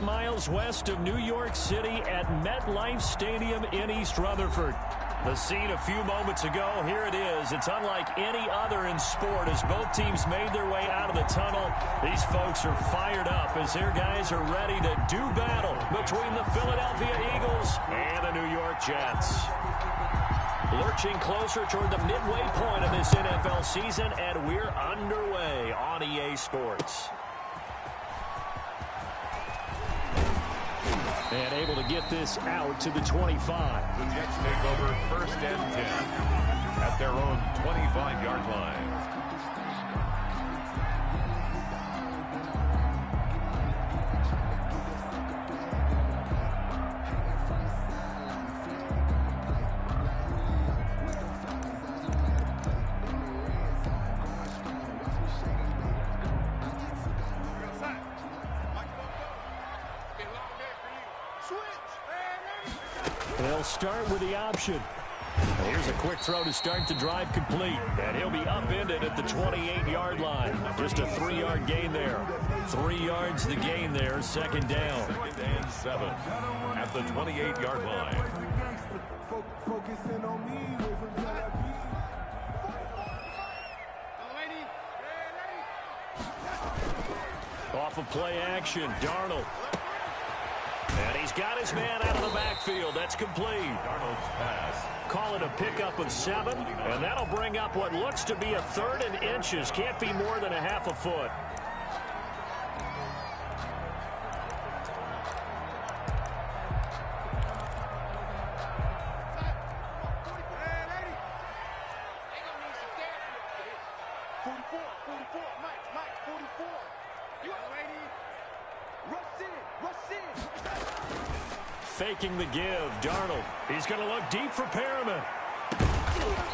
miles west of New York City at MetLife Stadium in East Rutherford. The scene a few moments ago, here it is. It's unlike any other in sport as both teams made their way out of the tunnel. These folks are fired up as their guys are ready to do battle between the Philadelphia Eagles and the New York Jets. Lurching closer toward the midway point of this NFL season, and we're underway on EA Sports. And able to get this out to the 25. The Jets take over 1st and 10 at their own 25-yard line. They'll start with the option. Here's a quick throw to start the drive complete. And he'll be upended at the 28-yard line. Just a 3-yard gain there. 3 yards the gain there, 2nd down. 2nd and 7 at the 28-yard line. Off of play action, Darnold. And he's got his man out of the backfield. That's complete. Darnold's pass. Call it a pickup of 7, and that'll bring up what looks to be a 3rd and inches. Can't be more than a half a foot. Faking the give, Darnold. He's going to look deep for Perriman.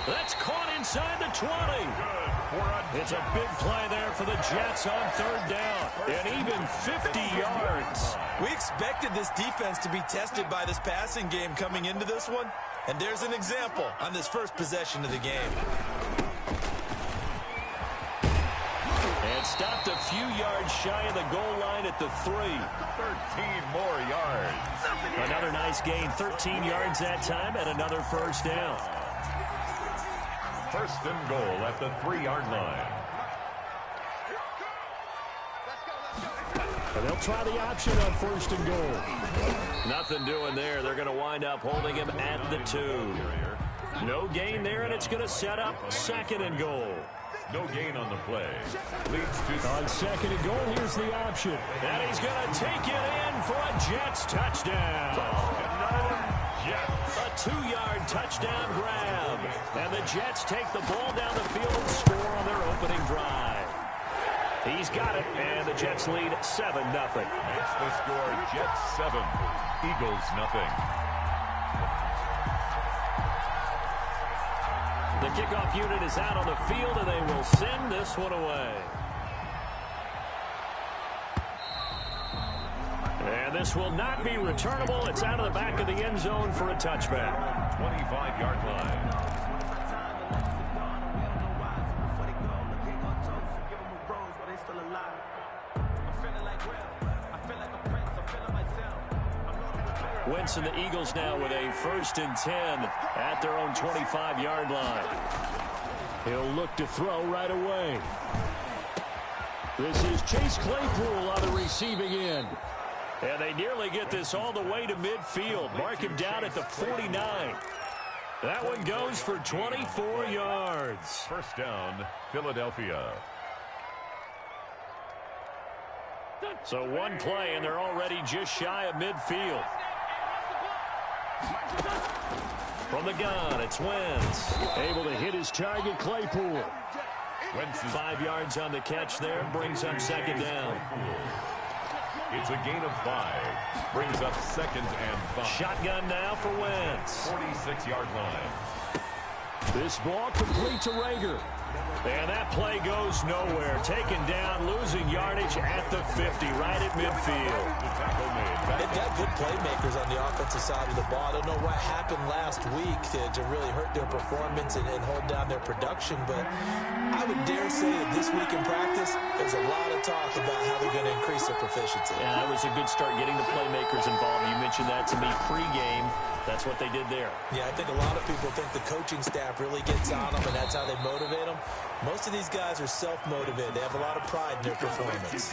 That's caught inside the 20. It's a big play there for the Jets on 3rd down. And even 50 yards. We expected this defense to be tested by this passing game coming into this one. And there's an example on this first possession of the game. And stopped a few yards shy of the goal line at the 3. 13 more yards. Another nice gain, 13 yards that time, and another 1st down. 1st and goal at the 3-yard line. And they'll try the option on 1st and goal. Nothing doing there. They're going to wind up holding him at the 2. No gain there, and it's going to set up 2nd and goal. No gain on the play. Leads to... On 2nd and goal, here's the option. And he's going to take it in for a Jets touchdown. A 2-yard touchdown grab. And the Jets take the ball down the field and score on their opening drive. He's got it, and the Jets lead 7-0. Makes the score Jets 7, Eagles nothing. The kickoff unit is out on the field, and they will send this one away. And this will not be returnable. It's out of the back of the end zone for a touchback. 25-yard line. Wentz and the Eagles now with a 1st and 10 at their own 25-yard line. He'll look to throw right away. This is Chase Claypool on the receiving end. And they nearly get this all the way to midfield. Mark him down at the 49. That one goes for 24 yards. 1st down, Philadelphia. So one play, and they're already just shy of midfield. From the gun, it's Wentz. Able to hit his target, Claypool. Wentz is 5 yards on the catch there, brings up 2nd down. It's a gain of 5. Brings up 2nd and 5. Shotgun now for Wentz. 46-yard line. This ball complete to Rager. And that play goes nowhere. Taken down, losing yardage at the 50, right at midfield. And that good playmakers on the offensive side of the ball. I don't know what happened last week to really hurt their performance and hold down their production, but I would dare say that this week in practice, there's a lot of talk about how they're going to increase their proficiency. Yeah, that was a good start getting the playmakers involved. You mentioned that to me pregame. That's what they did there. Yeah, I think a lot of people think the coaching staff really gets on them, and that's how they motivate them. Most of these guys are self-motivated. They have a lot of pride in their performance.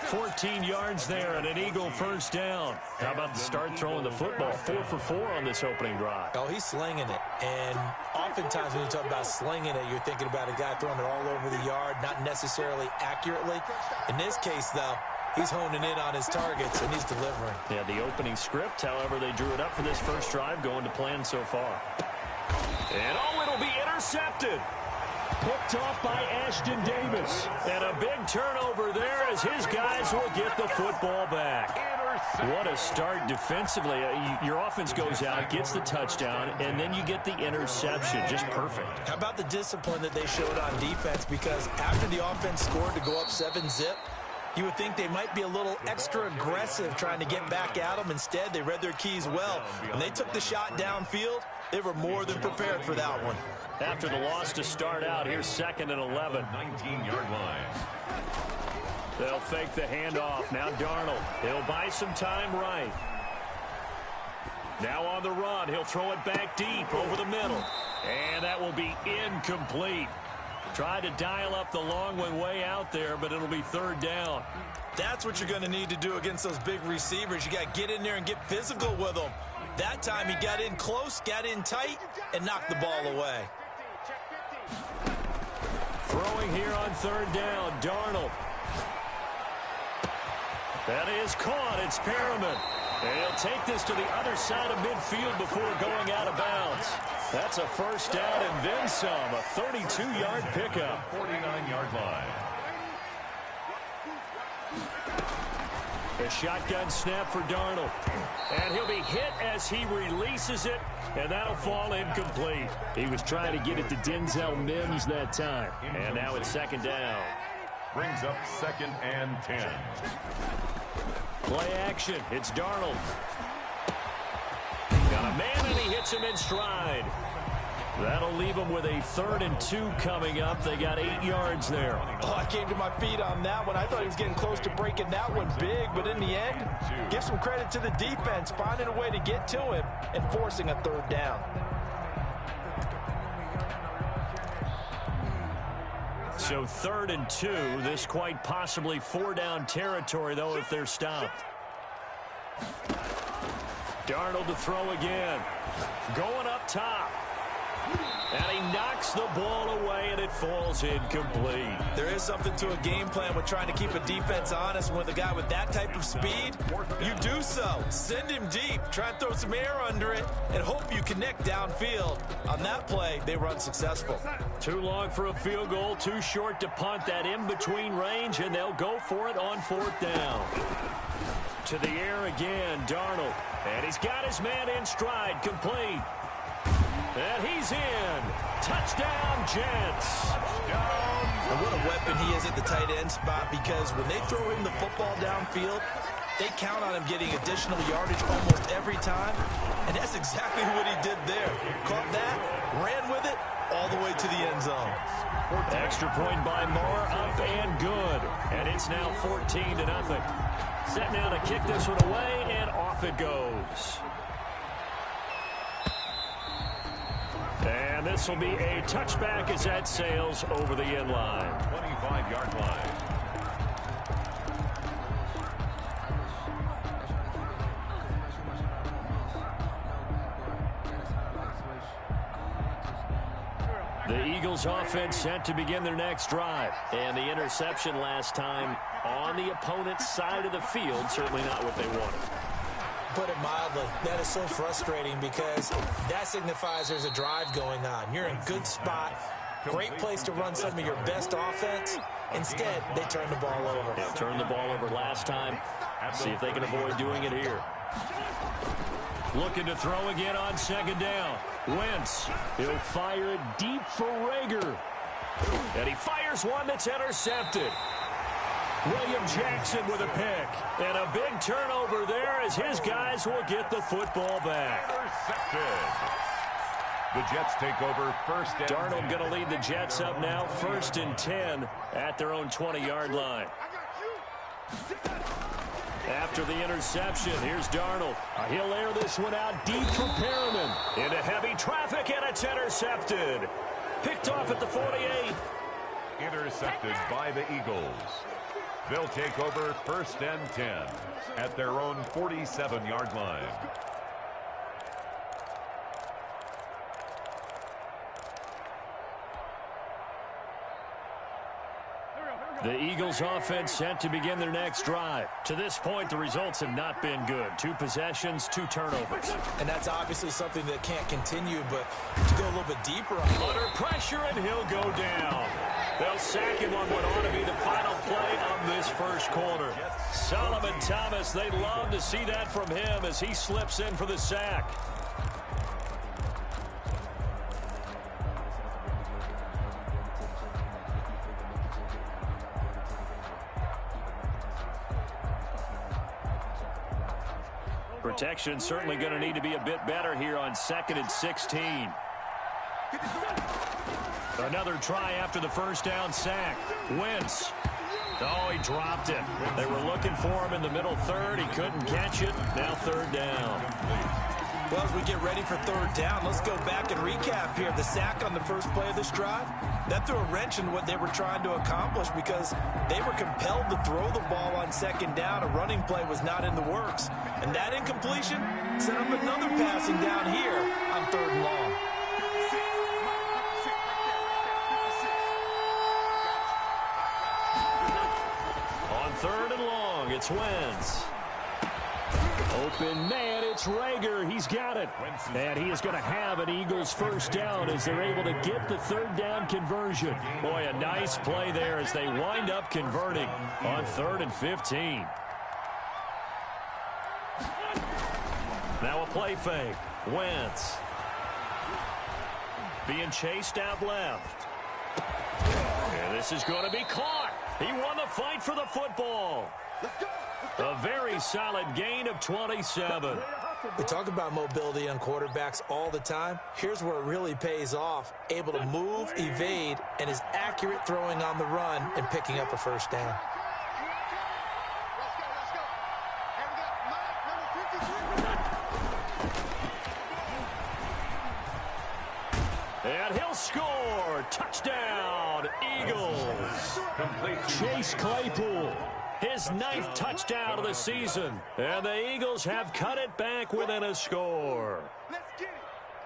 14 yards there and an Eagle first down. How about the start throwing the football? 4 for 4 on this opening drive. Oh, he's slinging it. And oftentimes when you talk about slinging it, you're thinking about a guy throwing it all over the yard, not necessarily accurately. In this case, though, he's honing in on his targets, and he's delivering. Yeah, the opening script, however, they drew it up for this first drive, going to plan so far. And, oh, it'll be intercepted. Picked off by Ashton Davis. And a big turnover there as his guys will get the football back. What a start defensively. Your offense goes out, gets the touchdown, and then you get the interception. Just perfect. How about the discipline that they showed on defense? Because after the offense scored to go up 7-zip, you would think they might be a little extra aggressive trying to get back at them. Instead, they read their keys well. When they took the shot downfield, they were more than prepared for that one. After the loss to start out, here's 2nd and 11. 19-yard line. They'll fake the handoff. Now Darnold. He'll buy some time right. Now on the run. He'll throw it back deep over the middle. And that will be incomplete. Tried to dial up the long one way out there, but it'll be 3rd down. That's what you're going to need to do against those big receivers. You got to get in there and get physical with them. That time he got in close, got in tight, and knocked the ball away. Throwing here on 3rd down, Darnold. That is caught. It's Perriman. And he'll take this to the other side of midfield before going out of bounds. That's a first down and then some. A 32-yard pickup. 49-yard line. A shotgun snap for Darnold. And he'll be hit as he releases it, and that'll fall incomplete. He was trying to get it to Denzel Mims that time. And now it's 2nd down. Brings up 2nd and 10. Play action. It's Darnold. Got a man, and he hits him in stride. That'll leave them with a 3rd and 2 coming up. They got 8 yards there. Oh, I came to my feet on that one. I thought he was getting close to breaking that one big, but in the end, give some credit to the defense, finding a way to get to him and forcing a 3rd down. So 3rd and 2. This quite possibly 4-down territory, though, if they're stopped. Darnold to throw again. Going up top. And he knocks the ball away, and it falls incomplete. There is something to a game plan with trying to keep a defense honest. With a guy with that type of speed, you do so. Send him deep. Try and throw some air under it and hope you connect downfield. On that play, they were unsuccessful. Too long for a field goal, too short to punt. That in-between range, and they'll go for it on 4th down. To the air again, Darnold. And he's got his man in stride, complete. And he's in. Touchdown, Jets. And what a weapon he is at the tight end spot, because when they throw him the football downfield, they count on him getting additional yardage almost every time. And that's exactly what he did there. Caught that, ran with it, all the way to the end zone. Extra point by Moore, up and good. And it's now 14-0. Set now to kick this one away, and off it goes. And this will be a touchback as that sails over the end line. 25-yard line. The Eagles offense set to begin their next drive. And the interception last time on the opponent's side of the field, certainly not what they wanted. Put it mildly, that is so frustrating, because that signifies there's a drive going on. You're in a good spot, great place to run some of your best offense. Instead, they turn the ball over. Yeah, turned the ball over last time. See if they can avoid doing it here. Looking to throw again on 2nd down. Wentz, he'll fire it deep for Rager. And he fires one that's intercepted. William Jackson with a pick. And a big turnover there as his guys will get the football back. Intercepted. The Jets take over first and Darnold going to lead the Jets up now, 1st and 10 at their own 20-yard line. After the interception, here's Darnold. He'll air this one out deep for Perriman. Into heavy traffic, and it's intercepted. Picked off at the 48. Intercepted by the Eagles. They'll take over first and 10 at their own 47-yard line. The Eagles offense set to begin their next drive. To this point, the results have not been good. 2 possessions, 2 turnovers. And that's obviously something that can't continue, but to go a little bit deeper on it. Under pressure, and he'll go down. They'll sack him on what ought to be the final play of this first quarter. Solomon Thomas, they'd love to see that from him as he slips in for the sack. Protection certainly going to need to be a bit better here on 2nd and 16. Another try after the first down sack. Wentz. Oh, he dropped it. They were looking for him in the middle third. He couldn't catch it. Now 3rd down. Well, as we get ready for 3rd down, let's go back and recap here. The sack on the first play of this drive, that threw a wrench in what they were trying to accomplish because they were compelled to throw the ball on 2nd down. A running play was not in the works. And that incompletion set up another passing down here on 3rd and long. On 3rd and long, it's Wentz. Open man, it's Rager. He's got it. And he is going to have an Eagles first down as they're able to get the 3rd down conversion. Boy, a nice play there as they wind up converting on 3rd and 15. Now a play fake. Wentz. Being chased out left. And this is going to be caught. He won the fight for the football. A very solid gain of 27. We talk about mobility on quarterbacks all the time. Here's where it really pays off. Able to move, evade, and is accurate throwing on the run and picking up a first down. And he'll score. Touchdown, Eagles. Chase Claypool. His 9th touchdown of the season. And the Eagles have cut it back within a score.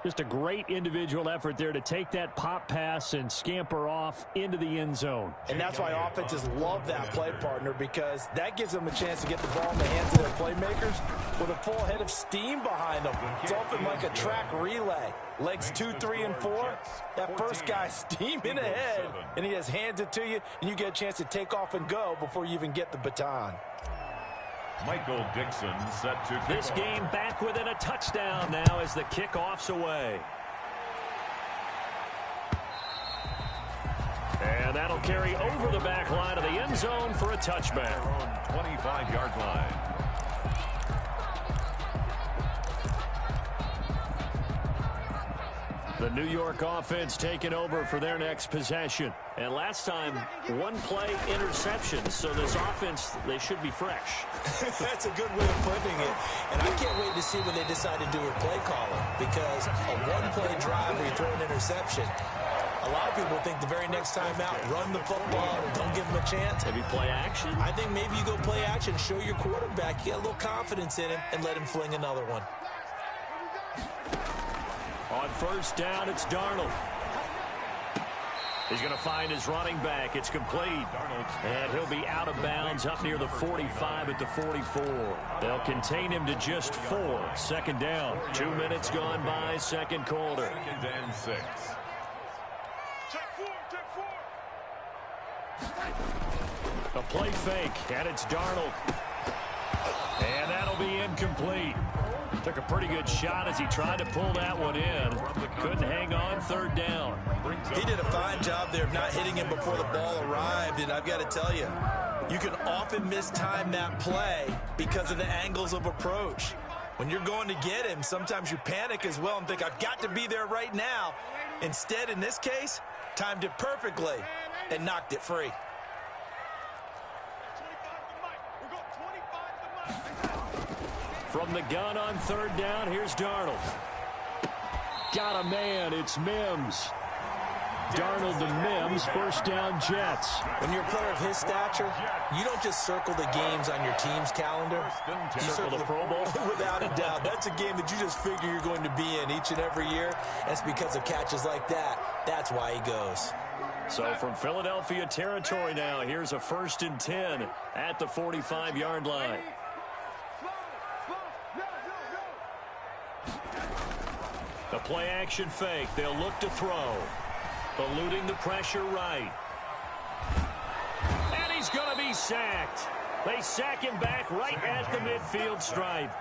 Just a great individual effort there to take that pop pass and scamper off into the end zone. And that's why offenses love that play, partner, because that gives them a chance to get the ball in the hands of their playmakers with a full head of steam behind them. It's often like a track relay. Legs 2, 3, and 4. That first guy steaming ahead, and he just hands it to you, and you get a chance to take off and go before you even get the baton. Michael Dixon set to kick this off. game back within a touchdown now as the kickoff's away. And that'll carry over the back line of the end zone for a touchback. 25-yard line. The New York offense taking over for their next possession. And last time, 1 play interception. So this offense, they should be fresh. That's a good way of putting it. And I can't wait to see what they decide to do with play calling. Because a 1-play drive where you throw an interception, a lot of people think the very next time out, run the football, don't give them a chance. Maybe play action? I think maybe you go play action, show your quarterback, get a little confidence in him, and let him fling another one. On first down, it's Darnold. He's going to find his running back. It's complete. And he'll be out of bounds up near the 45 at the 44. They'll contain him to just 4. 2nd down. 2 minutes gone by, 2nd quarter. 2nd and 6. A play fake, and it's Darnold. And that'll be incomplete. Took a pretty good shot as he tried to pull that one in. Couldn't hang on, 3rd down. He did a fine job there of not hitting him before the ball arrived. And I've got to tell you, You can often mistime that play because of the angles of approach. When you're going to get him, sometimes you panic as well and think, I've got to be there right now. Instead, in this case, timed it perfectly and knocked it free. From the gun on third down, here's Darnold. Got a man, it's Mims. Darnold to Mims, first down Jets. When you're a player of his stature, you don't just circle the games on your team's calendar. You circle the Pro Bowl. Without a doubt. That's a game that you just figure you're going to be in each and every year. That's because of catches like that. That's why he goes. So from Philadelphia territory now, here's a 1st and 10 at the 45-yard line. The play action fake. They'll look to throw. Eluding the pressure right. And he's going to be sacked. They sack him back right at the midfield stripe.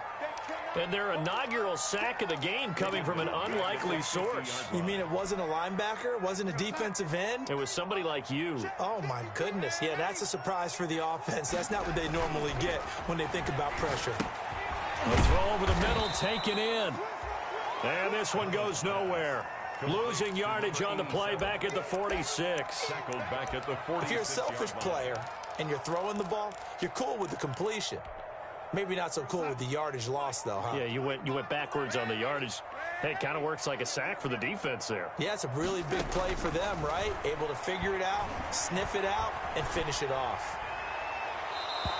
And their inaugural sack of the game coming from an unlikely source. You mean it wasn't a linebacker? It wasn't a defensive end? It was somebody like you. Oh, my goodness. Yeah, that's a surprise for the offense. That's not what they normally get when they think about pressure. A throw over the middle taken in. And this one goes nowhere. Losing yardage on the play back at the 46. Tackled back at the 46. If you're a selfish player and you're throwing the ball, you're cool with the completion. Maybe not so cool with the yardage loss, though, huh? Yeah, you went backwards on the yardage. Hey, it kind of works like a sack for the defense there. Yeah, it's a really big play for them, right? Able to figure it out, sniff it out, and finish it off.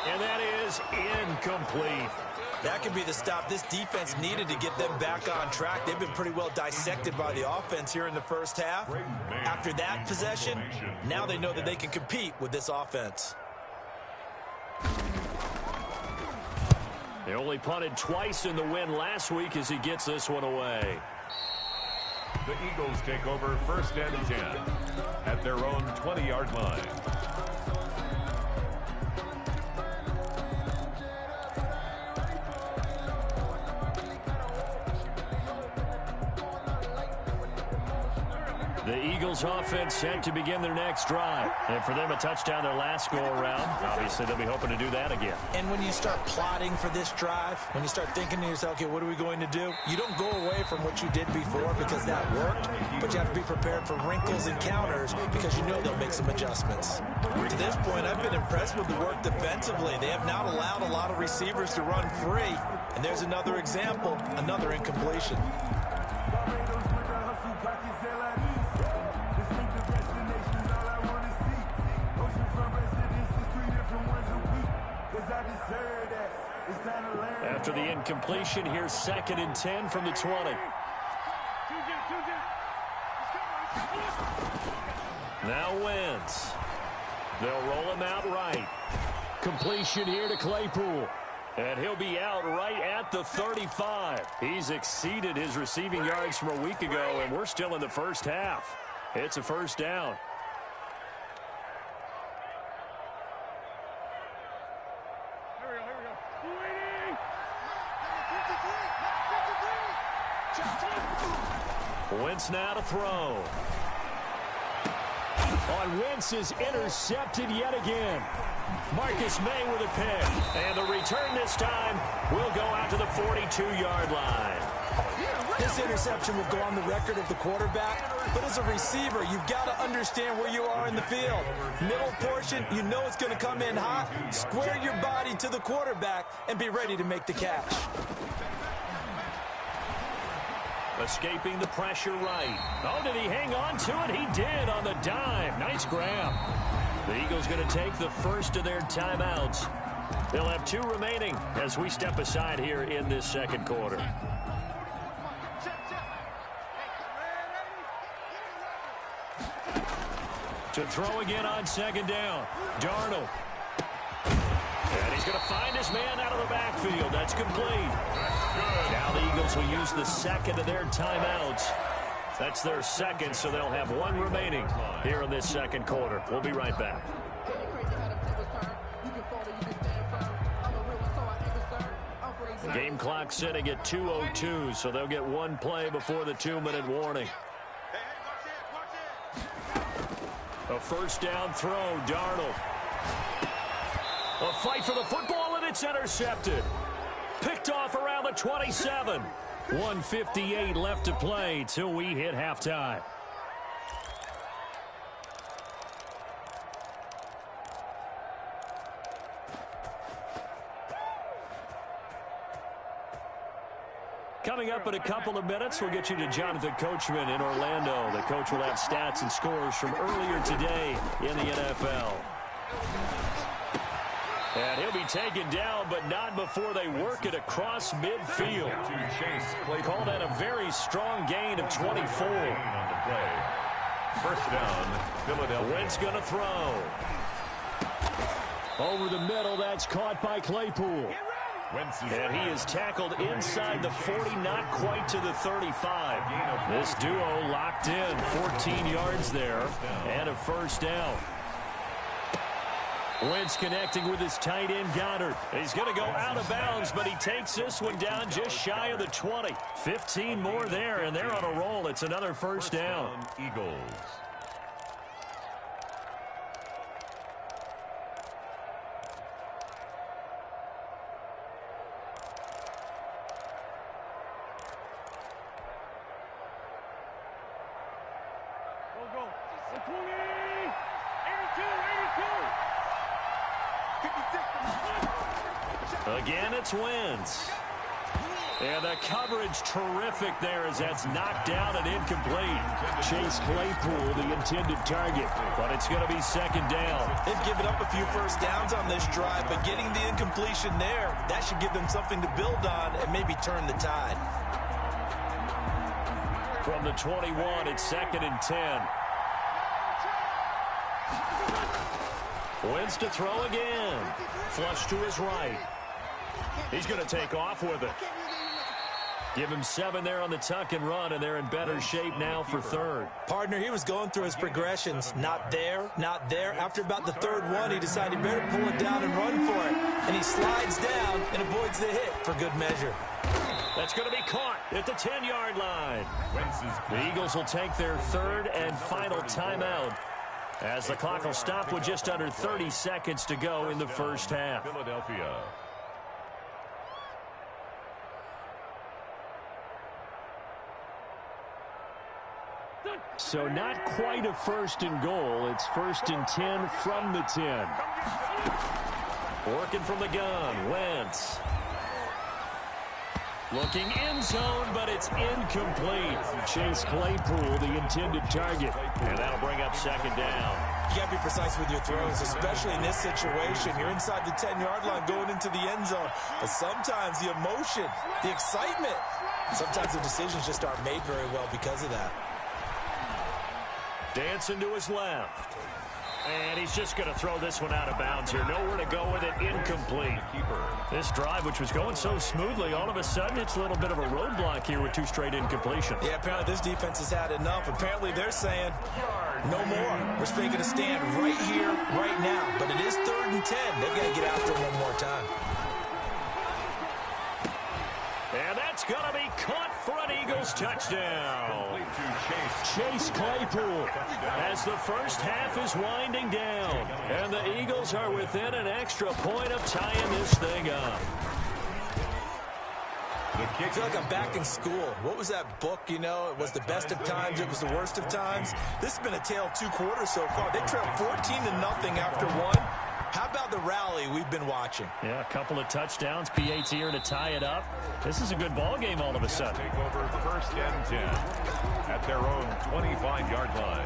And that is incomplete. That could be the stop this defense needed to get them back on track. They've been pretty well dissected by the offense here in the first half. After that possession, now they know that they can compete with this offense. They only punted twice in the win last week as he gets this one away. The Eagles take over 1st and 10 at their own 20-yard line. The Eagles offense set to begin their next drive. And for them, a touchdown their last go-around. Obviously, they'll be hoping to do that again. And when you start plotting for this drive, when you start thinking to yourself, okay, what are we going to do? You don't go away from what you did before because that worked, but you have to be prepared for wrinkles and counters because you know they'll make some adjustments. To this point, I've been impressed with the work defensively. They have not allowed a lot of receivers to run free. And there's another example, another incompletion. After the incompletion, here's 2nd and 10 from the 20. Now Wentz. They'll roll him out right. Completion here to Claypool. And he'll be out right at the 35. He's exceeded his receiving yards from a week ago, and we're still in the first half. It's a 1st down. Wentz now to throw. On Wentz is intercepted yet again. Marcus May with a pick. And the return this time will go out to the 42-yard line. This interception will go on the record of the quarterback, but as a receiver, you've got to understand where you are in the field. Middle portion, you know it's going to come in hot. Square your body to the quarterback and be ready to make the catch. Escaping the pressure right. Oh, did he hang on to it? He did on the dime. Nice grab. The Eagles going to take the first of their timeouts. They'll have 2 remaining as we step aside here in this second quarter. To throw again on 2nd down. Darnold. And he's going to find his man out of the backfield. That's complete. Now the Eagles will use the 2nd of their timeouts. That's their 2nd, so they'll have 1 remaining here in this second quarter. We'll be right back. The game clock sitting at 2:02, so they'll get 1 play before the 2-minute warning. A 1st down throw, Darnold. A fight for the football, and it's intercepted. Picked off around the 27. 1:58 left to play till we hit halftime. Coming up in a couple of minutes, we'll get you to Jonathan Coachman in Orlando. The coach will have stats and scores from earlier today in the NFL. And he'll be taken down, but not before they work it across midfield. Called at a very strong gain of 24. First down, Philadelphia. Wentz going to throw. Over the middle, that's caught by Claypool. And he is tackled inside the 40, not quite to the 35. This duo locked in, 14 yards there, and a first down. Wentz connecting with his tight end, Goddard. He's going to go out of bounds, but he takes this one down just shy of the 20. 15 more there, and they're on a roll. It's another first down. Eagles. Again, it's Wentz. And the coverage terrific there as that's knocked down and incomplete. Chase Claypool, the intended target, but it's going to be second down. They've given up a few first downs on this drive, but getting the incompletion there, that should give them something to build on and maybe turn the tide. From the 21, it's second and 10. Wentz to throw again. Flush to his right. He's going to take off with it. Give him 7 there on the tuck and run, and they're in better shape now for third. Partner, he was going through his progressions. Not there, not there. After about the third one, he decided he better pull it down and run for it. And he slides down and avoids the hit for good measure. That's going to be caught at the 10-yard line. The Eagles will take their third and final timeout, as the clock will stop with just under 30 seconds to go in the first half. Philadelphia. So not quite a first and goal. It's first and 10 from the 10. Working from the gun, Wentz. Looking end zone, but it's incomplete. Chase Claypool, the intended target. And that'll bring up second down. You got to be precise with your throws, especially in this situation. You're inside the 10-yard line going into the end zone. But sometimes the emotion, the excitement, sometimes the decisions just aren't made very well because of that. Dancing to his left. And he's just going to throw this one out of bounds here. Nowhere to go with it. Incomplete. This drive, which was going so smoothly, all of a sudden it's a little bit of a roadblock here with 2 straight incompletions. Yeah, apparently this defense has had enough. Apparently they're saying no more. We're making a stand right here, right now. But it is 3rd and 10. They've got to get after it one more time. And that's going to be caught for an Eagles touchdown. Chase Claypool as the first half is winding down. And the Eagles are within an extra point of tying this thing up. I feel like I'm back in school. What was that book, you know? It was the best of times. It was the worst of times. This has been a tale of 2 quarters so far. They trailed 14-0 after 1. How about the rally we've been watching? Yeah, a couple of touchdowns. PAT here to tie it up. This is a good ball game all of a sudden. Take over first and 10 at their own 25-yard line.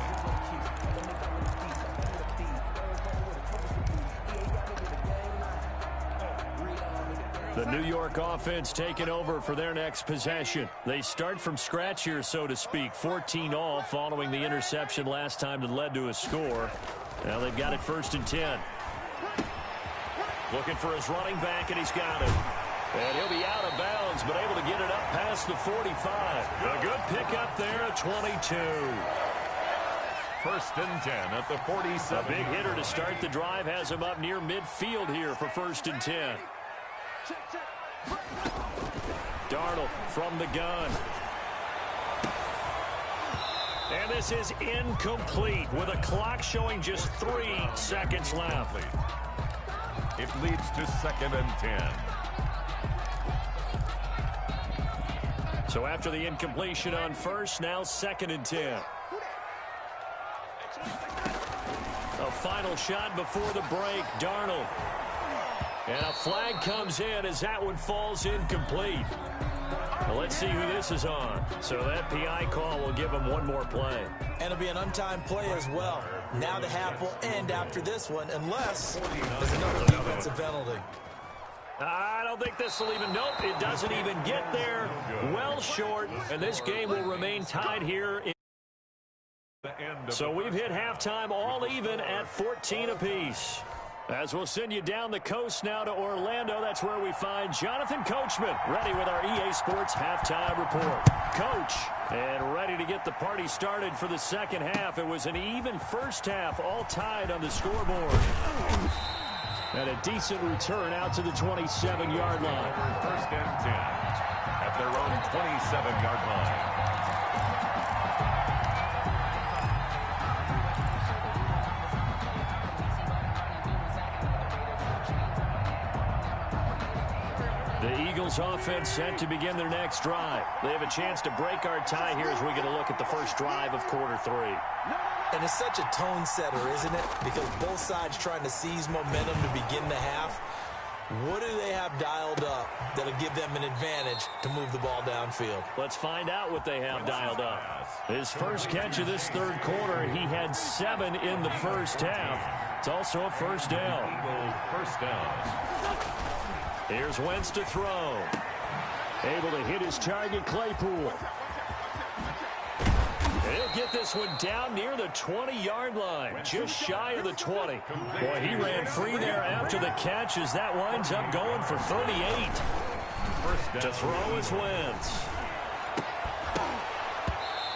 The New York offense taking over for their next possession. They start from scratch here, so to speak. 14 all following the interception last time that led to a score. Now they've got it first and 10. Looking for his running back, and he's got it. And he'll be out of bounds, but able to get it up past the 45. A good pickup there at 22. First and 10 at the 47. A big hitter to start the drive has him up near midfield here for first and 10. Darnold from the gun. And this is incomplete with a clock showing just 3 seconds left. It leads to 2nd and 10. So after the incompletion on first, now 2nd and 10. A final shot before the break, Darnold. And a flag comes in as that one falls incomplete. Well, let's see who this is on. So that PI call will give him one more play. And it'll be an untimed play as well. Now the half will end after this one, unless there's another defensive penalty. I don't think this will even, nope, it doesn't even get there. Well short, and this game will remain tied here. So we've hit halftime all even at 14 apiece. As we'll send you down the coast now to Orlando, that's where we find Jonathan Coachman ready with our EA Sports halftime report. Coach, and ready to get the party started for the second half. It was an even first half, all tied on the scoreboard. And a decent return out to the 27-yard line. 1st and 10 at their own 27-yard line. The Eagles offense set to begin their next drive. They have a chance to break our tie here as we get a look at the first drive of quarter 3. And it's such a tone setter, isn't it? Because both sides trying to seize momentum to begin the half. What do they have dialed up that'll give them an advantage to move the ball downfield? Let's find out what they have dialed up. His first catch of this third quarter, he had 7 in the first half. It's also a first down. Eagles first down. Here's Wentz to throw. Able to hit his target, Claypool. He'll get this one down near the 20-yard line, just shy of the 20. Boy, he ran free there after the catch as that winds up going for 38. To throw is Wentz.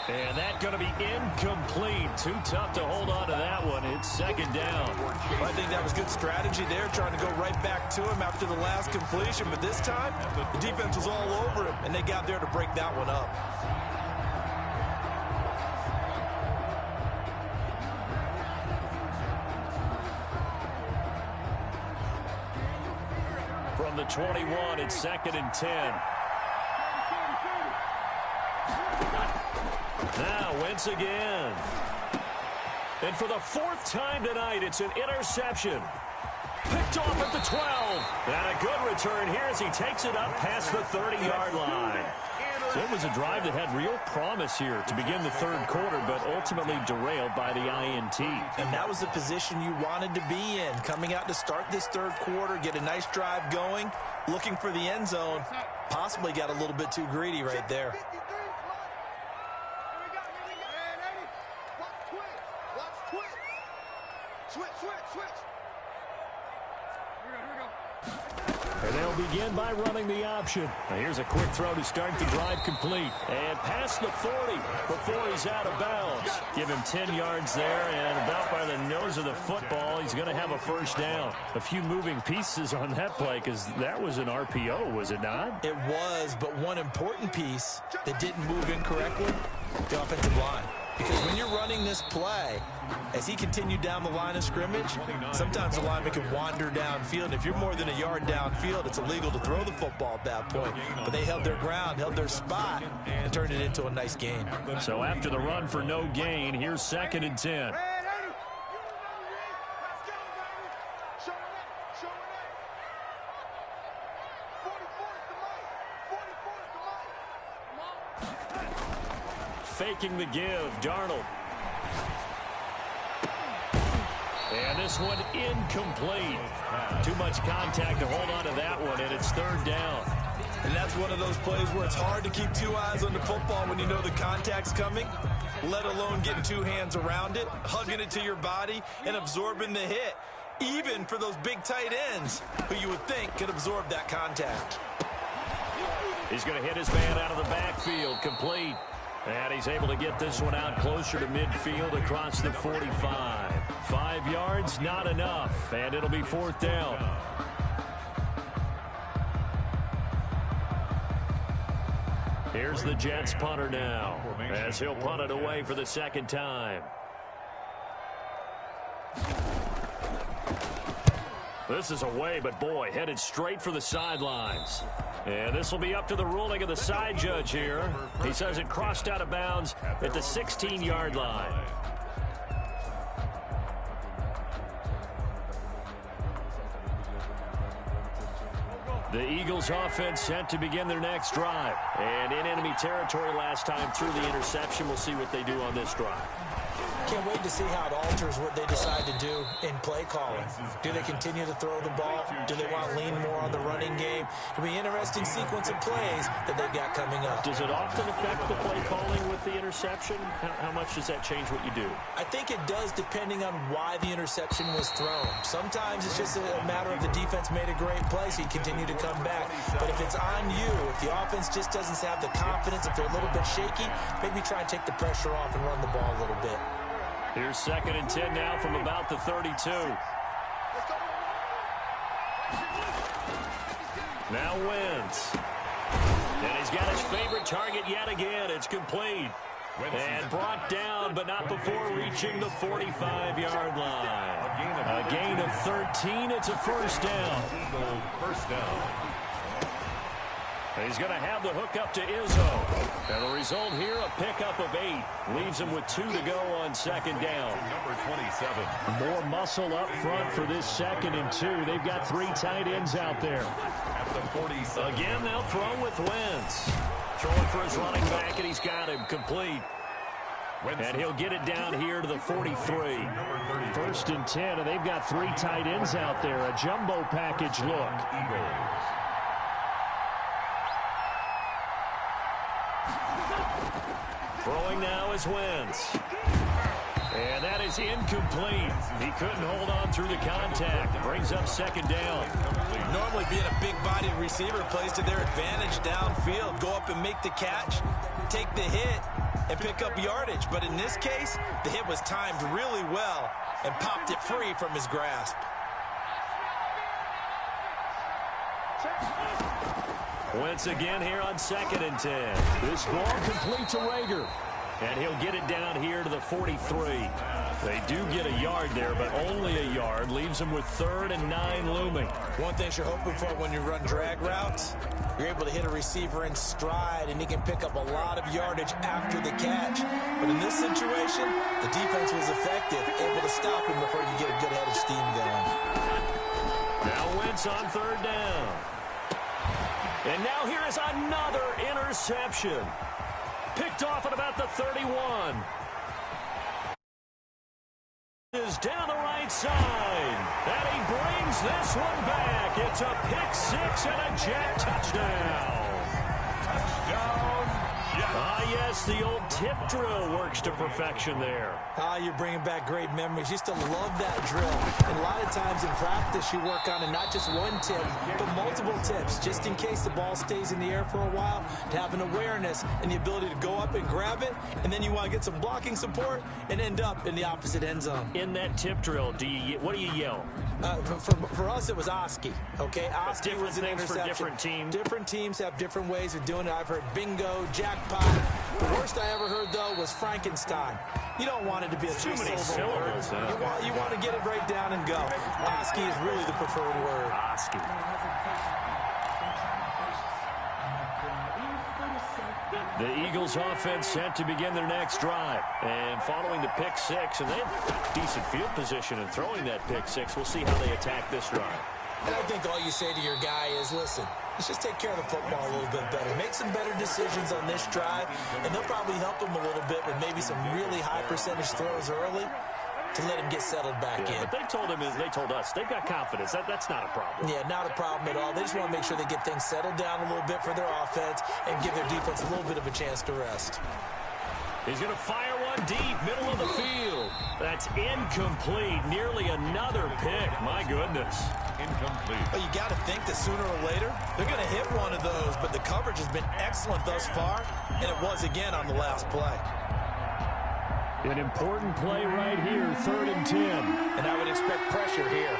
And that's going to be incomplete. Too tough to hold on to that one. It's second down. Well, I think that was good strategy there, trying to go right back to him after the last completion. But this time, the defense was all over him, and they got there to break that one up. From the 21, it's 2nd and 10. Now Wentz again. And for the 4th time tonight, it's an interception. Picked off at the 12. And a good return here as he takes it up past the 30-yard line. So it was a drive that had real promise here to begin the third quarter, but ultimately derailed by the INT. And that was the position you wanted to be in, coming out to start this third quarter, get a nice drive going, looking for the end zone. Possibly got a little bit too greedy right there. And they'll begin by running the option. Now here's a quick throw to start the drive complete. And past the 40 before he's out of bounds. Give him 10 yards there, and about by the nose of the football, he's going to have a first down. A few moving pieces on that play because that was an RPO, was it not? It was, but one important piece that didn't move incorrectly, the offensive line. Because when you're running this play, as he continued down the line of scrimmage, sometimes the lineman can wander downfield. If you're more than a yard downfield, it's illegal to throw the football at that point. But they held their ground, held their spot, and turned it into a nice gain. So after the run for no gain, here's 2nd and 10. Faking the give, Darnold. And this one incomplete. Too much contact to hold on to that one, and it's third down. And that's one of those plays where it's hard to keep 2 eyes on the football when you know the contact's coming, let alone getting 2 hands around it, hugging it to your body, and absorbing the hit, even for those big tight ends who you would think could absorb that contact. He's going to hit his man out of the backfield, complete. And he's able to get this one out closer to midfield across the 45. 5 yards, not enough, and it'll be 4th down. Here's the Jets punter now, as he'll punt it away for the second time. This is away, but boy, headed straight for the sidelines. And this will be up to the ruling of the side judge here. He says it crossed out of bounds at the 16-yard line. The Eagles offense set to begin their next drive. And in enemy territory last time through the interception. We'll see what they do on this drive. Can't wait to see how it alters what they decide to do in play calling. Do they continue to throw the ball? Do they want to lean more on the running game? It'll be an interesting sequence of plays that they've got coming up. Does it often affect the play calling with the interception? How much does that change what you do? I think it does, depending on why the interception was thrown. Sometimes it's just a matter of the defense made a great play, so you continue to come back. But if it's on you, if the offense just doesn't have the confidence, if they're a little bit shaky, maybe try and take the pressure off and run the ball a little bit. Here's 2nd and 10 now from about the 32. Now Wentz. And he's got his favorite target yet again. It's complete. And brought down, but not before reaching the 45-yard line. A gain of 13. It's a first down. First down. He's going to have the hook up to Izzo. And the result here, a pickup of 8. Leaves him with 2 to go on 2nd down. Number 27. More muscle up front for this 2nd and 2. They've got 3 tight ends out there. At the 47. Again, they'll throw with Wentz. Throwing for his running back, and he's got him complete. And he'll get it down here to the 43. 1st and 10, and they've got 3 tight ends out there. A jumbo package look. Eagles. Throwing now is Wentz. And that is incomplete. He couldn't hold on through the contact. Brings up 2nd down. Normally being a big-bodied receiver plays to their advantage downfield. Go up and make the catch, take the hit, and pick up yardage. But in this case, the hit was timed really well and popped it free from his grasp. Wentz again here on 2nd and 10. This ball complete to Rager. And he'll get it down here to the 43. They do get a yard there, but only a yard. Leaves them with 3rd and 9 looming. One thing you're hoping for when you run drag routes, you're able to hit a receiver in stride, and he can pick up a lot of yardage after the catch. But in this situation, the defense was effective, able to stop him before you get a good head of steam going. Now Wentz on 3rd down. And now here is another interception. Picked off at about the 31. Is down the right side. And he brings this one back. It's a pick 6 and a jet touchdown. Touchdown, Jet. Ah, yes, the old tip drill works to perfection there. Ah, you're bringing back great memories. Used to love that drill. And a lot of times in practice, you work on it, not just one tip, but multiple tips, just in case the ball stays in the air for a while, to have an awareness and the ability to go up and grab it, and then you want to get some blocking support and end up in the opposite end zone. In that tip drill, what do you yell? For us, it was Oski, okay? Oski was an interception. For different teams. Different teams have different ways of doing it. I've heard bingo, jackpot. The worst I ever heard, though, was Frankenstein. You don't want it to be a too many syllable word. syllables. You want to get it right down and go. Oski is really the preferred word. Oski. The Eagles offense set to begin their next drive. And following the pick 6, and they have decent field position in throwing that pick 6. We'll see how they attack this drive. And I think all you say to your guy is, listen, let's just take care of the football a little bit better. Make some better decisions on this drive, and they'll probably help him a little bit with maybe some really high percentage throws early to let him get settled back in. But they told us, they've got confidence. That's not a problem. Yeah, not a problem at all. They just want to make sure they get things settled down a little bit for their offense and give their defense a little bit of a chance to rest. He's going to fire one deep, middle of the field. That's incomplete. Nearly another pick. My goodness. Incomplete. Well, you got to think that sooner or later, they're going to hit one of those, but the coverage has been excellent thus far, and it was again on the last play. An important play right here, 3rd and 10. And I would expect pressure here.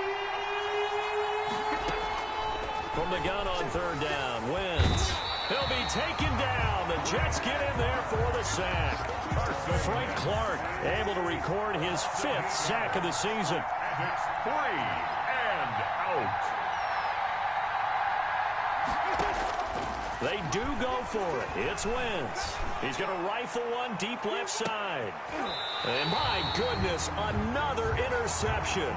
From the gun on 3rd down, Wentz. He'll be taken down. The Jets get in there for the sack. Frank Clark able to record his 5th sack of the season. And it's 3 and out. out. They do go for it. It's Wentz. He's going to rifle one deep left side. And my goodness, another interception.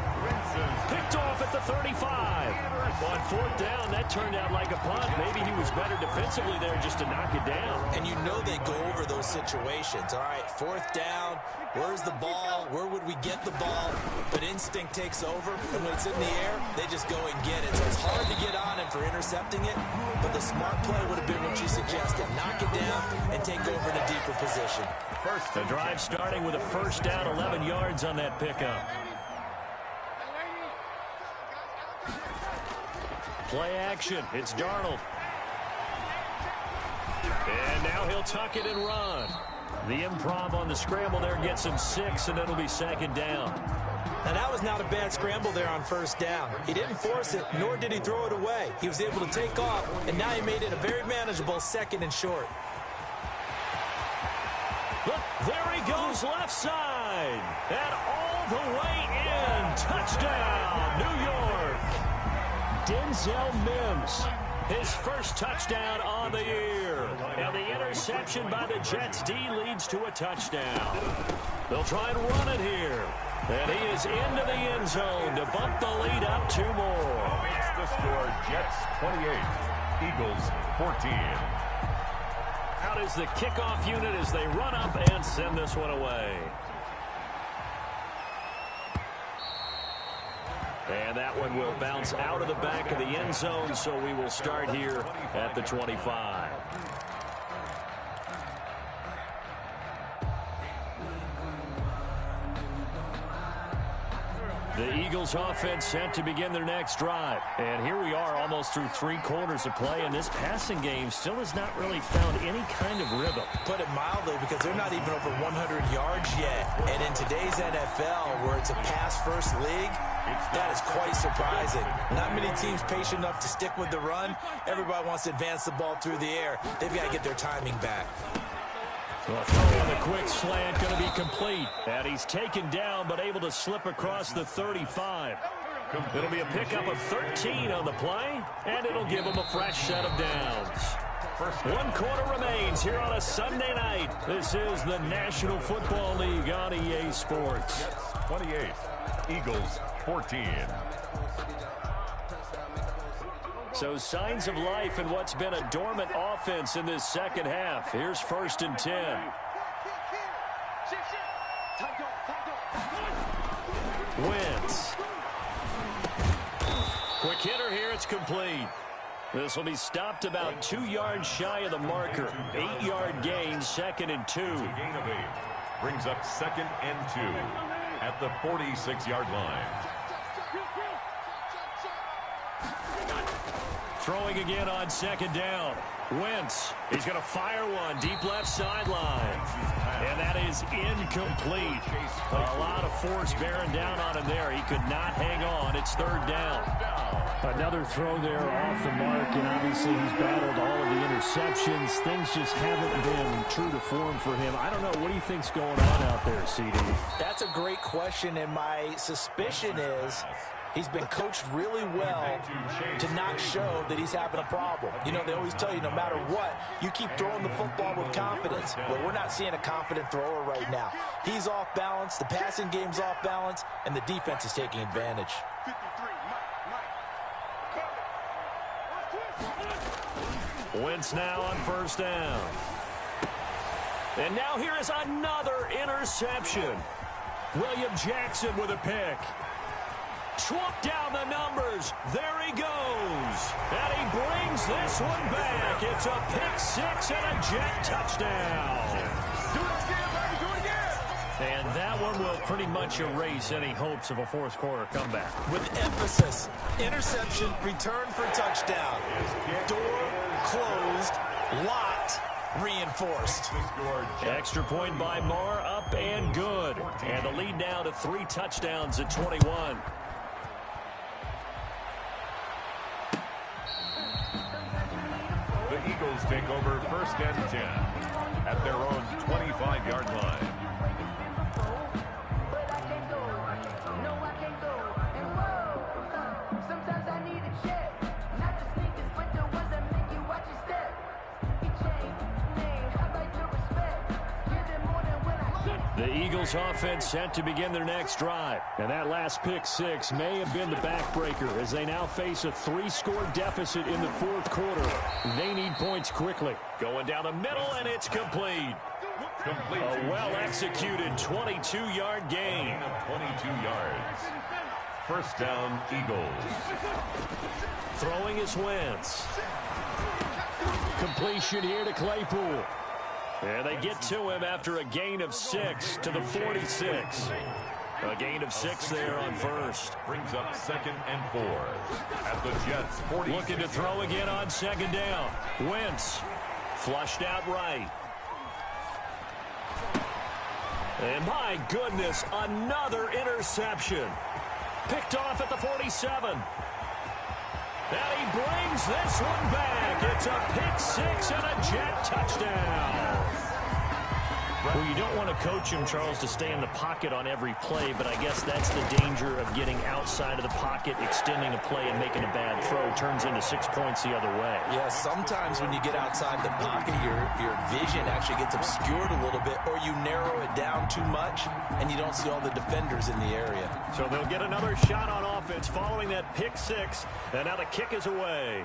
Picked off at the 35. On fourth down, that turned out like a punt. Maybe he was better defensively there just to knock it down. And you know they go over those situations. All right, fourth down, where's the ball? Where would we get the ball? But instinct takes over, and when it's in the air, they just go and get it. So it's hard to get on him for intercepting it, but the smart play would have been what you suggested. Knock it down and take over in a deeper position. The drive starting with a first down, 11 yards on that pickup. Play action. It's Darnold. And now he'll tuck it and run. The improv on the scramble there gets him 6, and it'll be second down. Now, that was not a bad scramble there on first down. He didn't force it, nor did he throw it away. He was able to take off, and now he made it a very manageable second and short. Look, there he goes left side. And all the way in. Touchdown, New York. Denzel Mims, his first touchdown on the year. And the interception by the Jets D leads to a touchdown. They'll try and run it here. And he is into the end zone to bump the lead up 2 more. Makes the score Jets 28, Eagles 14. Out is the kickoff unit as they run up and send this one away. And that one will bounce out of the back of the end zone, so we will start here at the 25. The Eagles offense set to begin their next drive. And here we are almost through 3 quarters of play, and this passing game still has not really found any kind of rhythm. Put it mildly, because they're not even over 100 yards yet. And in today's NFL, where it's a pass-first league, that is quite surprising. Not many teams patient enough to stick with the run. Everybody wants to advance the ball through the air. They've got to get their timing back. Well, throw on the quick slant, going to be complete. And he's taken down, but able to slip across the 35. It'll be a pickup of 13 on the play, and it'll give him a fresh set of downs. 1 quarter remains here on a Sunday night. This is the National Football League on EA Sports. 28, Eagles 14. So signs of life in what's been a dormant offense in this second half. Here's 1st and 10. Wentz. Quick hitter here. It's complete. This will be stopped about 2 yards shy of the marker. 8-yard gain, 2nd and 2. Gain of 8 brings up 2nd and 2 at the 46-yard line. Throwing again on 2nd down. Wentz. He's going to fire one deep left sideline. And that is incomplete. A lot of force bearing down on him there. He could not hang on. It's 3rd down. Another throw there off the mark, and obviously he's battled all of the interceptions. Things just haven't been true to form for him. I don't know. What do you think's going on out there, CD? That's a great question, and my suspicion is he's been coached really well to not show that he's having a problem. You know, they always tell you no matter what, you keep throwing the football with confidence. Well, we're not seeing a confident thrower right now. He's off balance, the passing game's off balance, and the defense is taking advantage. Wentz now on 1st down. And now here is another interception. William Jackson with a pick. Swoop down the numbers. There he goes. And he brings this one back. It's a pick 6 and a Jet touchdown. Do it again, baby. Do it again. And that one will pretty much erase any hopes of a 4th quarter comeback. With emphasis, interception, return for touchdown. Door closed, locked, reinforced. Extra point by Marr, up and good. And the lead now to 3 touchdowns at 21. The Eagles take over 1st and 10 at their own 25-yard line. Sometimes I The Eagles offense set to begin their next drive. And that last pick six may have been the backbreaker as they now face a 3-score deficit in the fourth quarter. They need points quickly. Going down the middle, and it's complete. A well-executed 22-yard gain. 22 yards. First down, Eagles. Throwing is Wentz. Completion here to Claypool. And they get to him after a gain of 6 to the 46. A gain of 6 there on first. Brings up 2nd and 4 at the Jets 40. Looking to throw again on 2nd down. Wentz flushed out right. And my goodness, another interception. Picked off at the 47. And he brings this one back. It's a pick six and a Jet touchdown. Well, you don't want to coach him, Charles, to stay in the pocket on every play, but I guess that's the danger of getting outside of the pocket, extending a play, and making a bad throw. Turns into 6 points the other way. Yeah, sometimes when you get outside the pocket, your vision actually gets obscured a little bit, or you narrow it down too much, and you don't see all the defenders in the area. So they'll get another shot on offense following that pick six, and now the kick is away.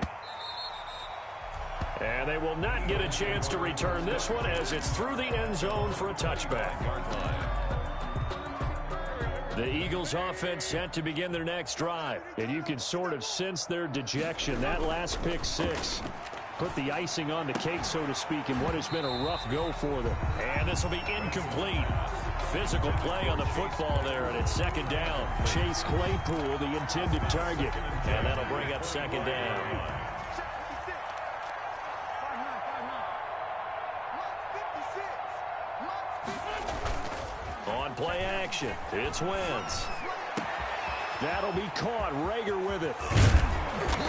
And they will not get a chance to return this one as it's through the end zone for a touchback. The Eagles offense set to begin their next drive. And you can sort of sense their dejection. That last pick six put the icing on the cake, so to speak, in what has been a rough go for them. And this will be incomplete. Physical play on the football there, and it's 2nd down. Chase Claypool, the intended target. And that'll bring up 2nd down. On play action, it's Wentz. That'll be caught. Rager with it.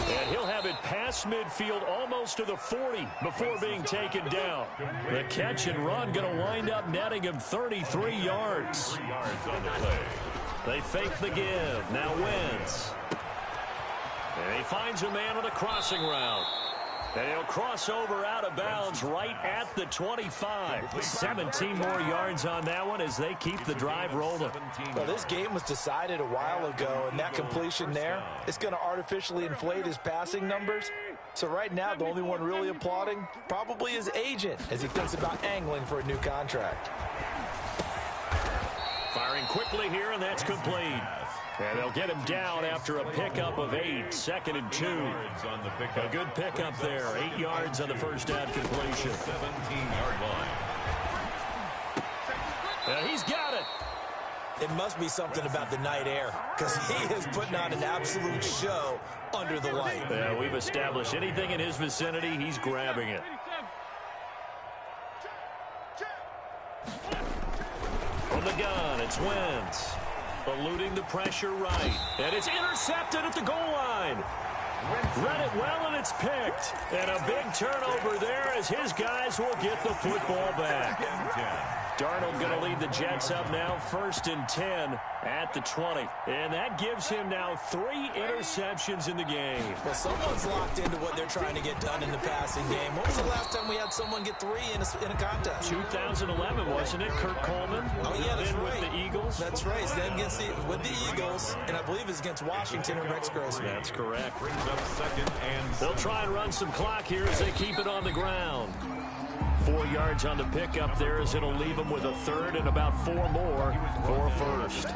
And he'll have it past midfield almost to the 40 before being taken down. The catch and run going to wind up netting him 33 yards. They fake the give. Now Wentz. And he finds a man on a crossing route. And he'll cross over out of bounds right at the 25. 17 more yards on that one as they keep the drive rolling. Well, this game was decided a while ago, and that completion there, it's going to artificially inflate his passing numbers. So right now, the only one really applauding probably his agent as he thinks about angling for a new contract. Firing quickly here, and that's complete. And they'll get him down after a pickup of 8, 2nd and 2. A good pickup there, 8 yards on the first down completion. 17-yard line. And he's got it. It must be something about the night air, because he is putting on an absolute show under the light. Yeah, we've established anything in his vicinity, he's grabbing it. From the gun, it's Wentz. Eluding the pressure right. And it's intercepted at the goal line. Read it well, and it's picked. And a big turnover there as his guys will get the football back. Darnold going to lead the Jets up now, 1st and 10 at the 20. And that gives him now 3 interceptions in the game. Well, someone's locked into what they're trying to get done in the passing game. When was the last time we had someone get 3 in a contest? 2011, wasn't it? Kirk Coleman. Oh, yeah, that's right. With the Eagles. That's right. Then with the Eagles, and I believe it's against Washington and Rex Grossman. That's correct. Brings up 2nd and 7. They'll try and run some clock here as they keep it on the ground. 4 yards on the pickup there as it'll leave them with a 3rd and about 4 more for a first.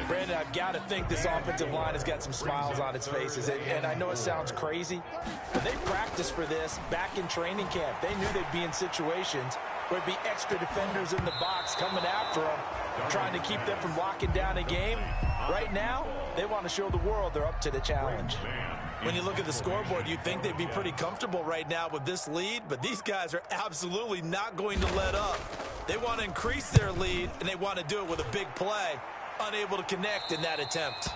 Brandon, I've got to think this offensive line has got some smiles on its faces. And I know it sounds crazy, but they practiced for this back in training camp. They knew they'd be in situations where it'd be extra defenders in the box coming after them, trying to keep them from locking down a game. Right now, they want to show the world they're up to the challenge. When you look at the scoreboard, you'd think they'd be pretty comfortable right now with this lead, but these guys are absolutely not going to let up. They want to increase their lead, and they want to do it with a big play. Unable to connect in that attempt.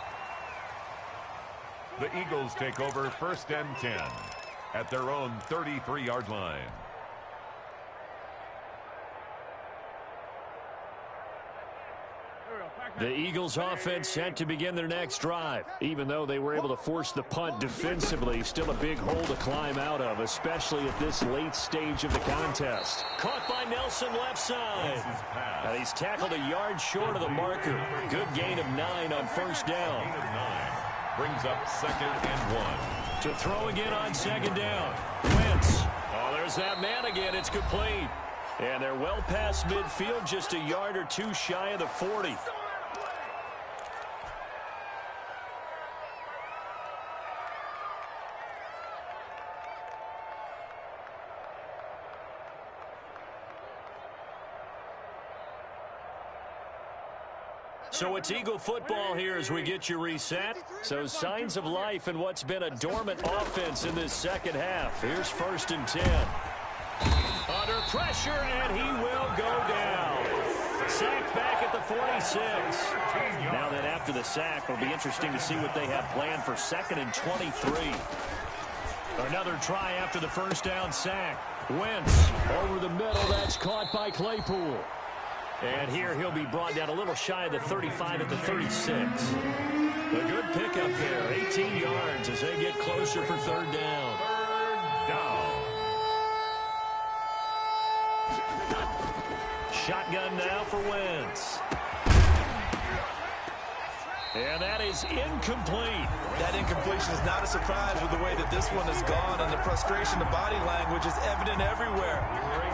The Eagles take over 1st and 10 at their own 33-yard line. The Eagles offense set to begin their next drive. Even though they were able to force the punt defensively, still a big hole to climb out of, especially at this late stage of the contest. Caught by Nelson left side. And he's tackled a yard short of the marker. Good gain of 9 on first down. Gain of 9 brings up 2nd and 1. To throw again on 2nd down. Wentz. Oh, there's that man again. It's complete. And they're well past midfield, just a yard or 2 shy of the 40. So it's Eagle football here as we get you reset. So signs of life in what's been a dormant offense in this second half. Here's 1st and 10. Under pressure, and he will go down. Sacked back at the 46. Now then, after the sack, it'll be interesting to see what they have planned for 2nd and 23. Another try after the first down sack. Wentz over the middle. That's caught by Claypool. And here he'll be brought down a little shy of the 35 at the 36. A good pickup there, 18 yards as they get closer for 3rd down. 3rd down. Shotgun now for Wentz. And that is incomplete. That incompletion is not a surprise with the way that this one has gone, and the frustration, the body language is evident everywhere.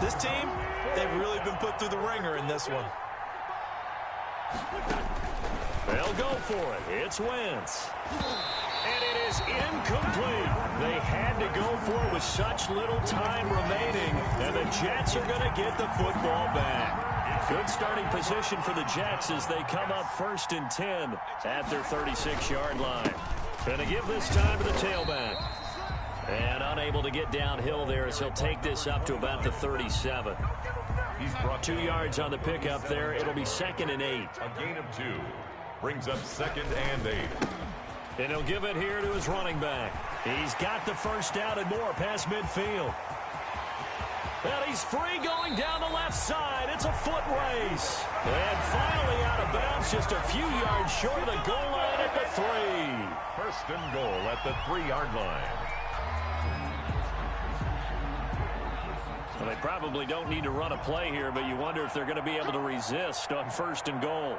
This team, they've really been put through the ringer in this one. They'll go for it. It's Wentz. And it is incomplete. They had to go for it with such little time remaining, and the Jets are going to get the football back. Good starting position for the Jets as they come up 1st and 10 at their 36-yard line. Going to give this time to the tailback. And unable to get downhill there as he'll take this up to about the 37. He's brought 2 yards on the pickup there. It'll be 2nd and 8. a gain of 2. Brings up 2nd and 8. And he'll give it here to his running back. He's got the first down and more past midfield. And he's free going down the left side. It's a foot race. And finally out of bounds, just a few yards short of the goal line at the 3. 1st and goal at the 3-yard line. Well, they probably don't need to run a play here, but you wonder if they're going to be able to resist on 1st and goal.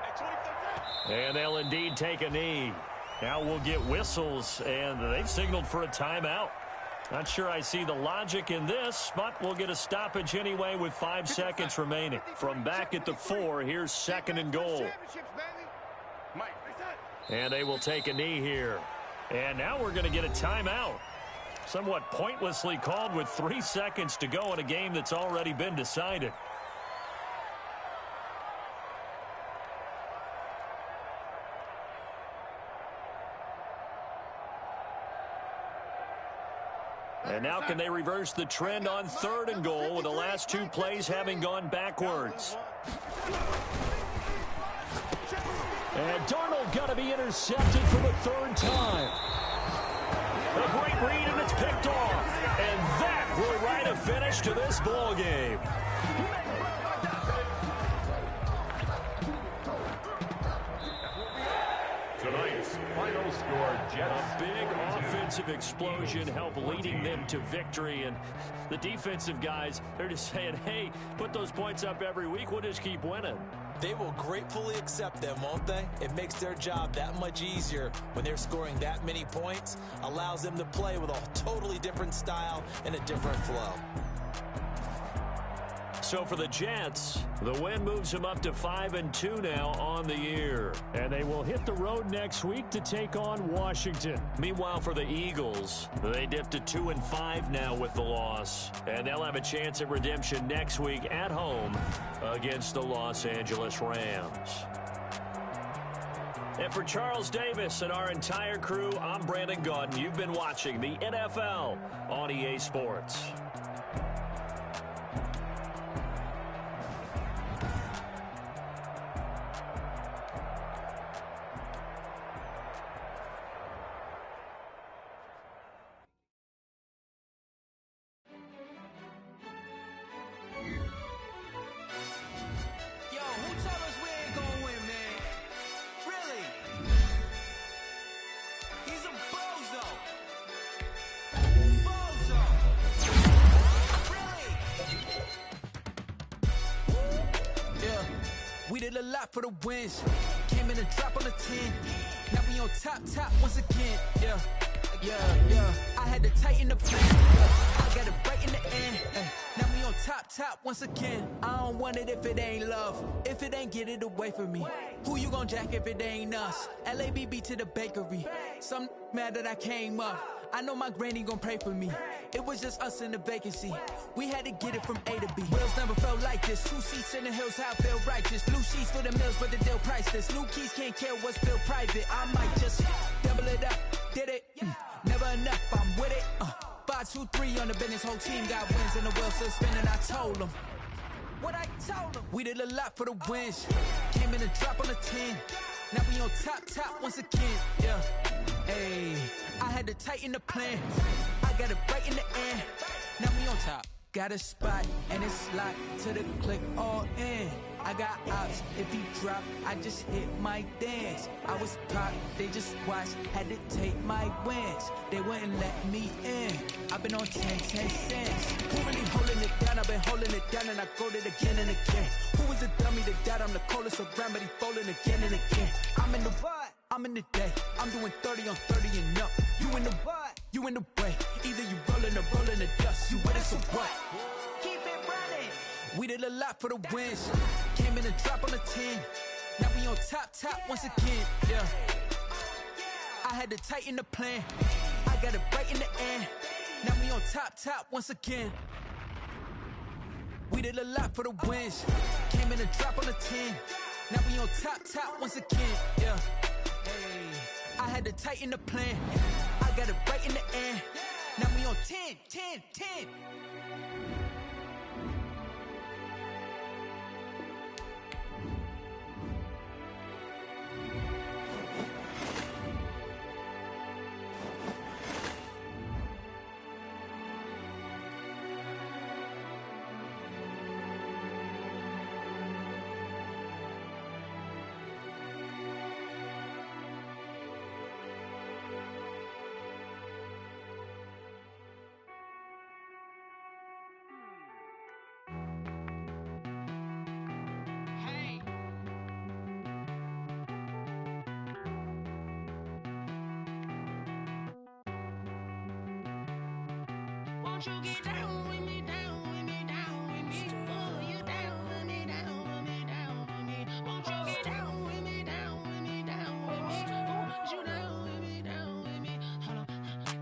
And they'll indeed take a knee. Now we'll get whistles, and they've signaled for a timeout. Not sure I see the logic in this, but we'll get a stoppage anyway with 5 seconds remaining. From back at the 4, here's 2nd and goal. And they will take a knee here. And now we're going to get a timeout. Somewhat pointlessly called with 3 seconds to go in a game that's already been decided. And now can they reverse the trend on 3rd and goal with the last 2 plays having gone backwards? And Darnold got to be intercepted for the 3rd time. A great read, and it's picked off. And that will write a finish to this ball game. Tonight's final score, Jets. A big offensive explosion helped leading them to victory. And the defensive guys, they're just saying, hey, put those points up every week. We'll just keep winning. They will gratefully accept them, won't they? It makes their job that much easier when they're scoring that many points. Allows them to play with a totally different style and a different flow. So for the Jets, the win moves them up to 5-2 now on the year. And they will hit the road next week to take on Washington. Meanwhile, for the Eagles, they dip to 2-5 now with the loss. And they'll have a chance at redemption next week at home against the Los Angeles Rams. And for Charles Davis and our entire crew, I'm Brandon Gaudin. You've been watching the NFL on EA Sports. We did a lot for the wins. Came in and drop on the 10. Now we on top once again. Yeah. I had to tighten the plan. I got it right in the end. Now we on top once again. I don't want it if it ain't love. If it ain't, get it away from me. Who you gon' jack if it ain't us? LABB to the bakery. Some mad that I came up. I know my granny gon' pray for me. It was just us in the vacancy. We had to get it from A to B. Wheels never felt like this. 2 seats in the hills, how I feel righteous. Blue sheets for the mills, but the deal priceless. New keys can't care what's built private. I might just double it up. Did it? Never enough, I'm with it. 5, 2, 3 on the business. Whole team got wins and the wheels still spinning. I told them what I told them. We did a lot for the wins. Came in and drop on the 10. Now we on top once again. Yeah. Hey, I had to tighten the plan. I got it right in the end. Now we on top. Got a spot and it's locked to the click all in. I got ops, if he drop, I just hit my dance. I was pop, they just watched, had to take my wins. They wouldn't let me in. I've been on 10 cents. Who really holding it down? I've been holding it down and I go it again and again. Who was the dummy that died? I'm the coldest around, but he folding again and again. I'm in the what? I'm in the day. I'm doing 30 on 30 and up. You in the what? You in the way. Either you rolling or rolling the dust. You with us or what? Keep it running. We did a lot for the wins. Came in and drop on the 10. Now we on top once again. Yeah. I had to tighten the plan. I got it right in the end. Now we on top once again. We did a lot for the wins. Came in and drop on the 10. Now we on top once again. Yeah. Hey, I had to tighten the plan. I got it right in the end. Now we on 10. Won't you get down with me, down with me, down with me? Oh, you down with me, down with me, down with me. Won't you get down with me, down with me, down with me? Oh, you down with me, down with me? Hold on.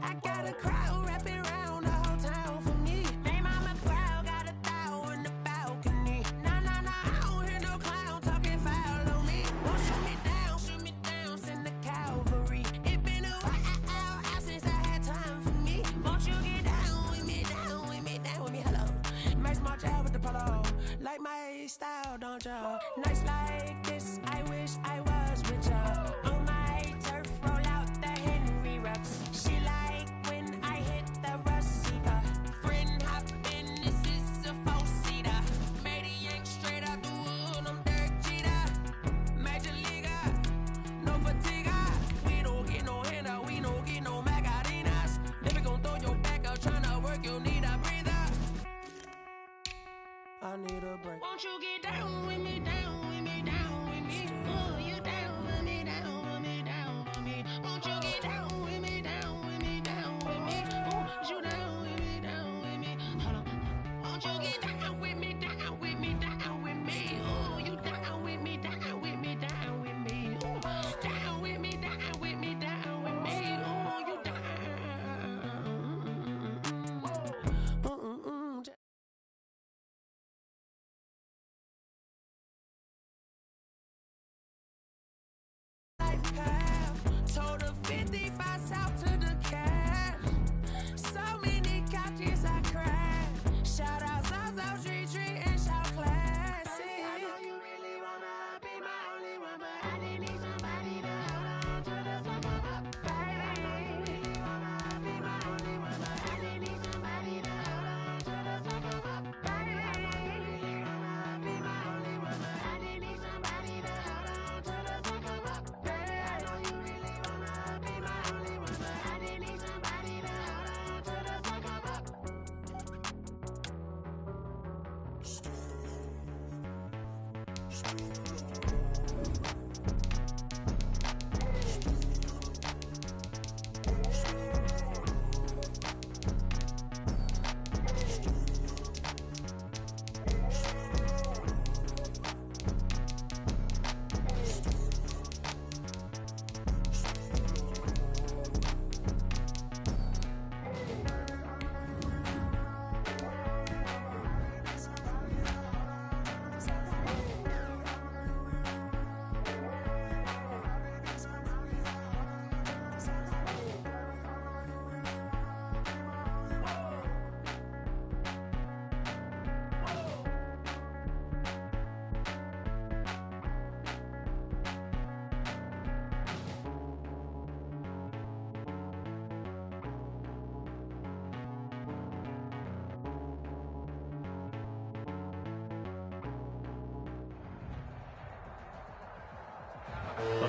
I got a crowd wrapping around the whole town for me. They mama proud, got a thou in the balcony. Nah, I don't hear no clown talking foul on me. Won't shoot me down, send the cavalry. It been a while since I had time for me. Won't you get down with me, down with me, down with me? Hello. Nice march out with the polo. Like my style, don't ya? Nice like this, I wish I was with ya. On my turf, roll out the Henry Rux. She like when I hit the receiver. Friend hop in, this is a four-seater. Made a yank straight out the wood, I'm Derek Jeter. Major leaguer, no fatigue. We don't get no handout, we don't get no Magarinas. Never gon' throw your back out, tryna work, you need a breather. I need a break. Won't you get down with me, down with me, down with me? Oh, you down with me, down with me, down with me? Won't you get down with me, down with me, down with me? Oh, you down with me, down with me? Hold on. Won't you get down with me, down with me, down with me? Oh, you down with me, down with me, down with me? Oh, down with me, down with me, down with me? Oh, you down. Told her 55 south to the cat. So many couches I cried. Shout out South Street and shout classy. I know you really wanna be my only one, but I didn't need somebody to hold on to the summer up, baby. I know you really wanna be my only one, but I didn't need somebody to hold on to the summer up, baby. I know you really wanna be my only one, but I didn't need somebody to hold on to the summer up, baby. I know you really wanna be my only one, but I didn't need somebody to hold on to the summer up.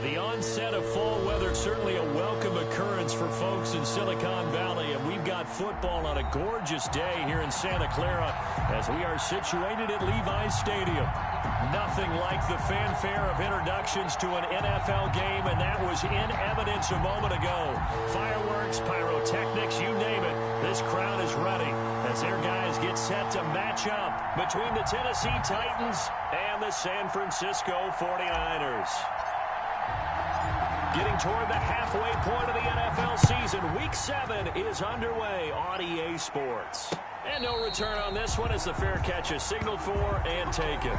The onset of fall weather, certainly a welcome occurrence for folks in Silicon Valley, and we've got football on a gorgeous day here in Santa Clara as we are situated at Levi's Stadium. Nothing like the fanfare of introductions to an NFL game, and that was in evidence a moment ago. Fireworks, pyrotechnics, you name it. This crowd is ready as their guys get set to match up between the Tennessee Titans and the San Francisco 49ers. Getting toward the halfway point of the NFL season, Week 7 is underway on EA Sports. And no return on this one as the fair catch is signaled for and taken.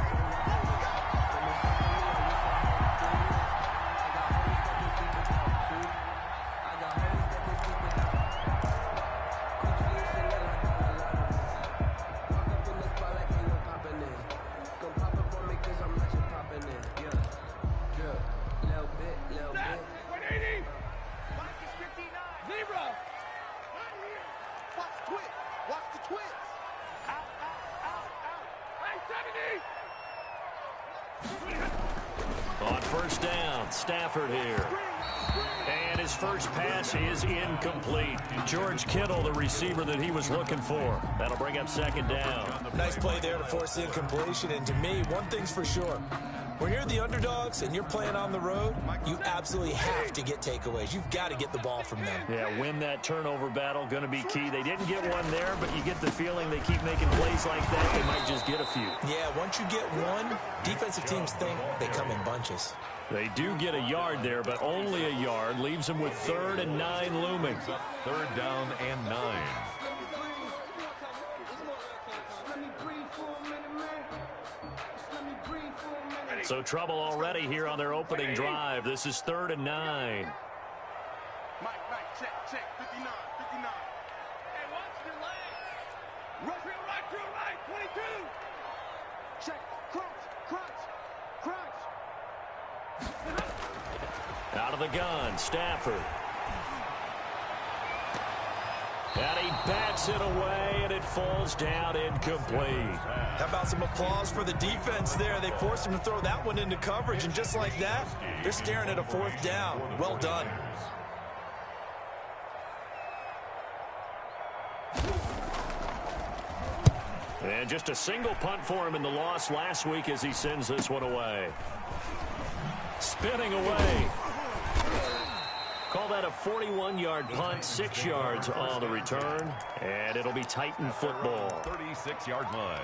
On first down, Stafford here. And his first pass is incomplete. George Kittle, the receiver that he was looking for. That'll bring up second down. Nice play there to force the incompletion. And to me, one thing's for sure. When you're the underdogs and you're playing on the road, you absolutely have to get takeaways. You've got to get the ball from them. Yeah, win that turnover battle, going to be key. They didn't get one there, but you get the feeling they keep making plays like that, they might just get a few. Yeah, once you get one, defensive teams think they come in bunches. They do get a yard there, but only a yard. Leaves them with 3rd and 9 looming. 3rd down and 9. So trouble already here on their opening drive. This is 3rd and 9. Mike, check, 59. Hey, watch your leg. Rush real right, 22. Check, crunch. Out of the gun, Stafford. And he bats it away, and it falls down incomplete. How about some applause for the defense there? They forced him to throw that one into coverage, and just like that, they're staring at a 4th down. Well done. And just a single punt for him in the loss last week as he sends this one away. Spinning away. Call that a 41-yard punt, 6 yards on the return, and it'll be Titan football. 36-yard line.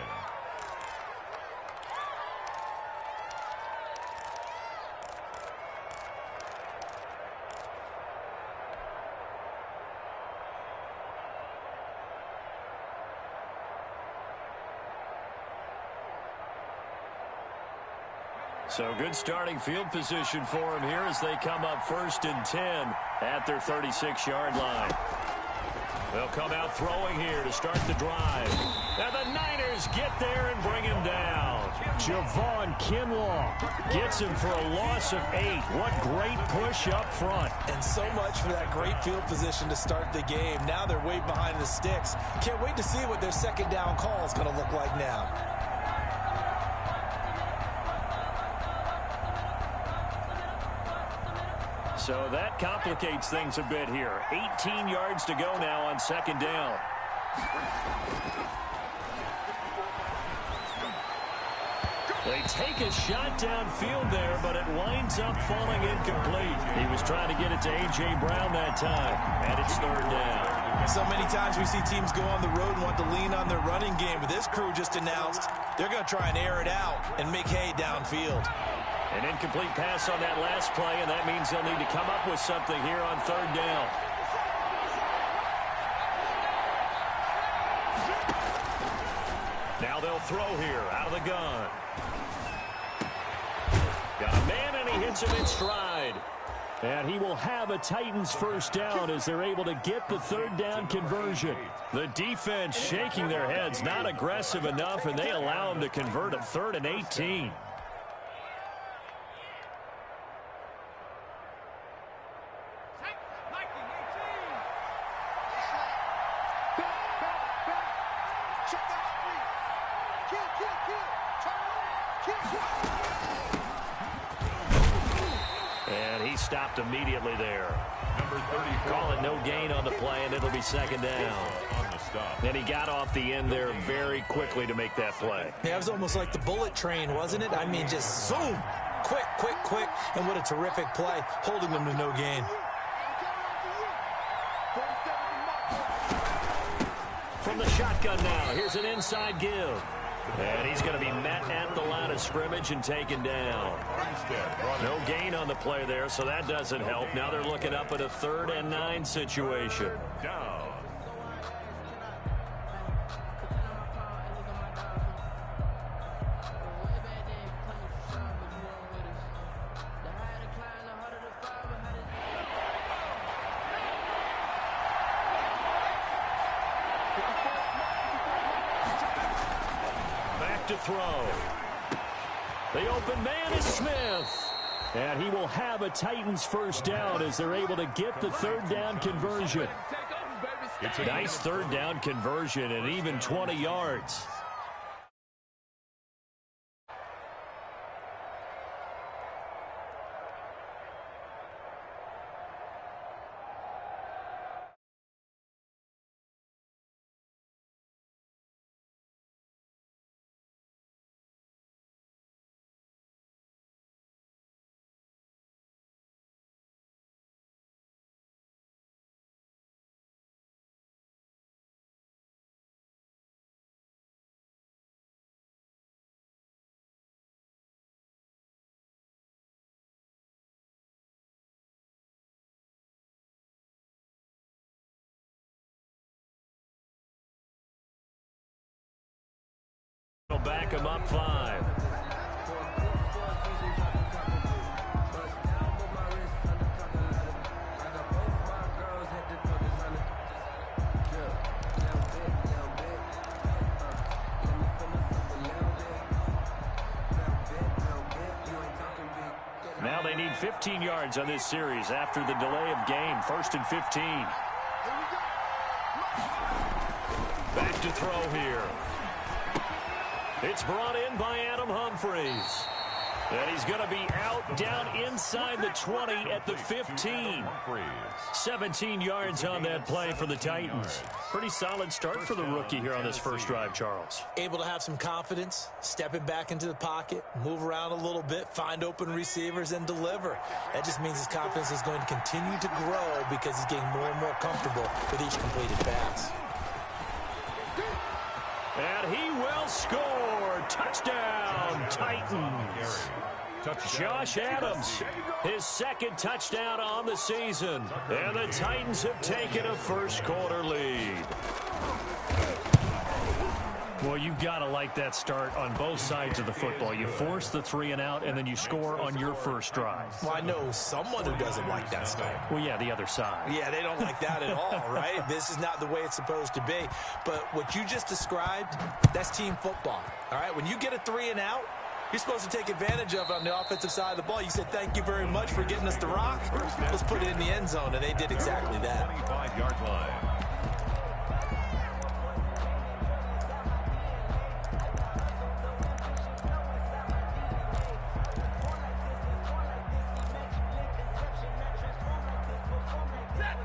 So good starting field position for him here as they come up 1st and 10 at their 36-yard line. They'll come out throwing here to start the drive. And the Niners get there and bring him down. Javon Kinlaw gets him for a loss of 8. What great push up front. And so much for that great field position to start the game. Now they're way behind the sticks. Can't wait to see what their second down call is going to look like now. So that complicates things a bit here. 18 yards to go now on second down. They take a shot downfield there, but it winds up falling incomplete. He was trying to get it to A.J. Brown that time, and it's 3rd down. So many times we see teams go on the road and want to lean on their running game, but this crew just announced they're going to try and air it out and make hay downfield. An incomplete pass on that last play, and that means they'll need to come up with something here on 3rd down. Now they'll throw here out of the gun. Got a man, and he hits him in stride. And he will have a Titans first down as they're able to get the 3rd down conversion. The defense shaking their heads, not aggressive enough, and they allow him to convert a 3rd and 18. stopped immediately there. Number 34. Call it no gain on the play, and it'll be second down. On the stop. And he got off the end there very quickly to make that play. Yeah, it was almost like the bullet train, wasn't it? I mean, just zoom. Quick, quick, quick. And what a terrific play, holding them to no gain. From the shotgun now, here's an inside give. And he's going to be met at the line of scrimmage and taken down. No gain on the play there, so that doesn't help. Now they're looking up at a 3rd and 9 situation. Down. To throw. The open man is Smith. And he will have a Titans first down as they're able to get the 3rd down conversion. Nice 3rd down conversion and even 20 yards. Back him up 5. Now they need 15 yards on this series after the delay of game. 1st and 15. Back to throw here. It's brought in by Adam Humphries. And he's going to be out down inside the 20 at the 15. 17 yards on that play for the Titans. Pretty solid start for the rookie here on this first drive, Charles. Able to have some confidence, stepping back into the pocket, move around a little bit, find open receivers, and deliver. That just means his confidence is going to continue to grow because he's getting more and more comfortable with each completed pass. And he will score. Touchdown, Titans. Josh Adams, his 2nd touchdown on the season. And the Titans have taken a first-quarter lead. Well, you've got to like that start on both sides of the football. You force the 3 and out, and then you score on your first drive. Well, I know someone who doesn't like that start. Well, yeah, the other side. Yeah, they don't like that at all, right? This is not the way it's supposed to be. But what you just described, that's team football, all right? When you get a 3 and out, you're supposed to take advantage of it on the offensive side of the ball. You said, thank you very much for getting us the rock. Let's put it in the end zone, and they did exactly that. 25-yard line.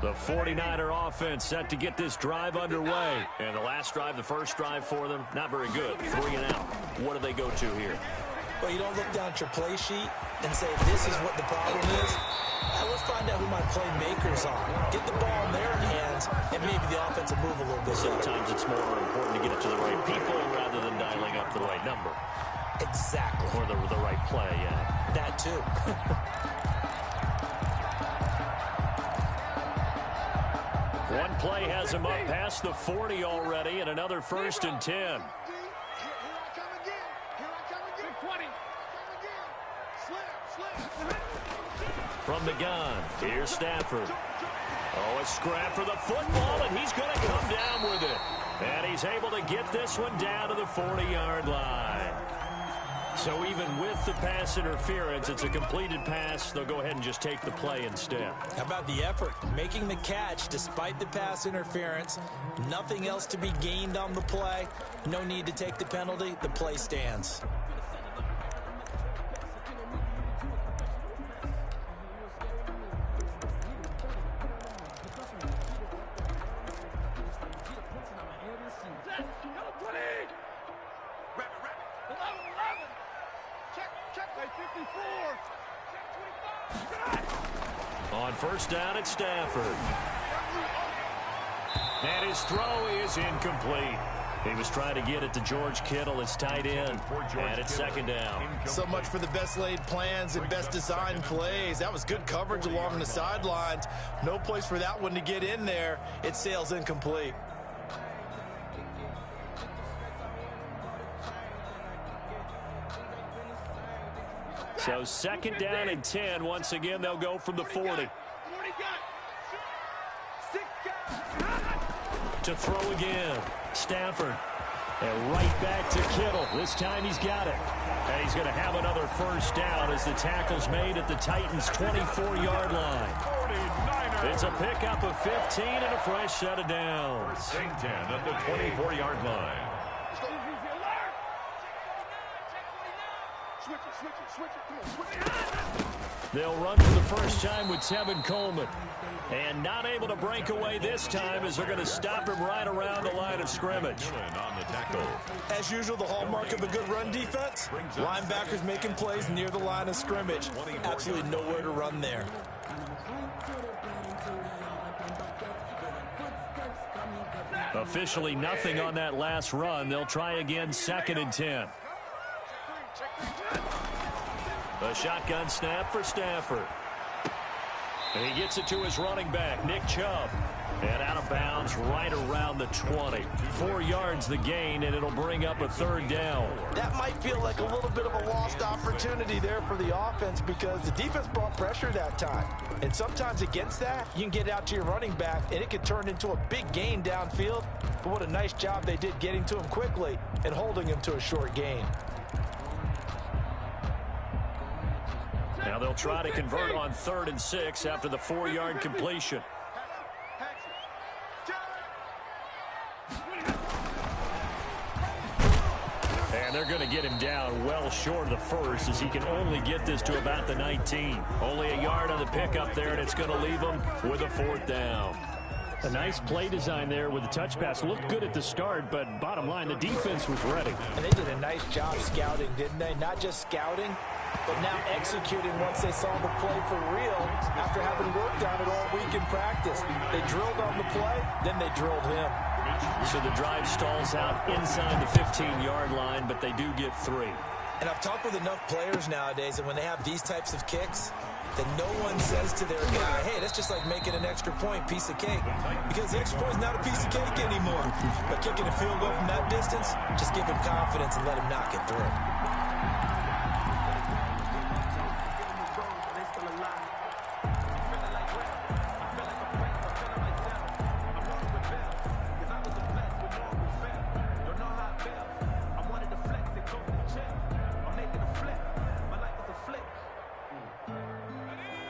The 49er offense set to get this drive underway. And the last drive, the first drive for them, not very good. 3 and out. What do they go to here? Well, you don't look down at your play sheet and say, this is what the problem is. Let's find out who my playmakers are. Get the ball in their hands, and maybe the offense will move a little bit. Sometimes it's more important to get it to the right people rather than dialing up the right number. Exactly. Or the right play, yeah. That too. One play has him up past the 40 already, and another 1st and 10. Here I come again. Here I come again. 20. Slip. From the gun, here's Stafford. Oh, a scrap for the football, and he's going to come down with it. And he's able to get this one down to the 40-yard line. So even with the pass interference, it's a completed pass. They'll go ahead and just take the play instead. How about the effort? Making the catch despite the pass interference. Nothing else to be gained on the play. No need to take the penalty. The play stands. Check, 54. On first down at Stafford. And his throw is incomplete. He was trying to get it to George Kittle, his tight end, and it's second down. So much for the best laid plans and best designed plays. That was good coverage along the sidelines. No place for that one to get in there. It sails incomplete. So second down and 10. Once again, they'll go from the 40. To throw again. Stafford. And right back to Kittle. This time he's got it. And he's going to have another first down as the tackle's made at the Titans' 24-yard line. It's a pickup of 15 and a fresh set of downs. First and 10 at the 24-yard line. Switch it. Come on, switch it. They'll run for the first time with Tevin Coleman. And not able to break away this time as they're going to stop him right around the line of scrimmage. On the tackle. As usual, the hallmark of a good run defense, linebackers making plays near the line of scrimmage. Absolutely nowhere to run there. Officially nothing on that last run. They'll try again, second and 10. A shotgun snap for Stafford. And he gets it to his running back, Nick Chubb. And out of bounds right around the 20. 4 yards the gain, and it'll bring up a third down. That might feel like a little bit of a lost opportunity there for the offense because the defense brought pressure that time. And sometimes against that, you can get out to your running back, and it could turn into a big gain downfield. But what a nice job they did getting to him quickly and holding him to a short gain. Now they'll try to convert on 3rd and 6 after the 4-yard completion. And they're going to get him down well short of the first as he can only get this to about the 19. Only a yard on the pickup there, and it's going to leave him with a 4th down. A nice play design there with the touch pass. Looked good at the start, but bottom line, the defense was ready. And they did a nice job scouting, didn't they? Not just scouting, but now executing once they saw the play for real after having worked on it all week in practice. They drilled on the play, then they drilled him. So the drive stalls out inside the 15-yard line, but they do get 3. And I've talked with enough players nowadays, and when they have these types of kicks, that no one says to their guy, hey, that's just like making an extra point, piece of cake. Because the extra point is not a piece of cake anymore. But kicking a field goal from that distance, just give him confidence and let him knock it through.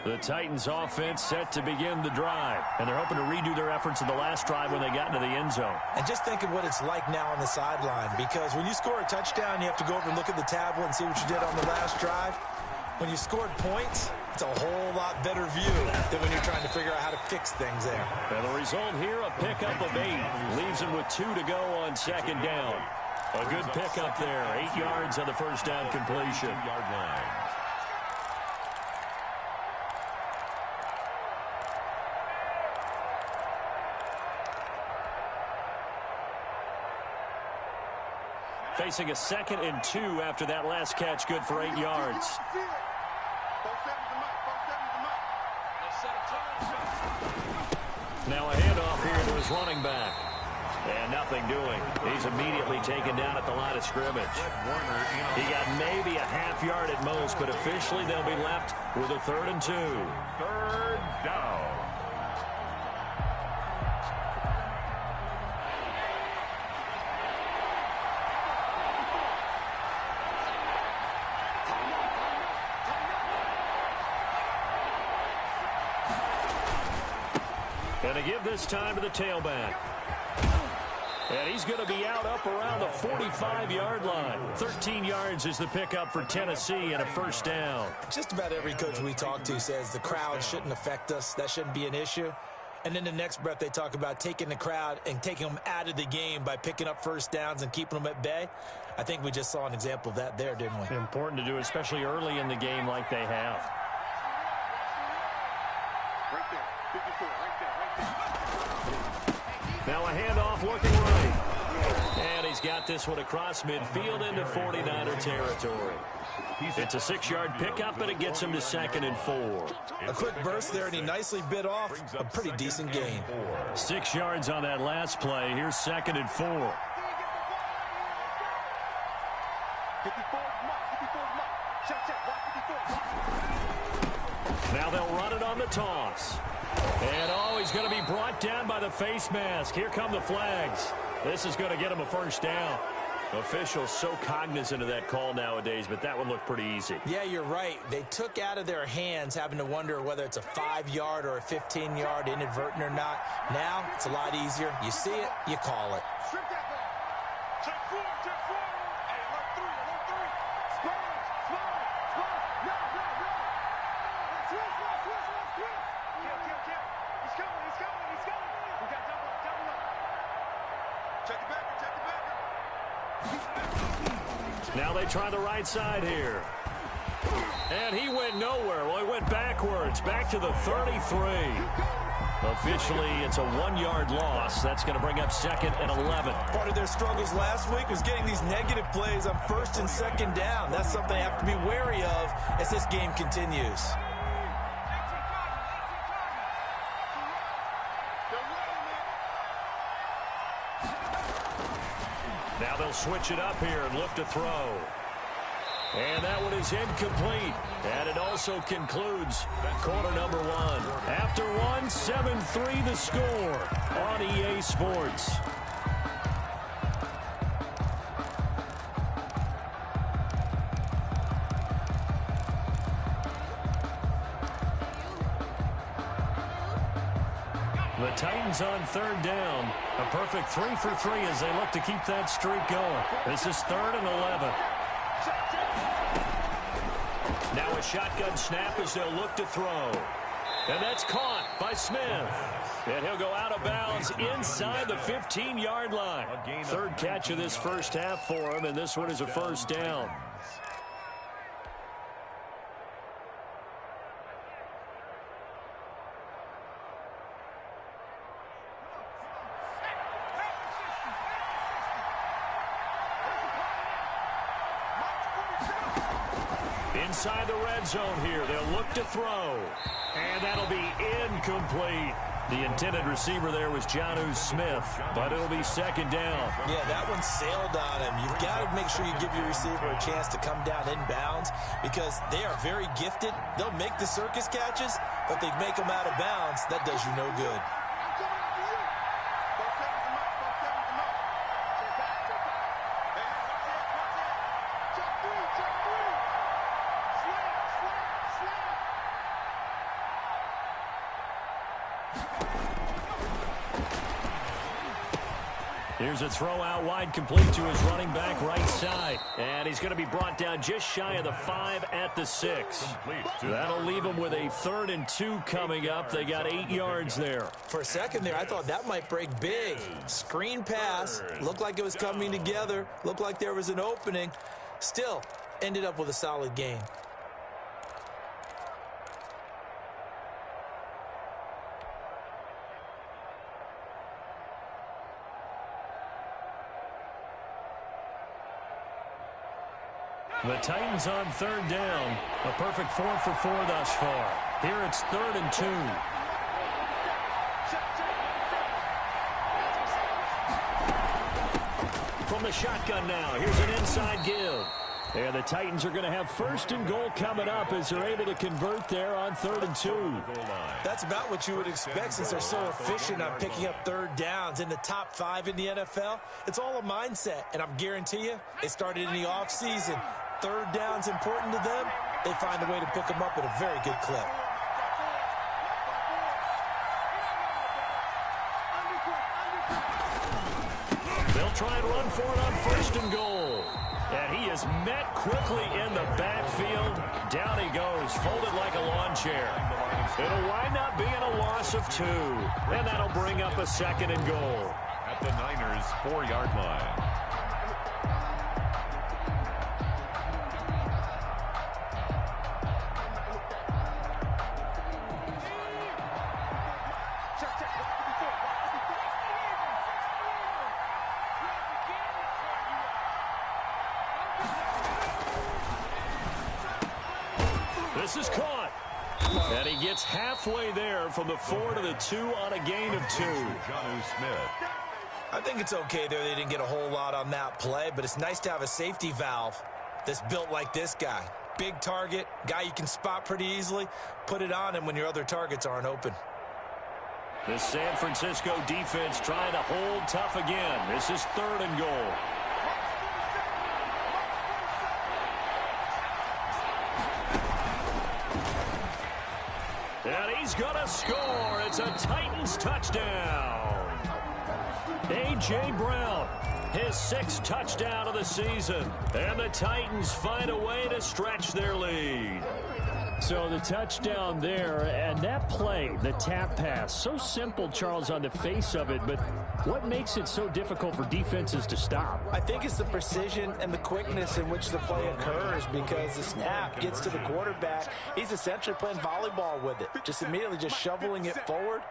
The Titans offense set to begin the drive, and they're hoping to redo their efforts in the last drive when they got into the end zone. And just think of what it's like now on the sideline, because when you score a touchdown, you have to go over and look at the tablet and see what you did on the last drive. When you scored points, it's a whole lot better view than when you're trying to figure out how to fix things there. And the result here, a pickup of 8. Leaves them with 2 to go on second down. A good pickup there. 8 yards on the first down completion. Yard line. Facing a 2nd and 2 after that last catch, good for 8 yards. Now a handoff here to his running back. And nothing doing. He's immediately taken down at the line of scrimmage. He got maybe a half yard at most, but officially they'll be left with a 3rd and 2. 3rd down. And to give this time to the tailback. And he's going to be out up around the 45-yard line. 13 yards is the pickup for Tennessee and a first down. Just about every coach we talk to says the crowd shouldn't affect us. That shouldn't be an issue. And then the next breath they talk about taking the crowd and taking them out of the game by picking up first downs and keeping them at bay. I think we just saw an example of that there, didn't we? Important to do, especially early in the game like they have. Right there. 54, right there. Now a handoff looking right. And he's got this one across midfield into 49er territory. It's a 6-yard pickup, and it gets him to 2nd and 4. A quick burst there, and he nicely bit off a pretty decent gain. 6 yards on that last play. Here's 2nd and 4. 54, mark, 54, mark. Check, mark 54. Now they'll run it on the toss. And, he's going to be brought down by the face mask. Here come the flags. This is going to get him a first down. Officials so cognizant of that call nowadays, but that one looked pretty easy. Yeah, you're right. They took out of their hands having to wonder whether it's a 5-yard or a 15-yard inadvertent or not. Now, it's a lot easier. You see it, you call it. Strip that back. Check 4. Hey, alert 3. Splash. No. Switch. Kill. He's coming. We got double up. Check the back. Now they try the right side here. And he went nowhere. Well, he went backwards, back to the 33. Officially, it's a 1-yard loss. That's going to bring up 2nd and 11. Part of their struggles last week was getting these negative plays on 1st and 2nd down. That's something they have to be wary of as this game continues. Now they'll switch it up here and look to throw. And that one is incomplete. And it also concludes quarter number 1. After 1, 7-3 the score on EA Sports. The Titans on 3rd down. A perfect 3 for 3 as they look to keep that streak going. This is 3rd and 11. Now a shotgun snap as they'll look to throw. And that's caught by Smith. And he'll go out of bounds inside the 15-yard line. 3rd catch of this first half for him, and this one is a first down. Inside the red zone here. They'll look to throw. And that'll be incomplete. The intended receiver there was Jonnu Smith, but it'll be 2nd down. Yeah, that one sailed on him. You've got to make sure you give your receiver a chance to come down inbounds because they are very gifted. They'll make the circus catches, but they make them out of bounds. That does you no good. Here's a throw out wide, complete to his running back right side. And he's going to be brought down just shy of the 5 at the 6. That'll leave him with a 3rd and 2 coming up. They got 8 yards there. For a second there, I thought that might break big. Screen pass. Looked like it was coming together. Looked like there was an opening. Still, ended up with a solid game. The Titans on 3rd down. A perfect 4 for 4 thus far. Here it's 3rd and 2. From the shotgun now. Here's an inside give. And the Titans are going to have 1st and goal coming up as they're able to convert there on 3rd and 2. That's about what you would expect since they're so efficient on picking up 3rd downs in the top 5 in the NFL. It's all a mindset, and I'm guarantee you, it started in the offseason. 3rd down's important to them. They find a way to pick them up at a very good clip. They'll try and run for it on 1st and goal. And he is met quickly in the backfield. Down he goes, folded like a lawn chair. It'll wind up being a loss of 2. And that'll bring up a 2nd and goal. At the Niners' 4-yard line. This is caught. And he gets halfway there from the 4 to the 2 on a gain of 2. Jonnu Smith. I think it's okay there. They didn't get a whole lot on that play, but it's nice to have a safety valve that's built like this guy. Big target, guy you can spot pretty easily. Put it on him when your other targets aren't open. The San Francisco defense trying to hold tough again. This is 3rd and goal. And he's going to score. It's a Titans touchdown. A.J. Brown, his 6th touchdown of the season. And the Titans find a way to stretch their lead. So the touchdown there, and that play, the tap pass, so simple, Charles, on the face of it, but what makes it so difficult for defenses to stop? I think it's the precision and the quickness in which the play occurs, because the snap gets to the quarterback. He's essentially playing volleyball with it, just immediately just shoveling it forward.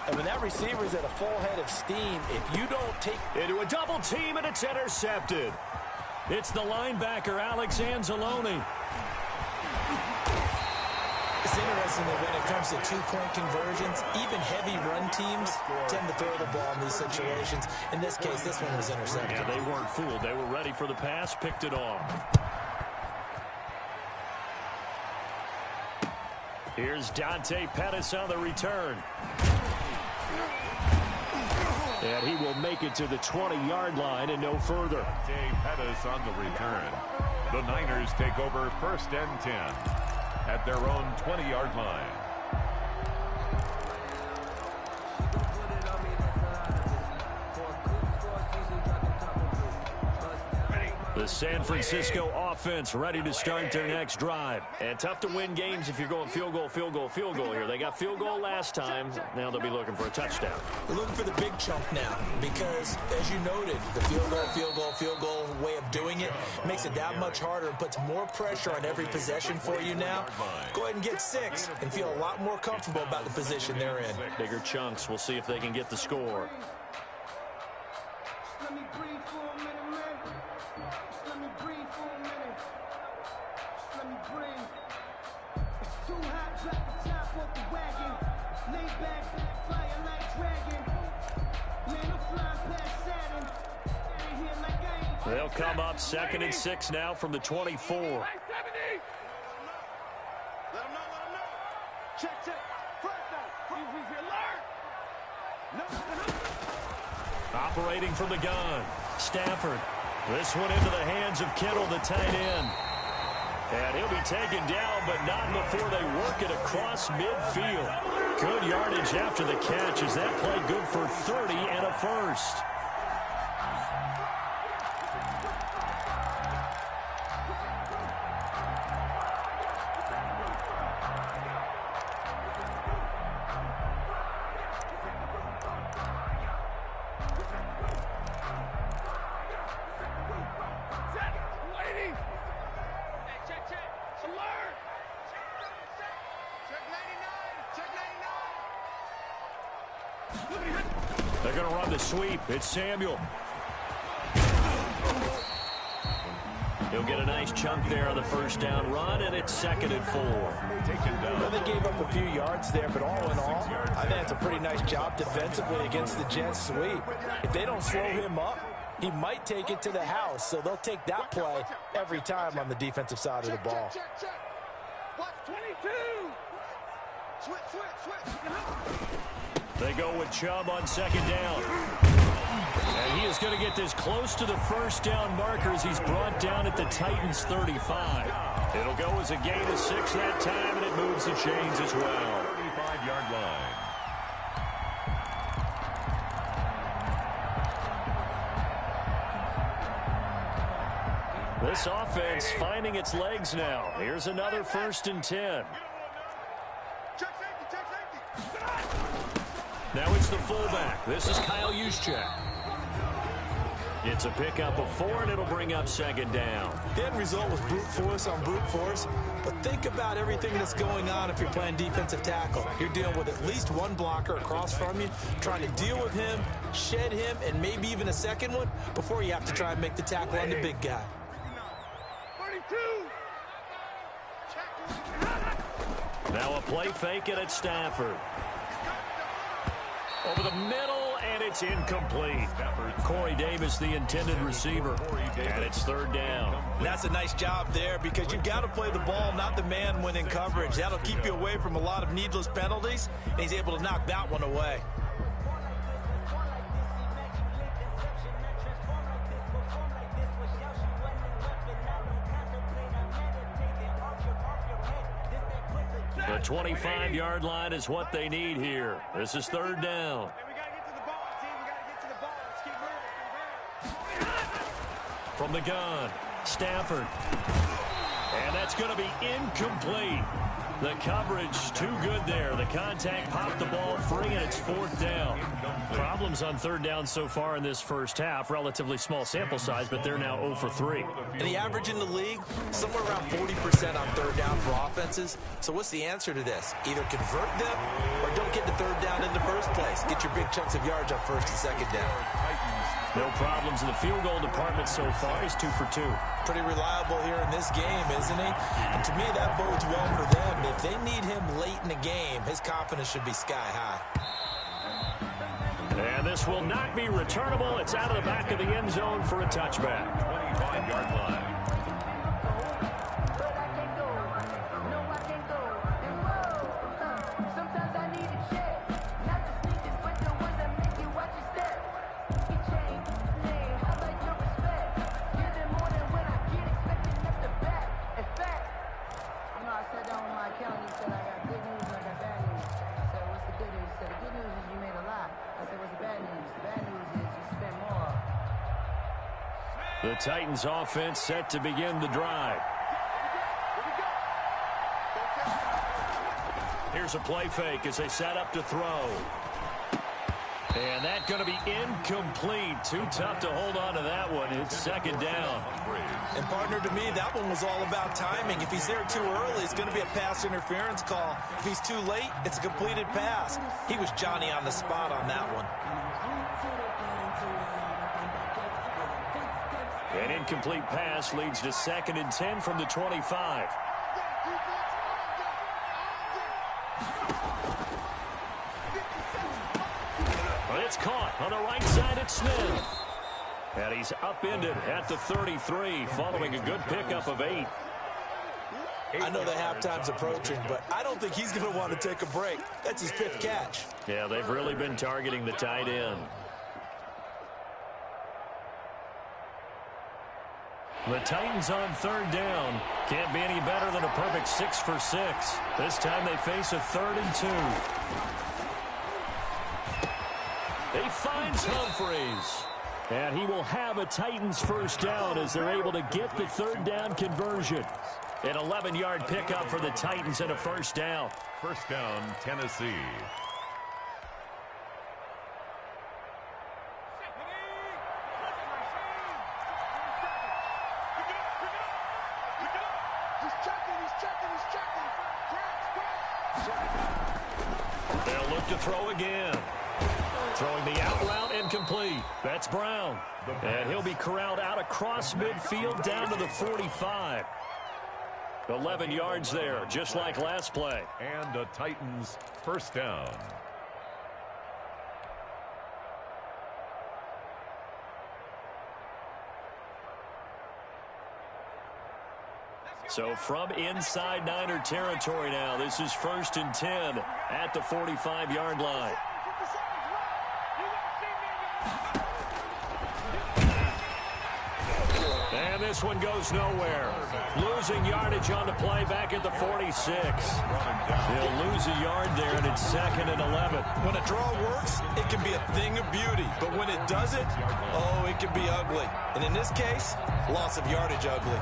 And when that receiver's at a full head of steam, if you don't take into a double team, and it's intercepted. It's the linebacker, Alex Anzalone. It's interesting that when it comes to 2-point conversions, even heavy run teams tend to throw the ball in these situations. In this case, this one was intercepted. Yeah, they weren't fooled. They were ready for the pass, picked it off. Here's Dante Pettis on the return. And he will make it to the 20-yard line and no further. Dante Pettis on the return. The Niners take over 1st and 10 at their own 20-yard line. The San Francisco offense ready to start their next drive. And tough to win games if you're going field goal, field goal, field goal here. They got field goal last time. Now they'll be looking for a touchdown. We're looking for the big chunk now because, as you noted, the field goal, field goal, field goal way of doing it makes it that much harder and puts more pressure on every possession for you now. Go ahead and get 6 and feel a lot more comfortable about the position they're in. Bigger chunks. We'll see if they can get the score. Let me breathe for a minute, man. Just let me breathe for a minute. Just let me breathe. It's too hot, drop the top off the wagon. Lay back, flying like dragon. Man, I'm flying past Saturn. Out of here like I ain't. They'll come up 2nd and 6 now from the 24. Let him know, let him know. Check. First down. He's here. Learn. No. Operating from the gun, Stafford. This one into the hands of Kittle, the tight end. And he'll be taken down, but not before they work it across midfield. Good yardage after the catch. Is that play good for 30 and a first? They're going to run the sweep. It's Samuel. He'll get a nice chunk there on the first down run, and it's 2nd and 4. Taken down. Well, they gave up a few yards there, but all in all, I think that's a pretty nice job defensively against the Jets sweep. If they don't slow him up, he might take it to the house, so they'll take that play every time on the defensive side of the ball. Check. Watch 22. Switch. They go with Chubb on 2nd down. And he is going to get this close to the first down marker as he's brought down at the Titans' 35. It'll go as a gain of 6 that time, and it moves the chains as well. 35-yard line. this offense finding its legs now. Here's another 1st and 10. Check safety. Now it's the fullback. This is Kyle Juszczyk. It's a pickup of 4, and it'll bring up 2nd down. The end result was brute force on brute force, but think about everything that's going on if you're playing defensive tackle. You're dealing with at least one blocker across from you, trying to deal with him, shed him, and maybe even a second one before you have to try and make the tackle on the big guy. 32. Now a play fake it at Stafford. Over the middle, and it's incomplete. Corey Davis, the intended receiver, and it's 3rd down. And that's a nice job there because you've got to play the ball, not the man when in coverage. That'll keep you away from a lot of needless penalties, and he's able to knock that one away. The 25-yard line is what they need here. This is 3rd down. Hey, we got to get to the ball, team. We got to get to the ball. Let's keep moving. From the gun, Stafford. And that's going to be incomplete. The coverage too good there. The contact popped the ball free, and it's 4th down. Problems on 3rd down so far in this first half. Relatively small sample size, but they're now 0 for 3. And the average in the league, somewhere around 40% on 3rd down for offenses. So what's the answer to this? Either convert them or don't get to 3rd down in the first place. Get your big chunks of yards on 1st and 2nd down. No problems in the field goal department so far. He's 2 for 2. Pretty reliable here in this game, isn't he? And to me, that bodes well for them. If they need him late in the game, his confidence should be sky high. And this will not be returnable. It's out of the back of the end zone for a touchback. 25-yard line. The Titans offense set to begin the drive. Here's a play fake as they set up to throw. And that's going to be incomplete. Too tough to hold on to that one. It's 2nd down. And partner, to me, that one was all about timing. If he's there too early, it's going to be a pass interference call. If he's too late, it's a completed pass. He was Johnny on the spot on that one. An incomplete pass leads to 2nd and 10 from the 25. But it's caught on the right side at Smith. And he's upended at the 33 following a good pickup of 8. I know the halftime's approaching, but I don't think he's going to want to take a break. That's his 5th catch. Yeah, they've really been targeting the tight end. The Titans on 3rd down. Can't be any better than a perfect 6 for 6. This time they face a 3rd and 2. He finds Humphreys. And he will have a Titans first down as they're able to get the 3rd down conversion. An 11-yard pickup for the Titans and a first down. First down, Tennessee. They'll look to throw again. Throwing the out route incomplete. That's Brown. And he'll be corralled out across midfield down to the 45. 11 yards there, just like last play. And a Titans first down. So from inside Niner territory now, this is 1st and 10 at the 45-yard line. And this one goes nowhere. Losing yardage on the play back at the 46. He'll lose a yard there, and it's 2nd and 11. When a draw works, it can be a thing of beauty. But when it doesn't, oh, it can be ugly. And in this case, loss of yardage ugly.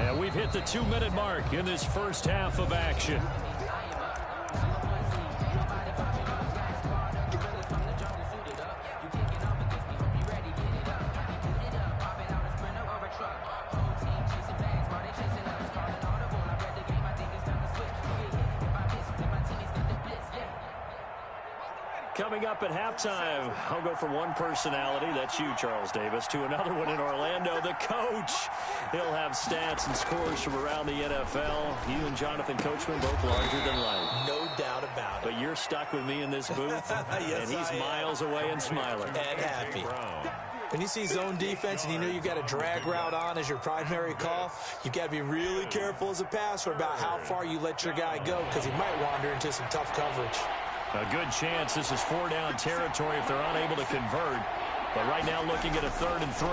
And we've hit the 2-minute mark in this first half of action. Coming up at halftime, I'll go from one personality, that's you, Charles Davis, to another one in Orlando, the coach. He'll have stats and scores from around the NFL. You and Jonathan Coachman both larger than life. No doubt about it. But you're stuck with me in this booth, yes, and he's miles away and smiling. And happy. When you see zone defense and you know you've got a drag route on as your primary call, you've got to be really careful as a passer about how far you let your guy go because he might wander into some tough coverage. A good chance this is 4-down territory if they're unable to convert. But right now looking at a 3rd and 3.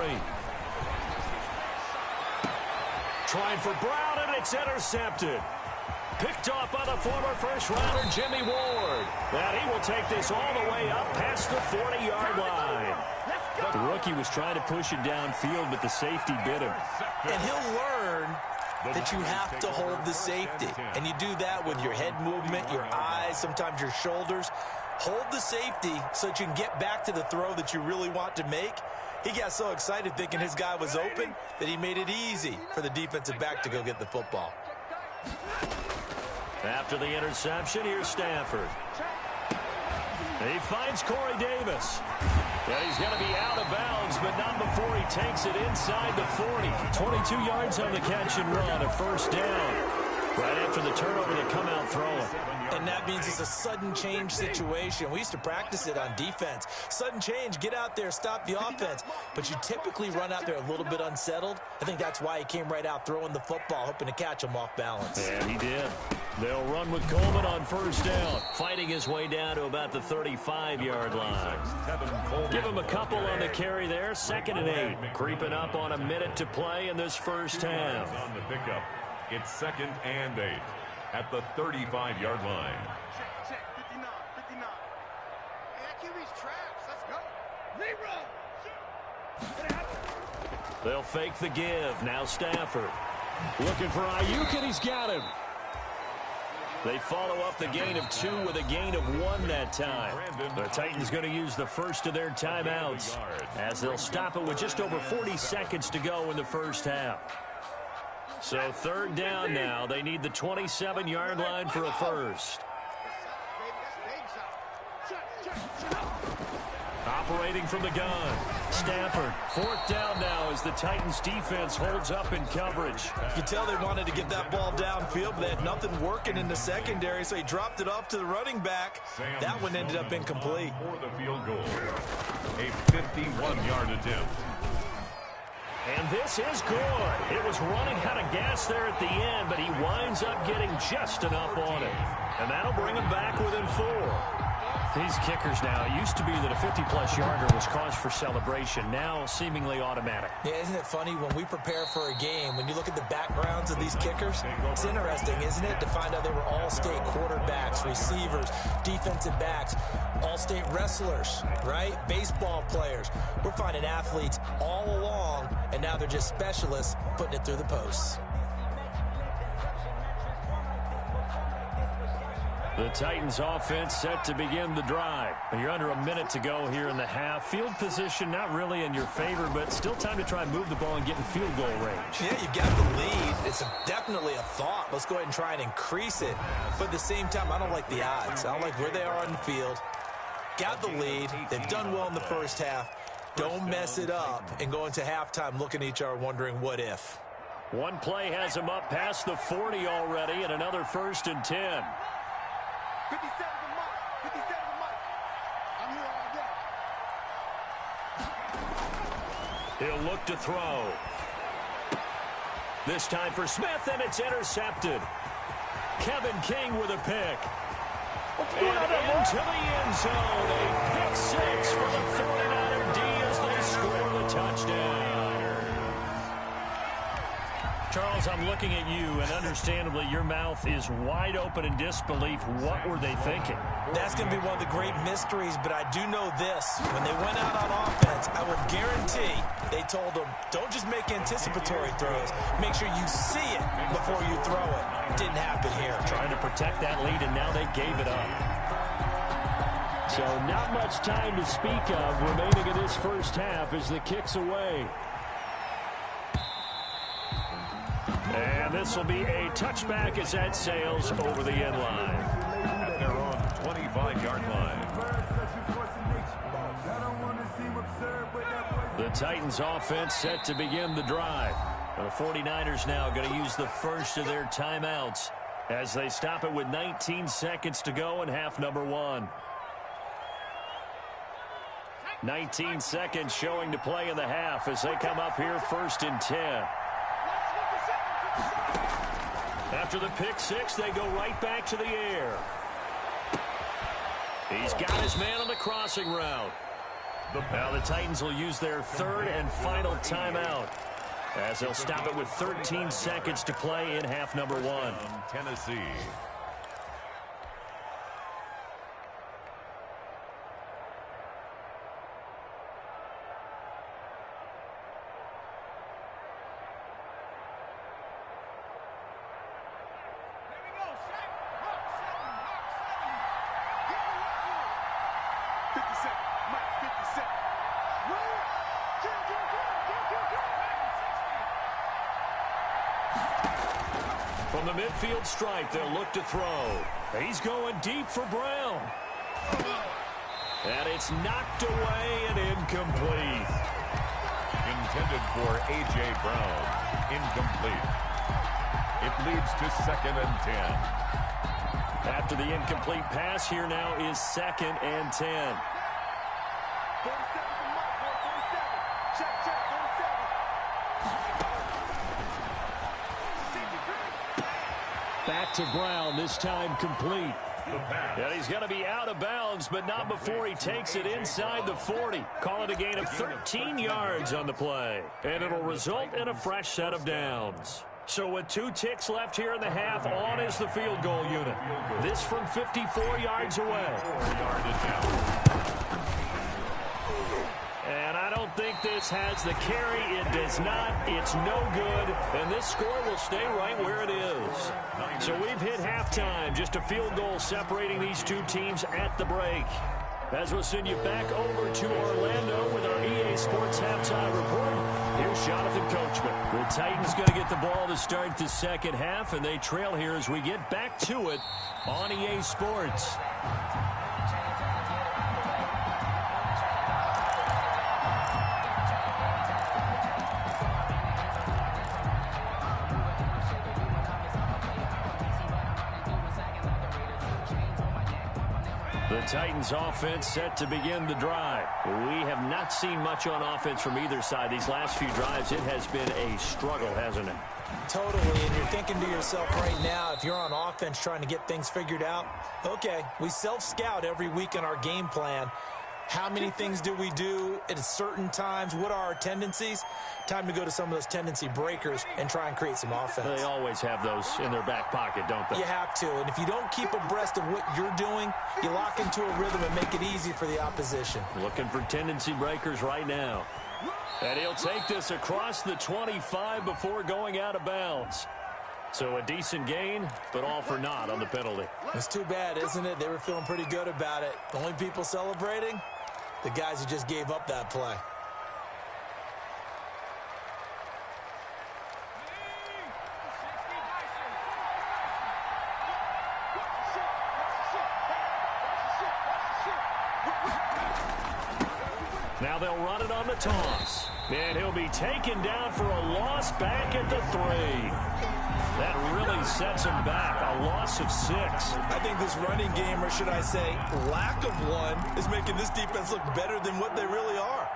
Trying for Brown, and it's intercepted. Picked off by the former first-rounder Jimmy Ward. And he will take this all the way up past the 40-yard line. The rookie was trying to push it downfield, but the safety bit him. And he'll learn that you have to hold the safety. And you do that with your head movement, your eyes, sometimes your shoulders. Hold the safety so that you can get back to the throw that you really want to make. He got so excited thinking his guy was open that he made it easy for the defensive back to go get the football. After the interception, here's Stafford. He finds Corey Davis. And he's going to be out of bounds, but not before he takes it inside the 40. 22 yards on the catch and run, a first down. Right after the turnover, they come out throwing. And that means it's a sudden change situation. We used to practice it on defense. Sudden change, get out there, stop the offense. But you typically run out there a little bit unsettled. I think that's why he came right out throwing the football, hoping to catch him off balance. And he did. They'll run with Coleman on first down, fighting his way down to about the 35-yard line. Give him a couple on the carry there. 2nd and 8, creeping up on a minute to play in this first half. On the pickup, it's 2nd and 8 at the 35-yard line. Check, 59, 59. Hey, that QB's traps. Let's go. Rerun. They'll fake the give. Now Stafford. Looking for Ayuk, and he's got him. They follow up the gain of 2 with a gain of 1 that time. The Titans going to use the first of their timeouts as they'll stop it with just over 40 seconds to go in the first half. So 3rd down now. They need the 27-yard line for a first. Operating from the gun. Stafford, 4th down now as the Titans defense holds up in coverage. You can tell they wanted to get that ball downfield, but they had nothing working in the secondary, so he dropped it off to the running back. That one ended up incomplete. For the field goal, a 51-yard attempt. And this is good. It was running out of gas there at the end, but he winds up getting just enough on it. And that'll bring him back within 4. These kickers now, it used to be that a 50-plus yarder was cause for celebration. Now seemingly automatic. Yeah, isn't it funny when we prepare for a game, when you look at the backgrounds of these kickers, it's interesting, isn't it, to find out they were all-state quarterbacks, receivers, defensive backs, all-state wrestlers, right? Baseball players. We're finding athletes all along, and now they're just specialists putting it through the posts. The Titans offense set to begin the drive. You're under a minute to go here in the half. Field position not really in your favor, but still time to try and move the ball and get in field goal range. Yeah, you've got the lead. It's definitely a thought. Let's go ahead and try and increase it. But at the same time, I don't like the odds. I don't like where they are on the field. Got the lead. They've done well in the first half. Don't mess it up and go into halftime looking at each other wondering what if. One play has him up past the 40 already, and another 1st and 10. 57 to Mike. 57 to Mike. I'm here all day. He'll look to throw. This time for Smith, and it's intercepted. Kevin King with a pick. And into the end zone. A pick six for the 49er D as they score the touchdown. Charles, I'm looking at you, and understandably, your mouth is wide open in disbelief. What were they thinking? That's going to be one of the great mysteries, but I do know this. When they went out on offense, I will guarantee they told them, don't just make anticipatory throws. Make sure you see it before you throw it. Didn't happen here. Trying to protect that lead, and now they gave it up. So not much time to speak of remaining in this first half as the kick's away. And this will be a touchback as that sails over the end line. At their own 25-yard line. The Titans offense set to begin the drive. The 49ers now going to use the first of their timeouts as they stop it with 19 seconds to go in half number one. 19 seconds showing to play in the half as they come up here first and 10. After the pick six, they go right back to the air. He's got his man on the crossing route. Now the Titans will use their third and final timeout as they'll stop it with 13 seconds to play in half number one. Tennessee. From the midfield stripe, they'll look to throw. He's going deep for Brown. And it's knocked away and incomplete. Intended for A.J. Brown. Incomplete. It leads to second and 10. After the incomplete pass, here now is second and 10. Back to Brown, this time complete. And he's going to be out of bounds, but not before he takes it inside the 40. Call it a gain of 13 yards on the play. And it'll result in a fresh set of downs. So with 2 ticks left here in the half, on is the field goal unit. This from 54 yards away. And I don't think this has the carry. It does not. It's no good. And this score will stay right where it is. So we've hit halftime. Just a field goal separating these two teams at the break. As we'll send you back over to Orlando with our EA Sports Halftime Report, here's Jonathan Coachman. The Titans going to get the ball to start the second half, and they trail here as we get back to it on EA Sports. The Titans offense set to begin the drive. We have not seen much on offense from either side. These last few drives, it has been a struggle, hasn't it? Totally, and you're thinking to yourself right now, if you're on offense trying to get things figured out, okay, we self-scout every week in our game plan. How many things do we do at certain times? What are our tendencies? Time to go to some of those tendency breakers and try and create some offense. They always have those in their back pocket, don't they? You have to, and if you don't keep abreast of what you're doing, you lock into a rhythm and make it easy for the opposition. Looking for tendency breakers right now. And he'll take this across the 25 before going out of bounds. So a decent gain, but all for naught on the penalty. It's too bad, isn't it? They were feeling pretty good about it. The only people celebrating? The guys who just gave up that play. Now they'll run it on the toss. And he'll be taken down for a loss back at the 3. That really sets him back. A loss of 6. I think this running game, or should I say lack of one, is making this defense look better than what they really are.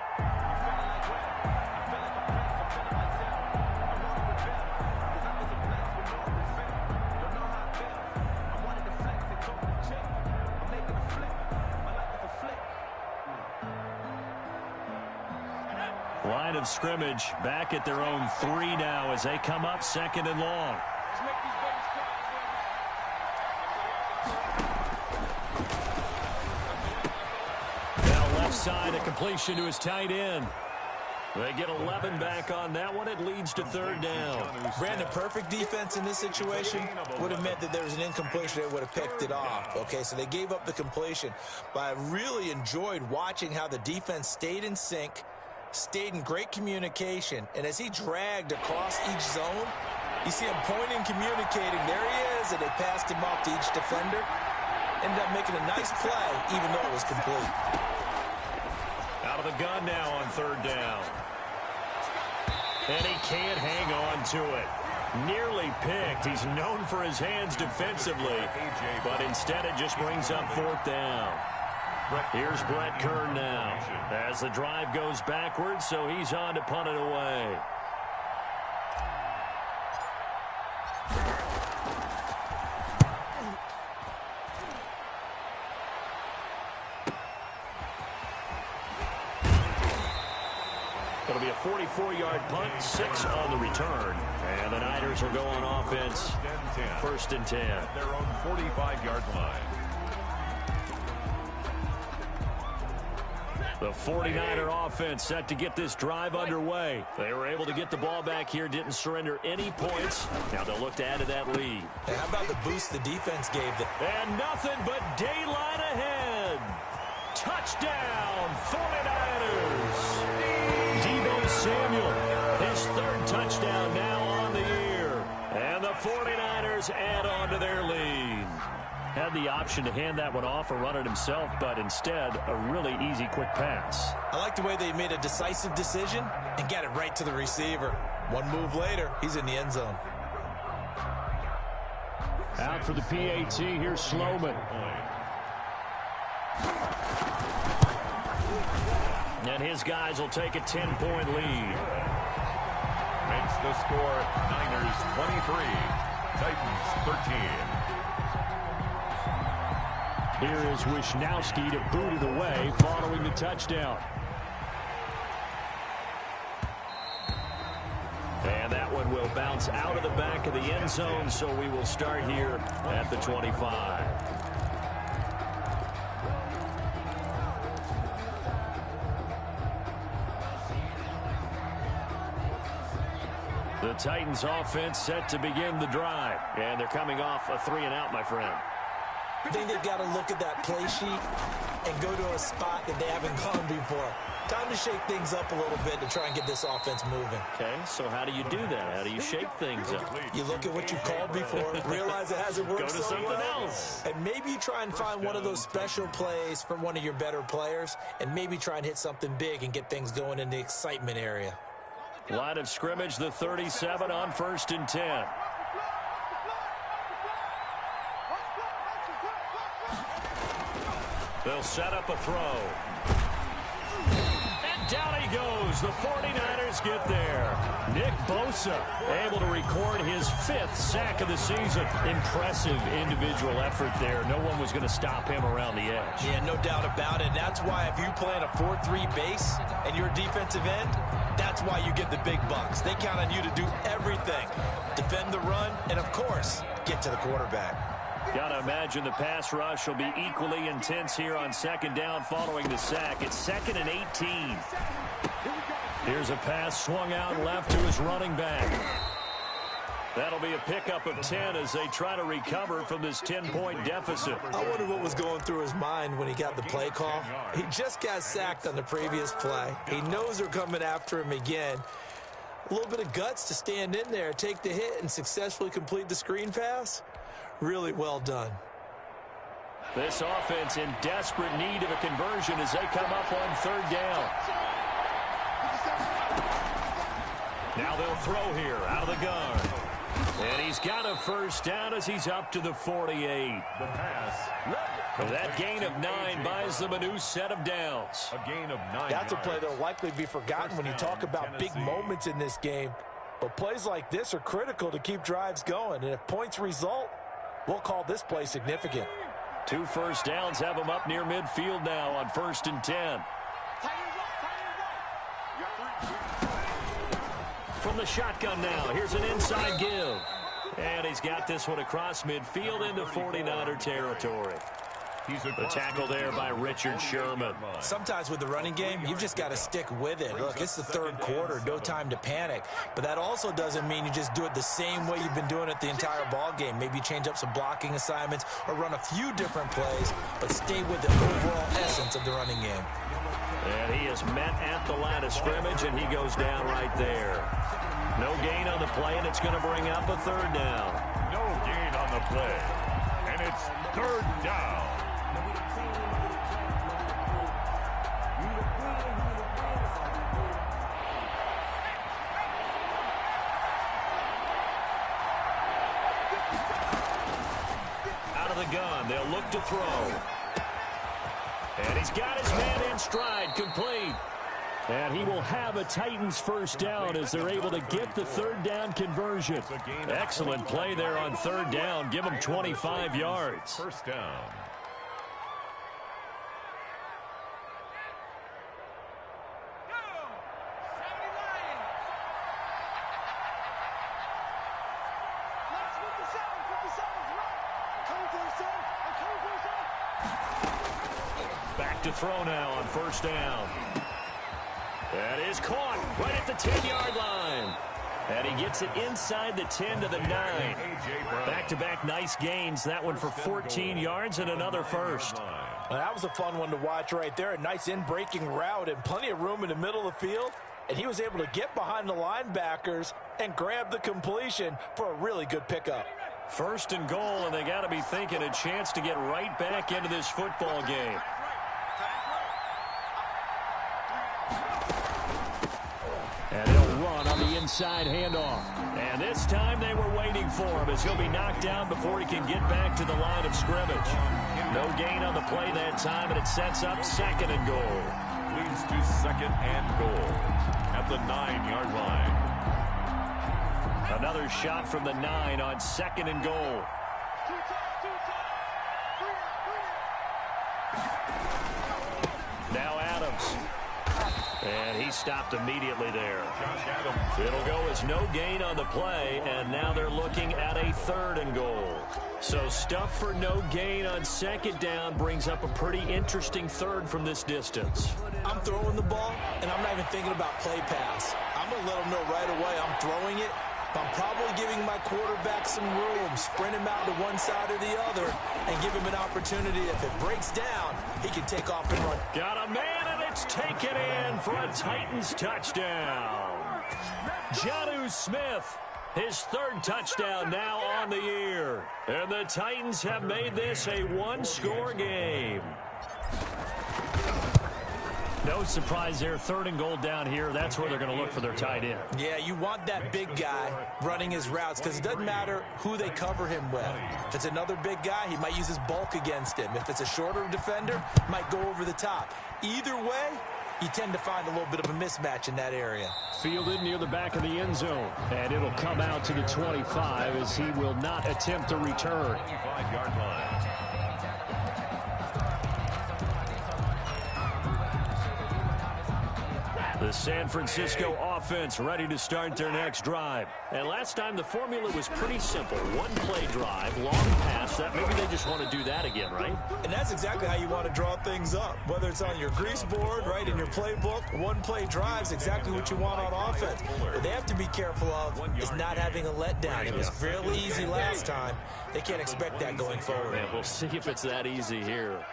Line of scrimmage back at their own 3 now as they come up 2nd and long. Now left side, a completion to his tight end. They get 11 back on that one. It leads to 3rd down. Brandon, perfect defense in this situation would have meant that there was an incompletion. They would have picked it off. Okay, so they gave up the completion. But I really enjoyed watching how the defense stayed in sync, stayed in great communication. And as he dragged across each zone, you see him pointing, communicating. There he is, and they passed him off to each defender. Ended up making a nice play, even though it was complete. Out of the gun now on 3rd down. And he can't hang on to it. Nearly picked. He's known for his hands defensively, but instead it just brings up 4th down. Here's Brett Kern now as the drive goes backwards, so he's on to punt it away. It'll be a 44-yard punt, 6 on the return. And the Niners will go on offense, 1st and 10. At their own 45-yard line. The 49er offense set to get this drive underway. They were able to get the ball back here, didn't surrender any points. Now they'll look to add to that lead. Hey, how about the boost the defense gave them? And nothing but daylight ahead. Touchdown, 49ers. Deebo Samuel, his 3rd touchdown now on the year. And the 49ers add on to their lead. Had the option to hand that one off or run it himself, but instead, a really easy, quick pass. I like the way they made a decisive decision and got it right to the receiver. One move later, he's in the end zone. Out for the PAT, here's Sloman. And his guys will take a 10-point lead. Makes the score Niners 23, Titans 13. Here is Wisnowski to boot it away following the touchdown. And that one will bounce out of the back of the end zone, so we will start here at the 25. The Titans offense set to begin the drive. And they're coming off a 3-and-out, my friend. I think they've got to look at that play sheet and go to a spot that they haven't gone before. Time to shake things up a little bit to try and get this offense moving. Okay, so how do you do that? How do you shake things up? You look at what you called before, realize it hasn't worked Go to so something well, else. and maybe you try and find one of those special plays from one of your better players, and maybe try and hit something big and get things going in the excitement area. Line of scrimmage, the 37 on 1st and 10. They'll set up a throw. And down he goes. The 49ers get there. Nick Bosa able to record his 5th sack of the season. Impressive individual effort there. No one was going to stop him around the edge. Yeah, no doubt about it. That's why if you play on a 4-3 base and you're a defensive end, that's why you get the big bucks. They count on you to do everything. Defend the run and, of course, get to the quarterback. Got to imagine the pass rush will be equally intense here on 2nd down following the sack. It's 2nd and 18. Here's a pass swung out left to his running back. That'll be a pickup of 10 as they try to recover from this 10-point deficit. I wonder what was going through his mind when he got the play call. He just got sacked on the previous play. He knows they're coming after him again. A little bit of guts to stand in there, take the hit, and successfully complete the screen pass. Really well done. This offense in desperate need of a conversion as they come up on 3rd down. Now they'll throw here out of the gun. And he's got a 1st down as he's up to the 48. The pass. That gain of 9 buys them a new set of downs. A gain of 9 That's a play yards. that'll likely be forgotten when you talk about big moments in this game. But plays like this are critical to keep drives going. And if points result, we'll call this play significant. 2 1st downs have them up near midfield now on 1st and 10. From the shotgun now, here's an inside give. And he's got this one across midfield into 49er territory. The tackle there by Richard Sherman. Sometimes with the running game, you've just got to stick with it. Look, it's the third quarter, no time to panic. But that also doesn't mean you just do it the same way you've been doing it the entire ball game. Maybe change up some blocking assignments or run a few different plays, but stay with the overall essence of the running game. And he is met at the line of scrimmage, and he goes down right there. No gain on the play, and it's going to bring up a third down. No gain on the play, and it's third down. Out of the gun, they'll look to throw. And he's got his man in stride, complete. And he will have a Titans first down as they're able to get the third down conversion. Excellent play there on third down. Give him 25 yards. First down. Back to throw now on first down. That is caught right at the 10-yard line. And he gets it inside the 10 to the 9. Back-to-back nice gains. That one for 14 yards and another first. Well, that was a fun one to watch right there. A nice in-breaking route and plenty of room in the middle of the field. And he was able to get behind the linebackers and grab the completion for a really good pickup. First and goal, and they got to be thinking a chance to get right back into this football game. And they'll run on the inside handoff. And this time they were waiting for him as he'll be knocked down before he can get back to the line of scrimmage. No gain on the play that time, and it sets up second and goal. Leads to second and goal at the 9-yard line. Another shot from the 9 on second and goal. Now Adams. And he stopped immediately there. It'll go as no gain on the play, and now they're looking at a third and goal. So stuff for no gain on second down brings up a pretty interesting third from this distance. I'm throwing the ball, and I'm not even thinking about play pass. I'm going to let him know right away I'm throwing it. I'm probably giving my quarterback some room, sprint him out to one side or the other, and give him an opportunity. If it breaks down, he can take off and run. Got a man, and it's taken in for a Titans touchdown. Jonnu Smith, his third touchdown now on the year. And the Titans have made this a one-score game. No surprise there. Third and goal down here. That's where they're going to look for their tight end. Yeah, you want that big guy running his routes because it doesn't matter who they cover him with. If it's another big guy, he might use his bulk against him. If it's a shorter defender, he might go over the top. Either way, you tend to find a little bit of a mismatch in that area. Fielded near the back of the end zone. And it'll come out to the 25 as he will not attempt to return. 25-yard line. The San Francisco offense ready to start their next drive. And last time the formula was pretty simple. One-play drive, long pass. That maybe they just want to do that again, right? And that's exactly how you want to draw things up. Whether it's on your grease board, right, in your playbook, one-play drive is exactly what you want on offense. What they have to be careful of is not having a letdown. It was fairly easy last time. They can't expect that going forward. And we'll see if it's that easy here.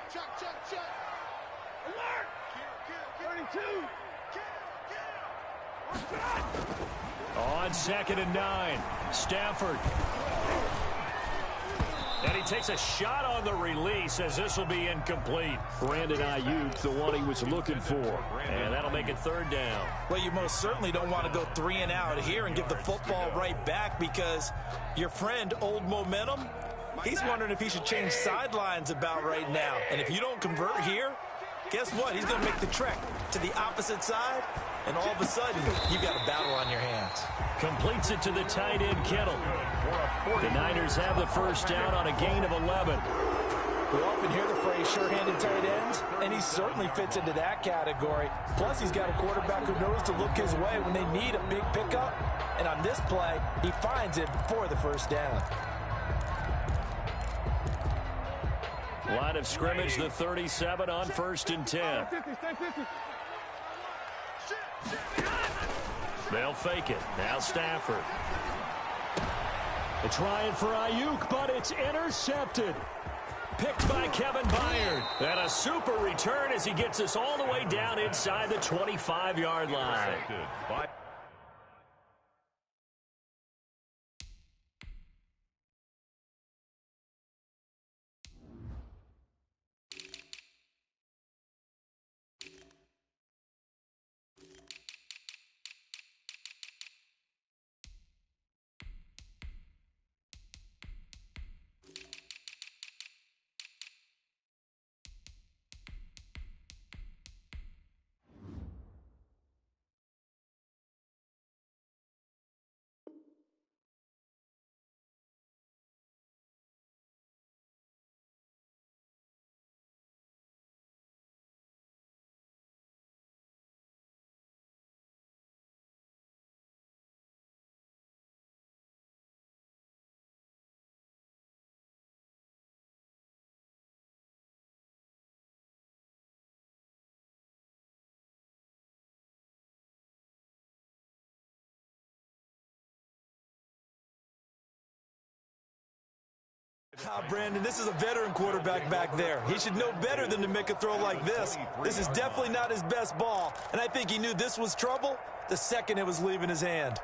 Alert! 32! On second and 9, Stafford. And he takes a shot on the release as this will be incomplete. Brandon Ayuk, the one he was looking for. And that'll make it third down. Well, you most certainly don't want to go 3 and out here and give the football right back because your friend, Old Momentum, he's wondering if he should change sidelines about right now. And if you don't convert here, guess what? He's going to make the trek to the opposite side. And all of a sudden, you've got a battle on your hands. Completes it to the tight end, Kittle. The Niners have the first down on a gain of 11. We often hear the phrase sure-handed tight ends, and he certainly fits into that category. Plus, he's got a quarterback who knows to look his way when they need a big pickup. And on this play, he finds it for the first down. Line of scrimmage, the 37 on 1st and 10. They'll fake it. Now Stafford. They're trying for Ayuk, but it's intercepted. Picked by Kevin Byard. And a super return as he gets us all the way down inside the 25-yard line. Brandon, this is a veteran quarterback back there. He should know better than to make a throw like this. This is definitely not his best ball, and I think he knew this was trouble the second it was leaving his hand.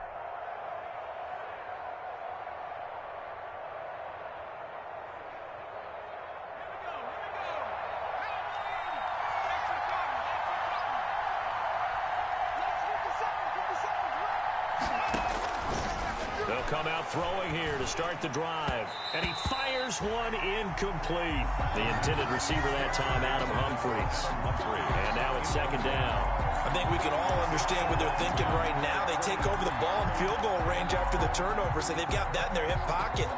They'll come out throwing here to start the drive. And he fires one incomplete. The intended receiver that time, Adam Humphries. And now it's 2nd down. I think we can all understand what they're thinking right now. They take over the ball in field goal range after the turnover, so they've got that in their hip pocket.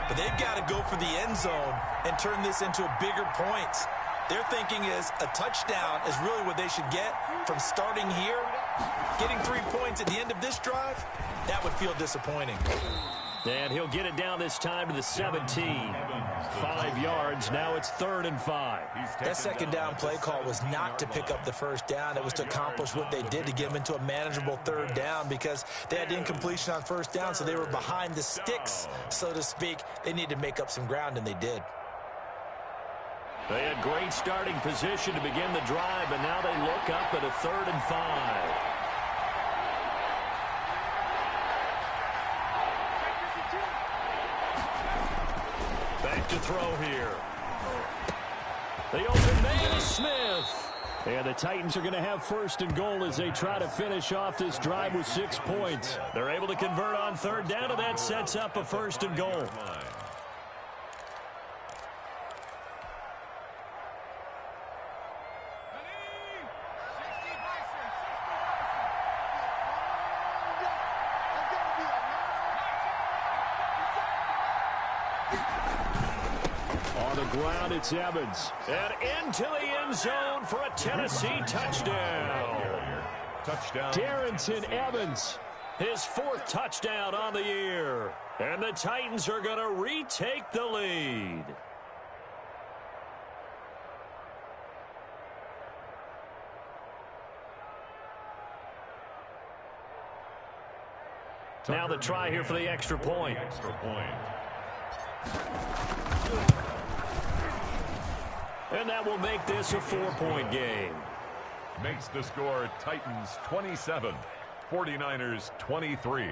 But they've got to go for the end zone and turn this into bigger points. Their thinking is a touchdown is really what they should get from starting here. Getting 3 points at the end of this drive, that would feel disappointing. And he'll get it down this time to the 17. 5 yards. Now it's 3rd and 5. That 2nd down play call was not to pick up the 1st down. It was to accomplish what they did to get them into a manageable 3rd down because they had incompletion on 1st down, so they were behind the sticks, so to speak. They needed to make up some ground, and they did. They had great starting position to begin the drive, and now they look up at a 3rd and 5. Back to throw here. The open man is Smith. And the Titans are going to have 1st and goal as they try to finish off this drive with 6 points. They're able to convert on 3rd down, and that sets up a 1st and goal. Ground, it's Evans. And into the end zone for a Tennessee touchdown. Darrington Evans, his 4th touchdown on the year. And the Titans are going to retake the lead. Now the try here for the extra point. And that will make this a 4-point game. Makes the score Titans 27, 49ers 23.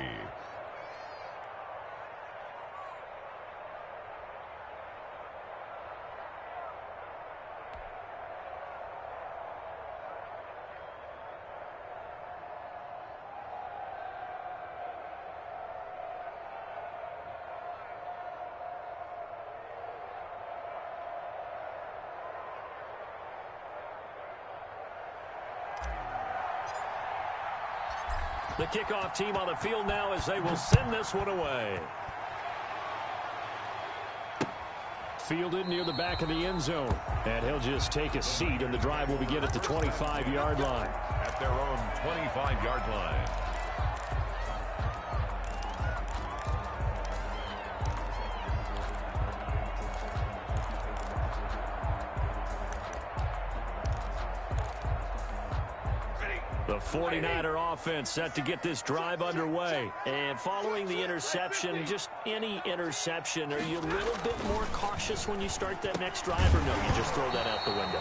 The kickoff team on the field now as they will send this one away. fielded near the back of the end zone. And he'll just take a seat, and the drive will begin at the 25-yard line. At their own 25-yard line. The 49er offense set to get this drive underway. And following the interception, just any interception, are you a little bit more cautious when you start that next drive, or no, you just throw that out the window?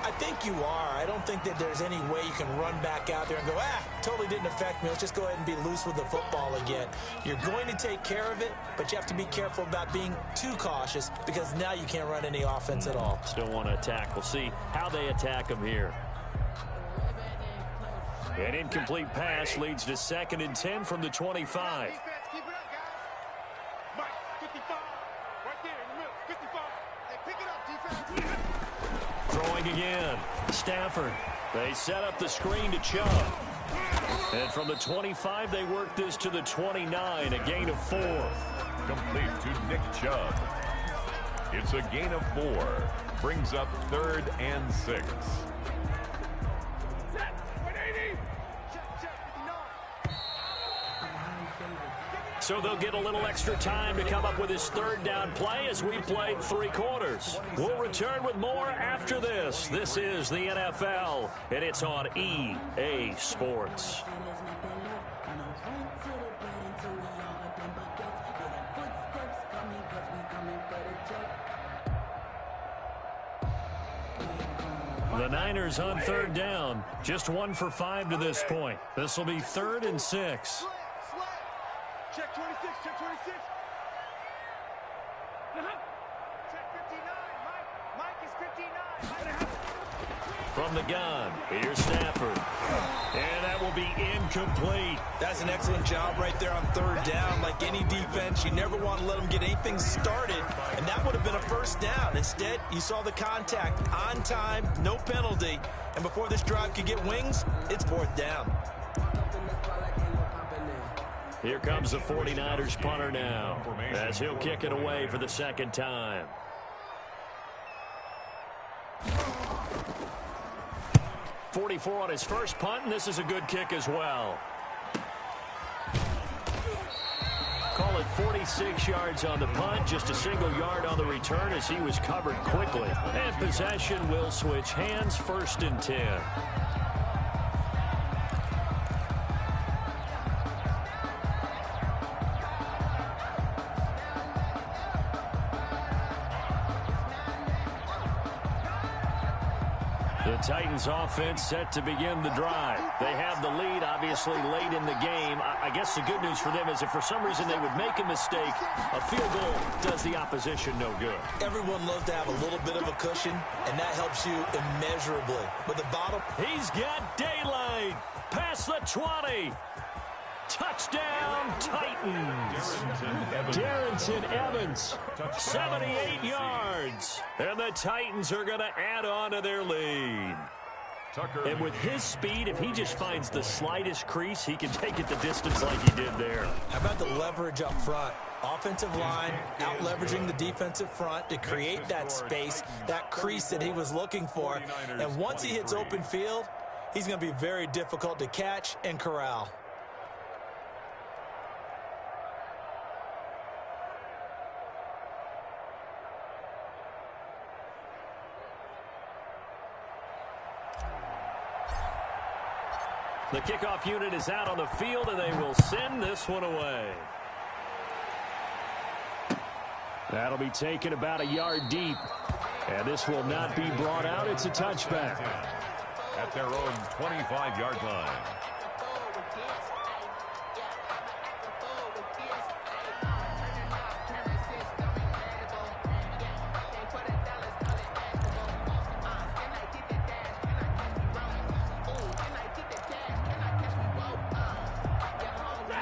I think you are. I don't think that there's any way you can run back out there and go, totally didn't affect me. Let's just go ahead and be loose with the football again. You're going to take care of it, but you have to be careful about being too cautious because now you can't run any offense at all. Still want to attack. We'll see how they attack them here. An incomplete pass leads to 2nd and 10 from the 25. Defense, keep it up, guys. Mike, 55. Right there in the middle. 55. Hey, pick it up, defense. Throwing again. Stafford. They set up the screen to Chubb. And from the 25, they work this to the 29, a gain of 4. Complete to Nick Chubb. It's a gain of 4. Brings up 3rd and 6. So they'll get a little extra time to come up with his 3rd down play as we played 3 quarters. We'll return with more after this. This is the NFL, and it's on EA Sports. The Niners on 3rd down. Just 1 for 5 to this point. This will be 3rd and 6. Check 26, check 26. Check 59. Mike is 59. From the gun, here's Stafford. And that will be incomplete. That's an excellent job right there on 3rd down. Like any defense, you never want to let them get anything started, and that would have been a 1st down. Instead, you saw the contact on time, no penalty, and before this drive could get wings, it's 4th down. Here comes the 49ers punter now, as he'll kick it away for the 2nd time. .44 on his first punt, and this is a good kick as well. Call it 46 yards on the punt, just a single yard on the return as he was covered quickly. And possession will switch hands, 1st and 10. The Titans offense set to begin the drive. They have the lead, obviously, late in the game. I guess the good news for them is if for some reason they would make a mistake, a field goal does the opposition no good. Everyone loves to have a little bit of a cushion, and that helps you immeasurably. But the bottom... He's got daylight. Past the 20. Touchdown, Titans. Darrington Evans, 78 yards. And the Titans are going to add on to their lead. And with his speed, if he just finds the slightest crease, he can take it the distance like he did there. How about the leverage up front? Offensive line out-leveraging the defensive front to create that space, that crease that he was looking for. And once he hits open field, he's going to be very difficult to catch and corral. The kickoff unit is out on the field, and they will send this one away. That'll be taken about a yard deep. And this will not be brought out. It's a touchback. At their own 25-yard line.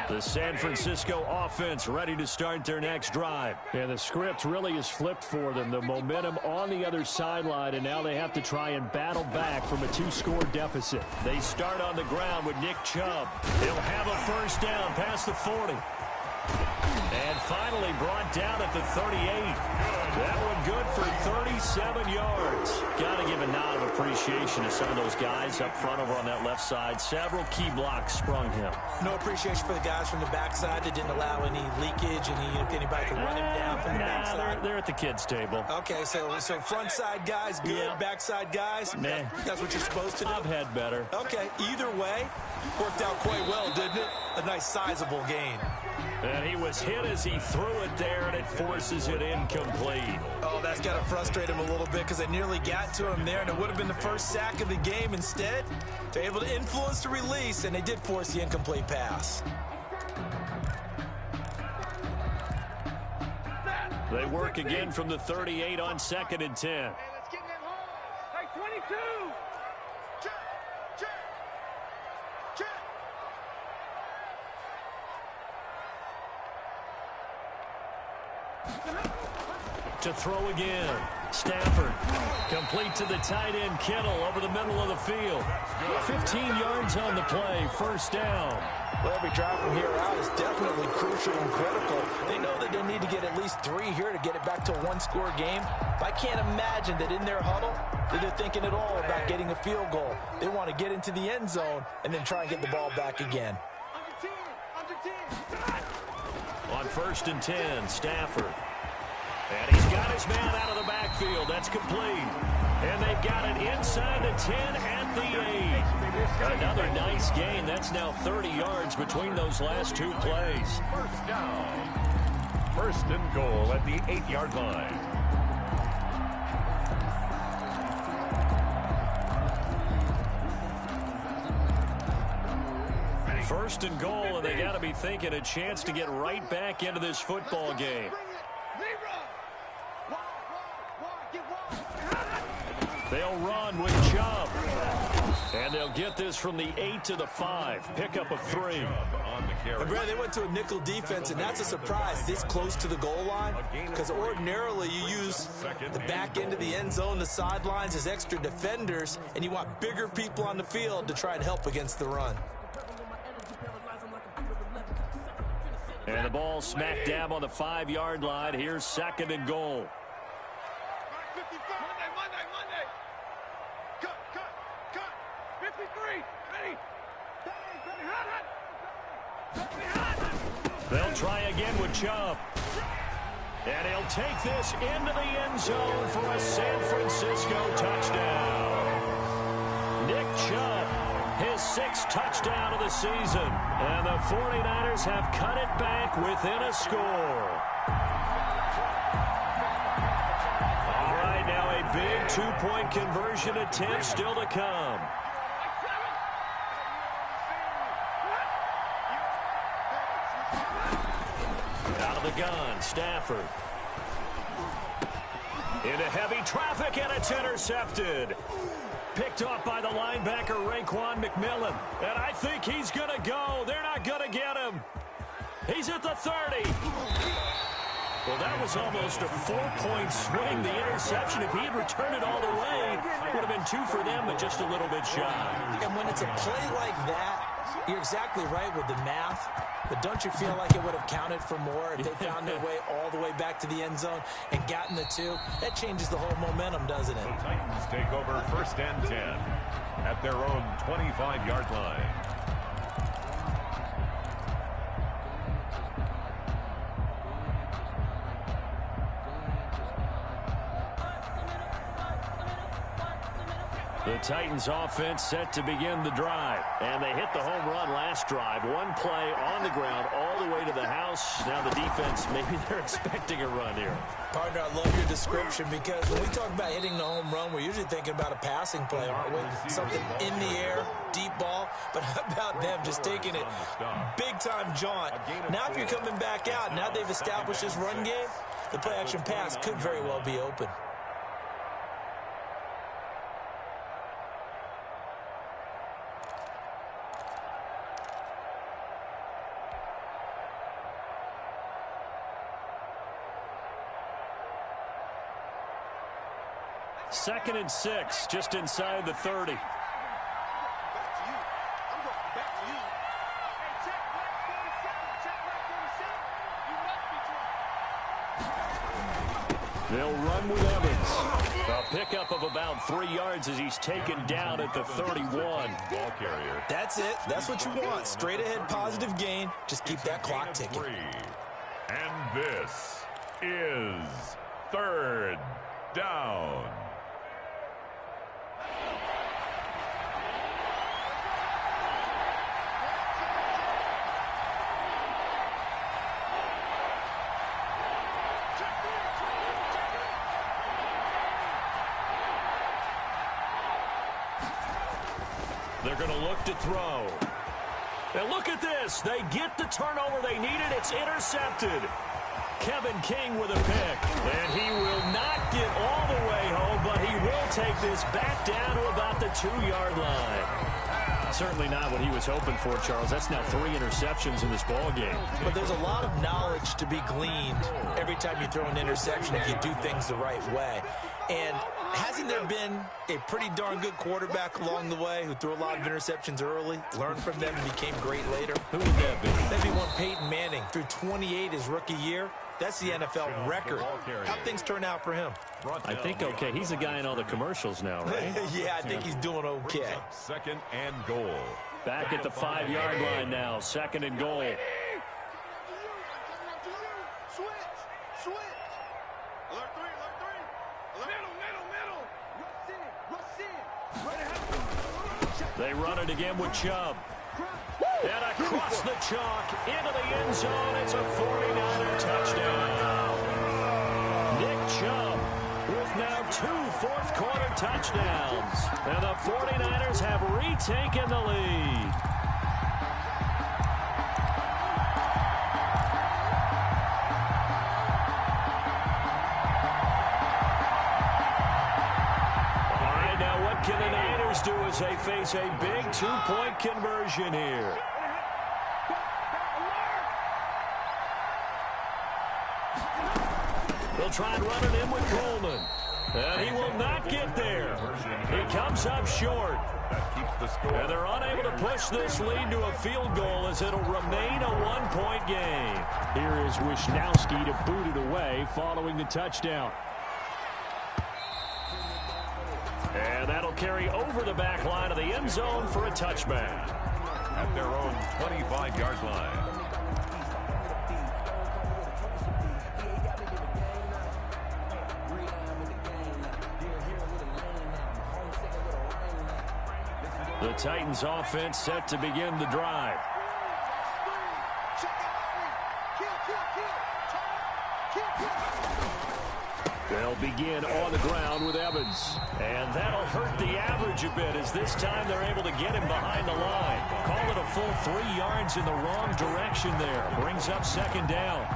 The San Francisco offense ready to start their next drive. And the script really is flipped for them. The momentum on the other sideline, and now they have to try and battle back from a 2-score deficit. They start on the ground with Nick Chubb. He'll have a 1st down past the 40. And finally brought down at the 38. That one good for 37 yards. Got to give a nod of appreciation to some of those guys up front over on that left side. Several key blocks sprung him. No appreciation for the guys from the backside that didn't allow any leakage, anybody could run him down from the backside. They're at the kids' table. Okay, so front side guys good, Yeah. backside guys, that's what you're supposed to do? I've had better. Okay, either way, worked out quite well, didn't it? A nice sizable gain. And he was hit as he threw it there, and it forces it incomplete. Oh, that's got to frustrate him a little bit because they nearly got to him there, and it would have been the first sack of the game. Instead, they're able to influence the release, and they did force the incomplete pass. They work again from the 38 on 2nd and 10. Hey, let's get in that hole. Hey, 22. Check, check, check. To throw again. Stafford. Complete to the tight end, Kittle, over the middle of the field. 15 yards on the play. First down. Well, every drive from here out is definitely crucial and critical. They know that they need to get at least 3 here to get it back to a one-score game. But I can't imagine that in their huddle that they're thinking at all about getting a field goal. They want to get into the end zone and then try and get the ball back again. Under 10. On 1st and 10, Stafford. And he's got his man out of the backfield. That's complete. And they've got it inside the 10 at the 8. Another nice gain. That's now 30 yards between those last 2 plays. First down. First and goal at the 8-yard line. First and goal, and they got to be thinking a chance to get right back into this football game. They'll run with Chubb. And they'll get this from the 8 to the 5. Pickup of 3. And Brad, they went to a nickel defense, and that's a surprise this close to the goal line, because ordinarily you use the back end of the end zone, the sidelines as extra defenders, and you want bigger people on the field to try and help against the run. And the ball smack dab on the 5-yard line. Here's 2nd and goal. Monday. Cut. 53. Ready. They'll try again with Chubb. And he'll take this into the end zone for a San Francisco touchdown. Nick Chubb, his 6th touchdown of the season. And the 49ers have cut it back within a score. All right, now a big 2-point conversion attempt still to come. Out of the gun, Stafford. Into heavy traffic, and it's intercepted. Picked off by the linebacker, Raekwon McMillan. And I think he's going to go. They're not going to get him. He's at the 30. Well, that was almost a 4-point swing, the interception. If he had returned it all the way, it would have been 2 for them, but just a little bit shy. And when it's a play like that, you're exactly right with the math. But don't you feel like it would have counted for more if they found their way all the way back to the end zone and gotten the 2? That changes the whole momentum, doesn't it? The Titans take over 1st and 10 at their own 25-yard line. The Titans offense set to begin the drive. And they hit the home run last drive. 1 play on the ground all the way to the house. Now the defense, maybe they're expecting a run here. Partner, I love your description because when we talk about hitting the home run, we're usually thinking about a passing play, aren't we? Something in the air, deep ball. But how about them just taking it big-time jaunt? Now if you're coming back out, now they've established this run game, the play-action pass could very well be open. Second and 6, just inside the 30. Back to you. I'm going back to you. Hey, check right 47. Check right 47. You ready? They'll run with Evans. A pickup of about 3 yards as he's taken down at the 31. Ball carrier. That's it. That's what you want. Straight ahead positive gain. Just keep that clock ticking. And this is third down. They're going to look to throw. And look at this. They get the turnover they needed. It's intercepted. Kevin King with a pick. And he will not get all the way home, but he will take this back down to about the 2-yard line. Certainly not what he was hoping for, Charles. That's now 3 interceptions in this ball game. But there's a lot of knowledge to be gleaned every time you throw an interception if you do things the right way. And hasn't there been a pretty darn good quarterback along the way who threw a lot of interceptions early, learned from them, and became great later? Who would that be? That'd be one Peyton Manning. Threw 28 his rookie year. That's the NFL record. How'd things turn out for him? I think okay. He's the guy in all the commercials now, right? Yeah, I think he's doing okay. Second and goal. Back at the 5-yard line now. Second and goal. Switch. Alert 3. Middle. Rush in. They run it again with Chubb. And across the chalk into the end zone. It's a 49er touchdown. Nick Chubb with now 2 fourth-quarter touchdowns. And the 49ers have retaken the lead. All right, now what can the Niners do as they face a big 2-point conversion here? They'll try and run it in with Coleman. And he will not get there. He comes up short. That keeps the score. And they're unable to push this lead to a field goal as it'll remain a 1-point game. Here is Wisnowski to boot it away following the touchdown. And that'll carry over the back line of the end zone for a touchback. At their own 25-yard line. The Titans offense set to begin the drive. They'll begin on the ground with Evans. And that'll hurt the average a bit as this time they're able to get him behind the line. Call it a full 3 yards in the wrong direction there. Brings up second down.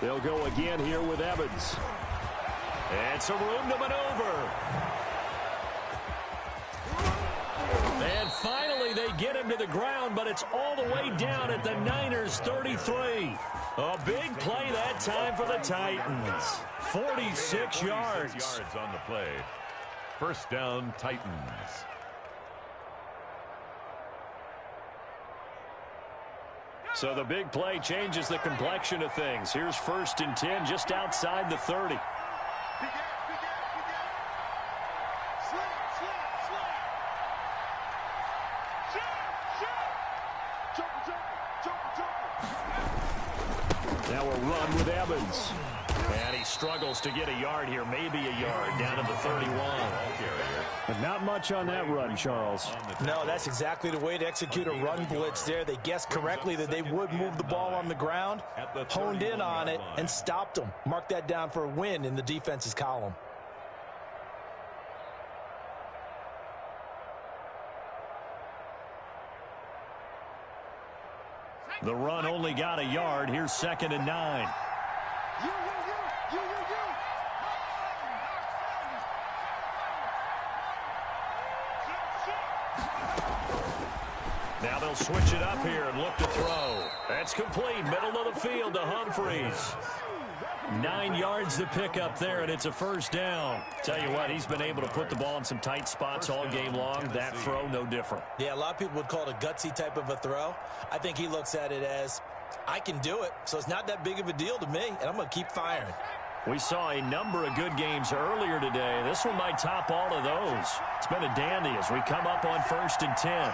They'll go again here with Evans. And some room to maneuver. And finally they get him to the ground, but it's all the way down at the Niners' 33. A big play that time for the Titans. 46 yards. Yards on the play. First down, Titans. So the big play changes the complexion of things. Here's 1st and 10 just outside the 30. Now a run with Evans. And he struggles to get a yard here, maybe a yard, down to the 31. But not much on that run, Charles. No, that's exactly the way to execute a run blitz there. They guessed correctly that they would move the ball on the ground, honed in on it, and stopped them. Mark that down for a win in the defense's column. The run only got a yard. Here's 2nd and 9. Now they'll switch it up here and look to throw. That's complete. Middle of the field to Humphries. 9 yards to pick up there, and it's a first down. Tell you what, he's been able to put the ball in some tight spots all game long. That throw, no different. Yeah, a lot of people would call it a gutsy type of a throw. I think he looks at it as, I can do it, so it's not that big of a deal to me, and I'm going to keep firing. We saw a number of good games earlier today. This one might top all of those. It's been a dandy as we come up on 1st and 10.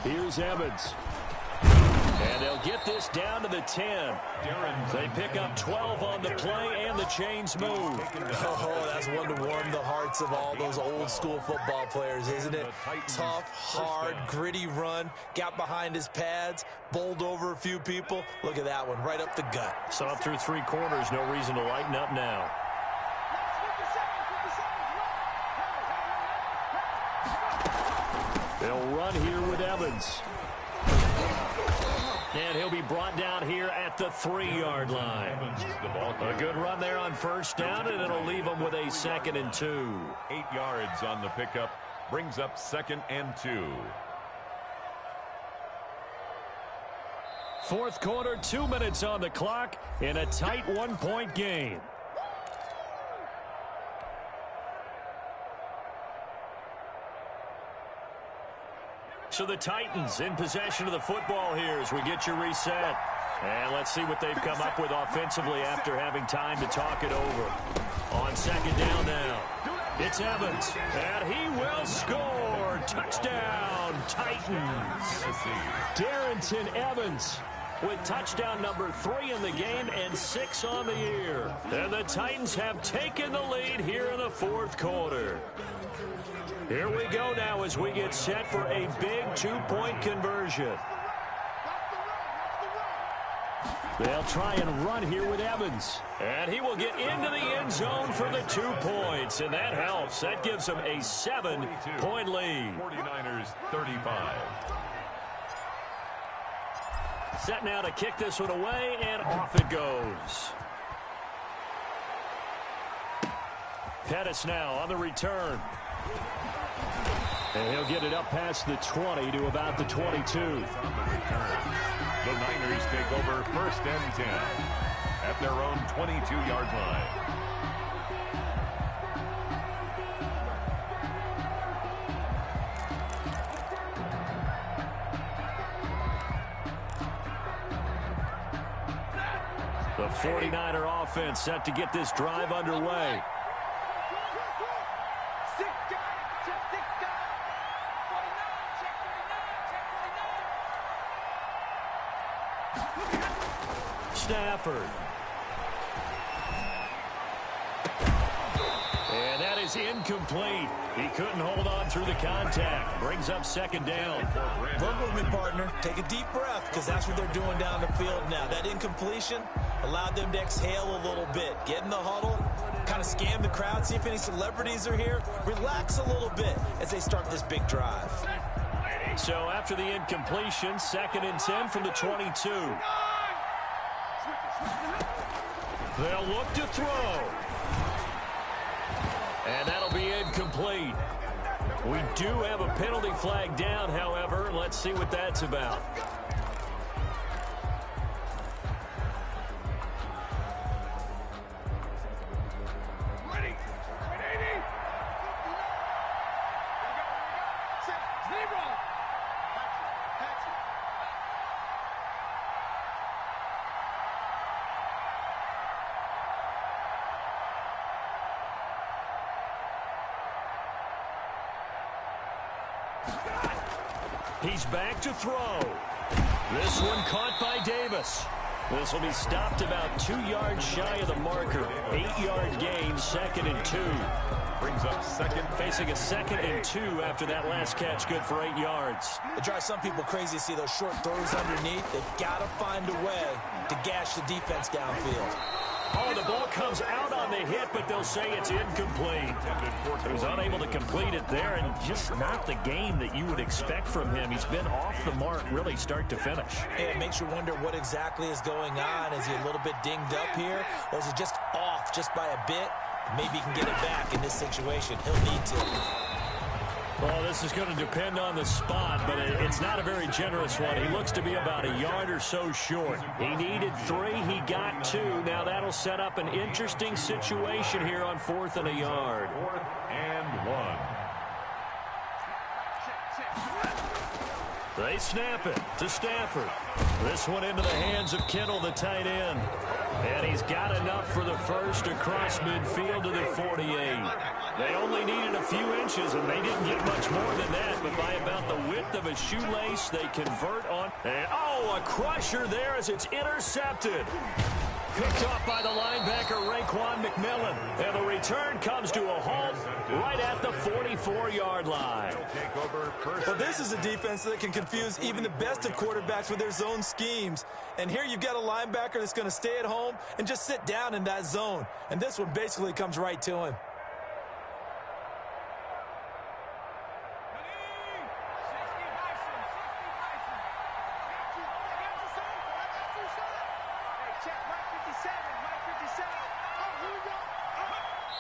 Here's Evans. And they'll get this down to the 10. They pick up 12 on the play, and the chains move. Oh, that's one to warm the hearts of all those old school football players, isn't it? Tough, hard, gritty run. Got behind his pads, bowled over a few people. Look at that one, right up the gut. So up through 3 quarters, no reason to lighten up now. They'll run here with Evans. And he'll be brought down here at the 3-yard line. A good run there on first down, and it'll leave them with a 2nd and 2. 8 yards on the pickup. Brings up 2nd and 2. Fourth quarter, 2 minutes on the clock in a tight 1-point game. So the Titans in possession of the football here as we get you reset. And let's see what they've come up with offensively after having time to talk it over. On 2nd down now, it's Evans, and he will score. Touchdown, Titans. Darrington Evans with touchdown number 3 in the game and 6 on the year. And the Titans have taken the lead here in the 4th quarter. Here we go now as we get set for a big 2-point conversion. They'll try and run here with Evans. And he will get into the end zone for the 2 points. And that helps. That gives them a 7-point lead. 49ers 35. Set now to kick this one away, and off it goes. Pettis now on the return. And he'll get it up past the 20 to about the 22. The Niners take over 1st and 10 at their own 22-yard line. The 49er offense set to get this drive underway. Stafford. And that is incomplete. He couldn't hold on through the contact. Brings up 2nd down. Work with me, partner. Take a deep breath, because that's what they're doing down the field now. That incompletion allowed them to exhale a little bit. Get in the huddle, kind of scan the crowd, see if any celebrities are here. Relax a little bit as they start this big drive. So after the incompletion, 2nd and 10 from the 22. They'll look to throw. And that'll be incomplete. We do have a penalty flag down, however. Let's see what that's about. He's back to throw. This one caught by Davis. This will be stopped about 2 yards shy of the marker. 8-yard gain, 2nd and 2. Brings up 2nd. Facing a 2nd and 2 after that last catch, good for 8 yards. It drives some people crazy to see those short throws underneath. They've got to find a way to gash the defense downfield. Oh, the ball comes out on on the hit, but they'll say it's incomplete. He was unable to complete it there, and just not the game that you would expect from him. He's been off the mark really start to finish. Yeah, it makes you wonder what exactly is going on. Is he a little bit dinged up here, or is he just off just by a bit? Maybe he can get it back in this situation. He'll need to. Well, this is going to depend on the spot, but it's not a very generous one. He looks to be about a yard or so short. He needed 3. He got 2. Now that'll set up an interesting situation here on 4th and a yard. 4th and 1. They snap it to Stafford. This one into the hands of Kittle, the tight end. And he's got enough for the first across midfield to the 48. They only needed a few inches, and they didn't get much more than that. But by about the width of a shoelace, they convert on. And, oh, a crusher there as it's intercepted. Picked off by the linebacker, Raekwon McMillan. And the return comes to a halt right at the 44-yard line. But this is a defense that can confuse even the best of quarterbacks with their zone schemes. And here you've got a linebacker that's going to stay at home and just sit down in that zone. And this one basically comes right to him.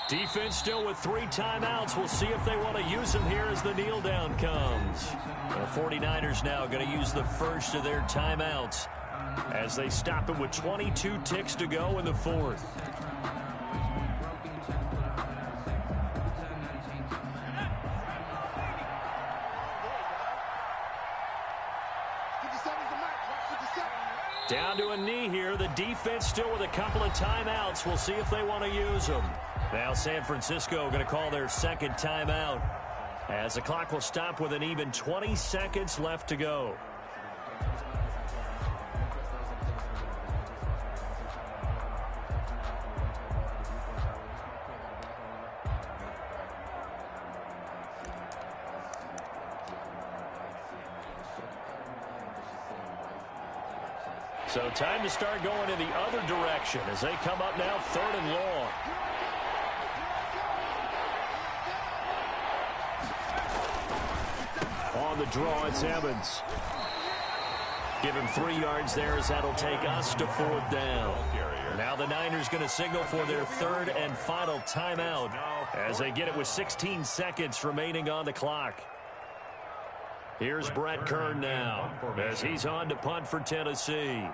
Defense still with 3 timeouts. We'll see if they want to use them here as the kneel down comes. The 49ers now going to use the first of their timeouts as they stop it with 22 ticks to go in the 4th. Down to a knee here. The defense still with a couple of timeouts. We'll see if they want to use them. Now San Francisco going to call their second timeout as the clock will stop with an even 20 seconds left to go. So time to start going in the other direction as they come up now 3rd and long. On the draw, it's Evans. Give him 3 yards there as that'll take us to 4th down. Now the Niners going to signal for their 3rd and final timeout as they get it with 16 seconds remaining on the clock. Here's Brett Kern now as he's on to punt for Tennessee.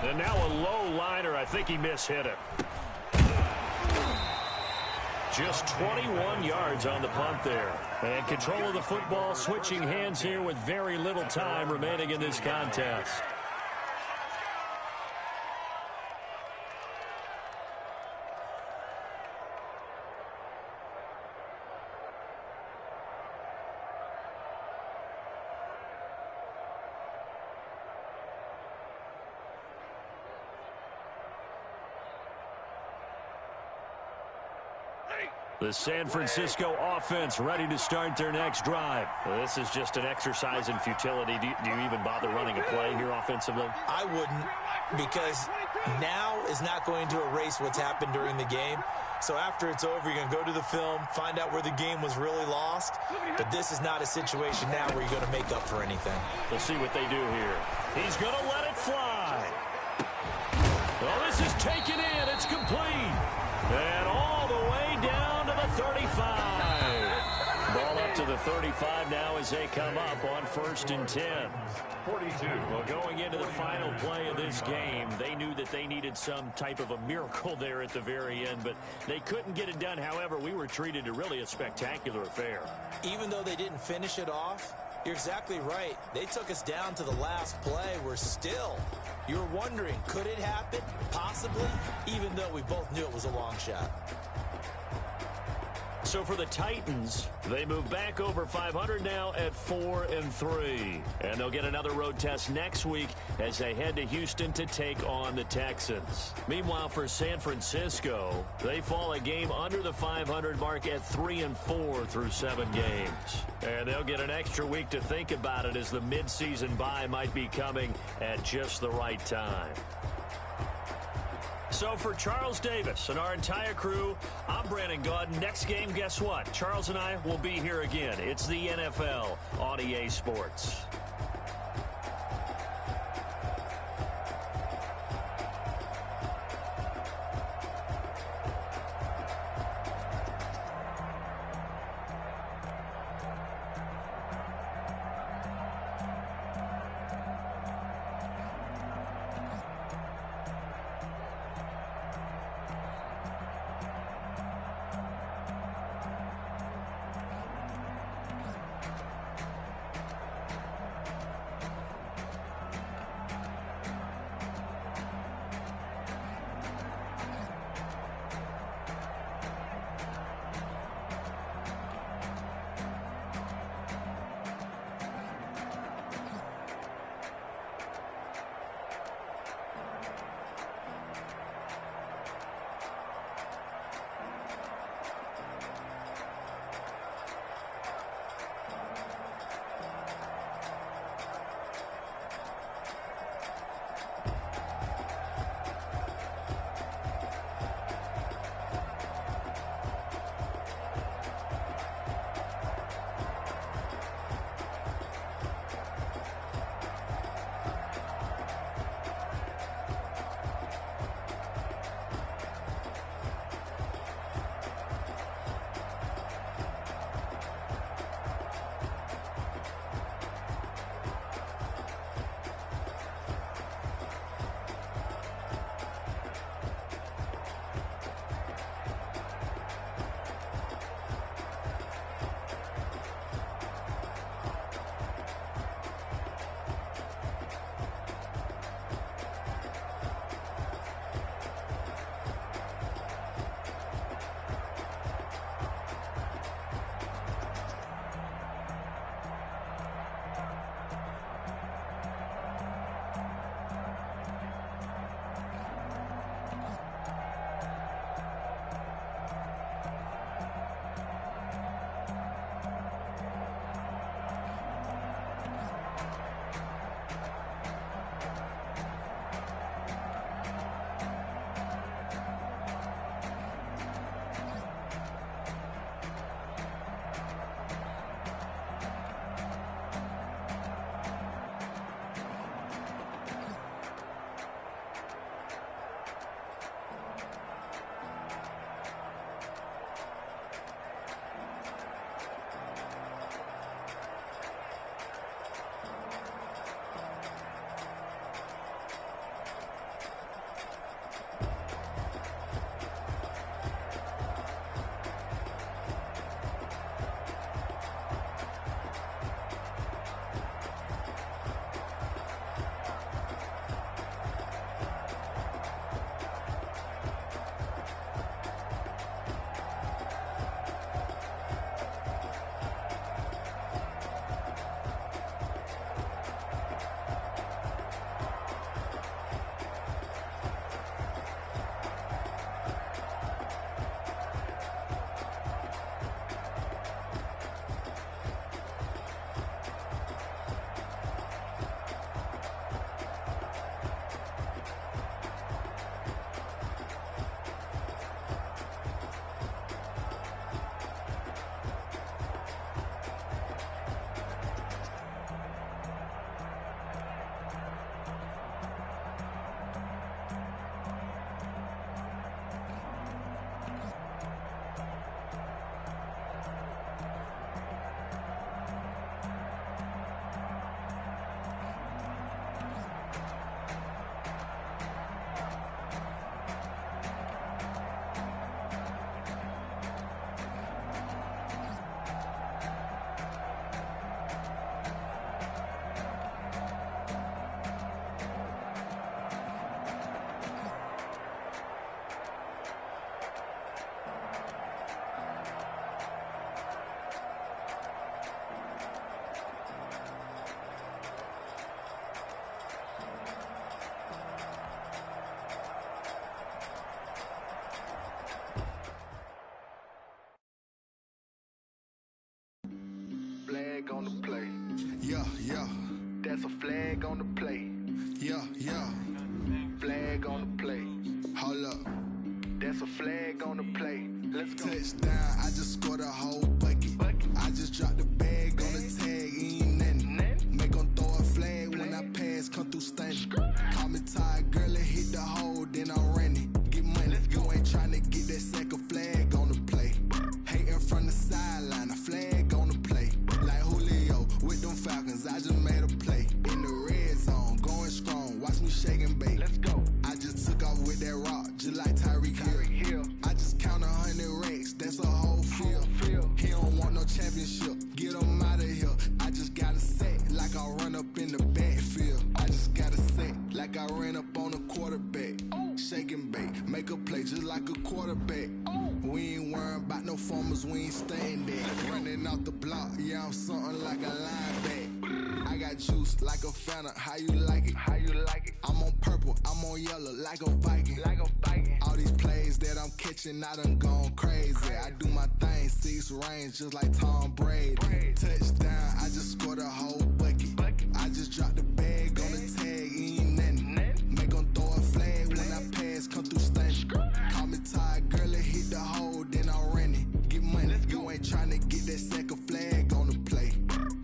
And now a low liner. I think he mishit it. Just 21 yards on the punt there. And control of the football switching hands here with very little time remaining in this contest. The San Francisco offense ready to start their next drive. Well, this is just an exercise in futility. Do you even bother running a play here offensively? I wouldn't, because now is not going to erase what's happened during the game. So after it's over, you're going to go to the film, find out where the game was really lost. But this is not a situation now where you're going to make up for anything. We'll see what they do here. He's going to let it fly. Well, this is taken in. It's complete. And all the way down to the 35. Ball up to the 35 now as they come up on 1st and 10. 42. Well, going into the final play of this game, they knew that they needed some type of a miracle there at the very end, but they couldn't get it done. However, we were treated to really a spectacular affair. Even though they didn't finish it off, you're exactly right. They took us down to the last play. We're still, you're wondering, could it happen? Possibly, even though we both knew it was a long shot. So for the Titans, they move back over 500 now at 4-3. And they'll get another road test next week as they head to Houston to take on the Texans. Meanwhile, for San Francisco, they fall a game under the 500 mark at 3-4 through 7 games. And they'll get an extra week to think about it as the midseason bye might be coming at just the right time. So for Charles Davis and our entire crew, I'm Brandon Gaudin. Next game, guess what? Charles and I will be here again. It's the NFL on EA Sports. a flag on the play. Yeah, yeah. Flag on the play. Hold up. That's a flag on the play. Let's go. Touchdown, I just scored a whole bucket. I just dropped the bag on the tag, ain't nothing. Make 'em throw a flag when I pass, come through stunning. Call me tired, girl, it hit the hole, then I'm running. Get money, you ain't tryna get that second flag on the play. Hating from the sideline, a flag on the play. Like Julio with them Falcons, I just made a play. In the red zone, going strong, watch me shake and bake. Let's go. I just took off with that rock, just like Tyreek Hill. I just count 100 racks, that's a whole field. He don't want no championship, get him out of here. I just got a set, like I run up in the backfield. I just got a set, like I ran up on a quarterback. Shake and bake, make a play just like a quarterback. We ain't worrying about no formers, we ain't staying there. Running off the block, yeah, I'm something like a linebacker. I got juice like a Fanta, how you like it? How you like it? I'm on purple, I'm on yellow, like a Viking. Like a Viking. All these plays that I'm catching, I done gone crazy. I do my thing, 6 range, just like Tom Brady. Touchdown, I just scored a whole bucket. I just dropped the bag on the tag, ain't nothing. Make 'em throw a flag when I pass, come through stunning. Call me tired, girl, it hit the hole, then I'm running. Get money, you ain't tryna get that second flag on the play.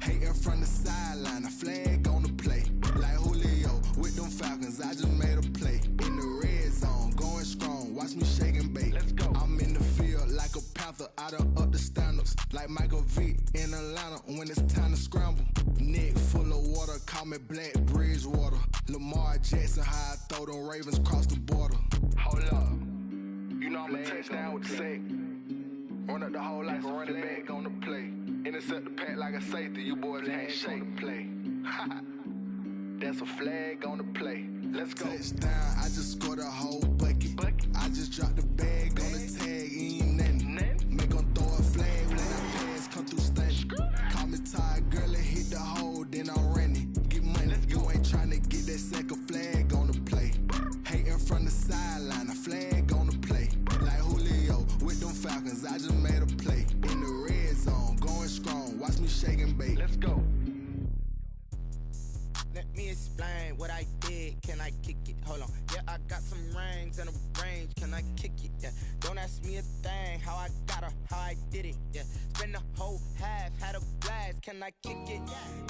Hating from the sideline, a flag on the play. Like Julio with them Falcons, I just made a play. In the red zone, going strong, watch me shake and bake. Let's go. I'm in the field like a Panther, I done up the standards. Like Michael Vick in Atlanta when it's time to scramble. Neck full of water, call me Black Bridgewater. Lamar Jackson, how I throw them Ravens cross the border. Hold up. You know I'm a touchdown with the sack. Run up the hole like a running back on the play. Intercept the pack like a safety. You boys can't shake the play. That's a flag on the play. Let's go. Touchdown, I just scored a whole bucket. I just dropped the bag on the tag, ain't nothing. Make 'em throw a flag when I pass, come through stunning. Call me tired, girl, it hit the hole, then I'm running. Get money, you ain't tryna get that second flag on the play. Hating from the sideline, a flag on the play. Like Julio with them Falcons, I just made a play. In the red zone, going strong, watch me shake and bake. Let's go. Let me explain what I did. Can I kick it? Hold on. Yeah, I got some rings and a range. Can I kick it? Yeah. Don't ask me a thing. How I got her, how I did it. Yeah. Spend the whole half, had a blast. Can I kick it?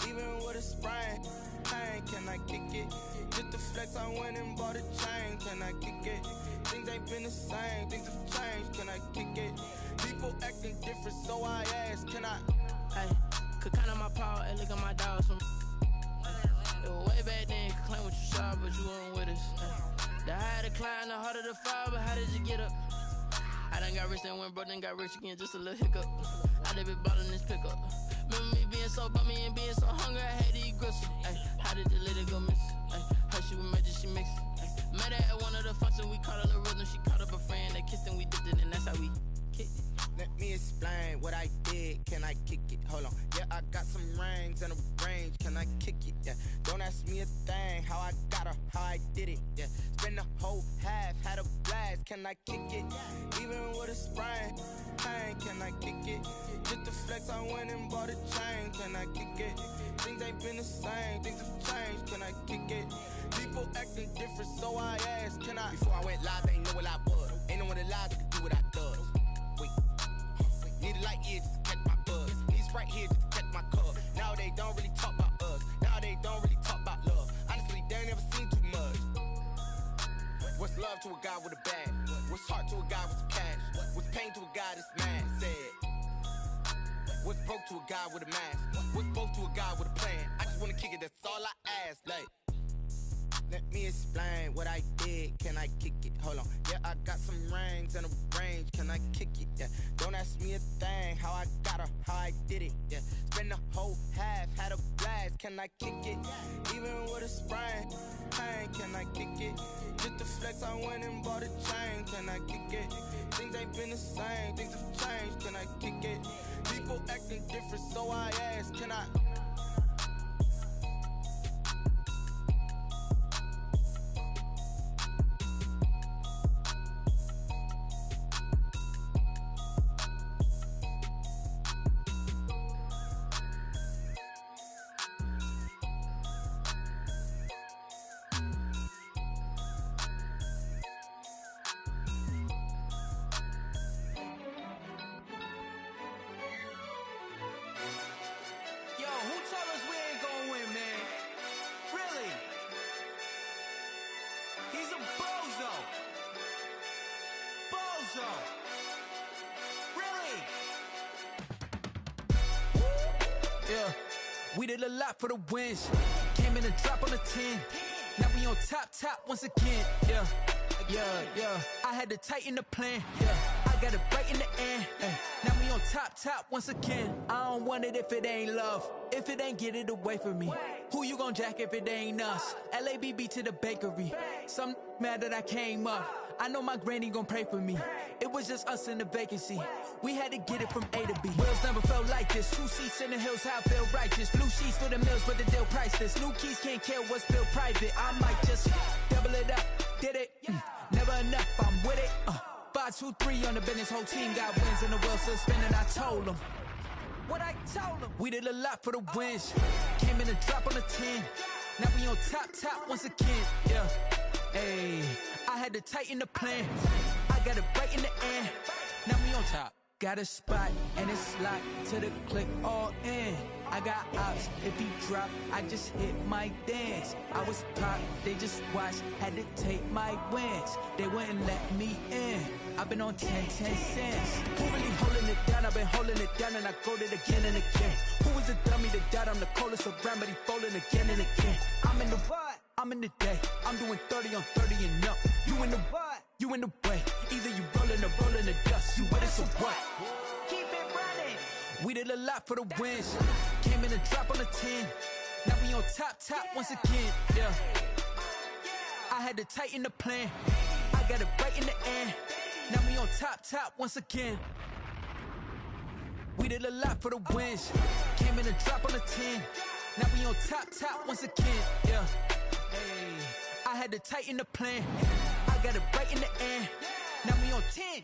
Even with a sprain. Pain, can I kick it? Just the flex, I went and bought a chain. Can I kick it? Things ain't been the same. Things have changed. Can I kick it? People acting different, so I ask. Can I? Hey, could count on my power and look at my dogs from. It was way back then, could claim what you saw, but you weren't with us. The higher the climb, the harder the fall, but how did you get up? I done got rich, then went broke, then got rich again, just a little hiccup. I done been ballin' this pickup. Remember me being so bummy and being so hungry, I had to eat gristle. Ay, how did the lady go miss? Ay, her she was magic, she mixed. Met her at one of the functions, we caught a little rhythm, she caught up a friend, they kissed and we dipped it, and that's how we kicked it. Let me explain what I did. Can I kick it? Hold on. Yeah, I got some rings and a range. Can I kick it? Yeah. Don't ask me a thing. How I got her, how I did it. Yeah. Spend the whole half, had a blast. Can I kick it? Even with a sprain. Pain, can I kick it? Just the flex, I went and bought a chain. Can I kick it? Things ain't been the same. Things have changed. Can I kick it? People acting different, so I asked. Can I? Before I went live, they ain't know what I was. Ain't no one alive that could do what I does. Need a light here just to catch my buzz. Need Sprite here just to catch my cup. Now they don't really talk about us. Now they don't really talk about love. Honestly, they ain't never seen too much. What's love to a guy with a bag? What's heart to a guy with some cash? What's pain to a guy that's mad? Said. What's broke to a guy with a mask? What's both to a guy with a plan? I just wanna kick it, that's all I ask. Like, let me explain what I did. Can I kick it? Hold on. Yeah, I got some rings and a range. Can I kick it? Yeah. Don't ask me a thing. How I got her, how I did it. Yeah. Spend the whole half, had a blast. Can I kick it? Even with a sprain. Pain, can I kick it? Just the flex, I went and bought a chain. Can I kick it? Things ain't been the same. Things have changed. Can I kick it? People acting different, so I ask. Can I? zone. Really? Yeah, we did a lot for the wins. Came in a drop on the 10. Now we on top once again. Yeah. I had to tighten the plan. Yeah, I got it right in the end. Now we on top once again. I don't want it if it ain't love. If it ain't, get it away from me. Who you gon' jack if it ain't us? LABB to the bakery. Some mad that I came up. I know my granny gon' pray for me. It was just us in the vacancy. We had to get it from A to B. Wheels never felt like this. 2 seats in the hills, how I feel righteous. Blue sheets for the mills, but the deal priceless. New keys can't care what's still private. I might just double it up. Did it? Never enough, I'm with it. 5, 2, 3 on the business. Whole team got wins and the wheels still spinning. I told them what I told them. We did a lot for the wins. Came in a drop on the 10. Now we on top once again. Yeah. Hey, I had to tighten the plan. I got it right in the end. Now we on top. Got a spot and it's locked to the click all in. I got ops, if he drop, I just hit my dance. I was pop, they just watched, had to take my wins. They wouldn't let me in. I've been on 10 cents. Who really holding it down? I've been holding it down and I go it again and again. Who was the dummy that died? I'm the coldest around, but he folding again and again. I'm in the what? I'm in the day. I'm doing 30 on 30 and up. You in the what? You in the way. Either you rolling or rolling the dust. You with us or what? Keep it running. We did a lot for the wins. Came in a drop on the 10. Now we on top once again. Yeah. I had to tighten the plan. I got it right in the end. Now we on top once again. We did a lot for the wins. Came in a drop on the 10. Now we on top once again. Yeah. Hey, I had to tighten the plan. I got it right in the end. Now we on 10.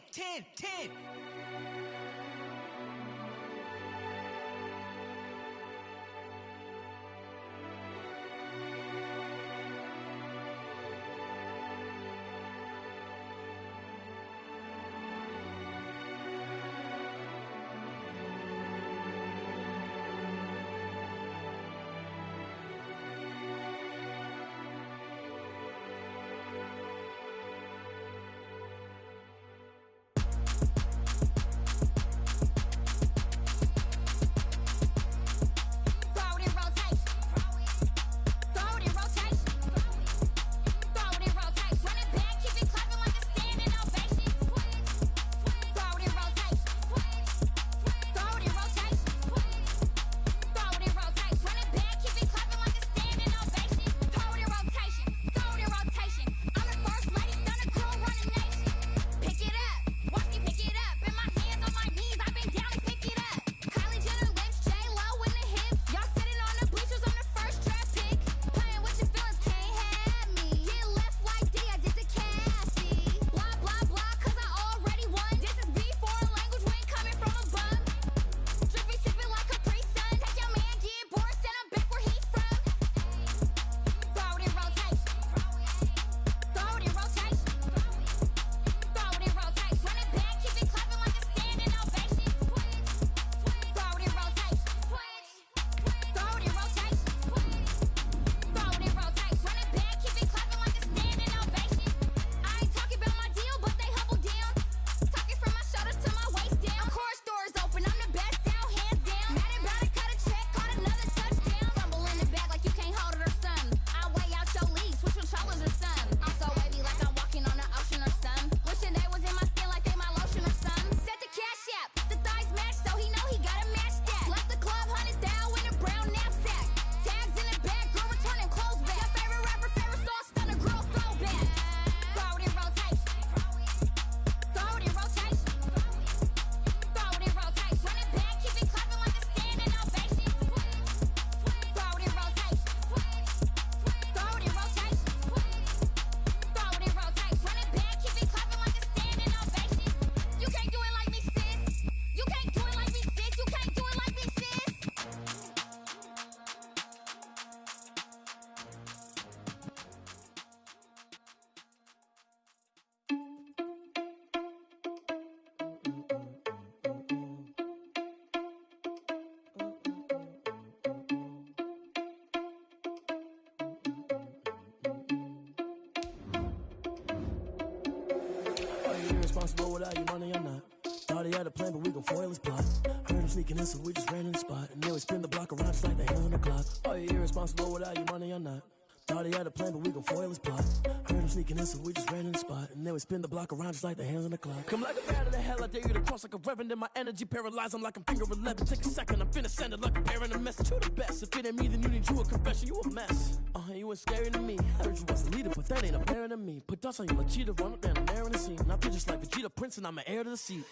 irresponsible without your money or not. Thought he had a plan, but we gon' foil his plot. Heard him sneaking in, so we just ran in the spot. And then we spin the block around just like the hands on the clock. Are you irresponsible without your money or not? Thought he had a plan, but we gon' foil his plot. Heard him sneaking in, so we just ran in the spot. And then we spin the block around just like the hands on the clock. Come like a bat of the hell, I dare you to cross like a reverend. In my energy paralyzed, I'm like I'm finger 11. Take a second, I'm finna send it like a parent a message. You the best, if it ain't me, then you need you a confession. You a mess, you ain't scary to me. Heard you was the leader, but that ain't apparent to me. Put dust on you like cheetah, run up down the air in the scene. I feel just like Vegeta Prince, and I'm an heir to the seat.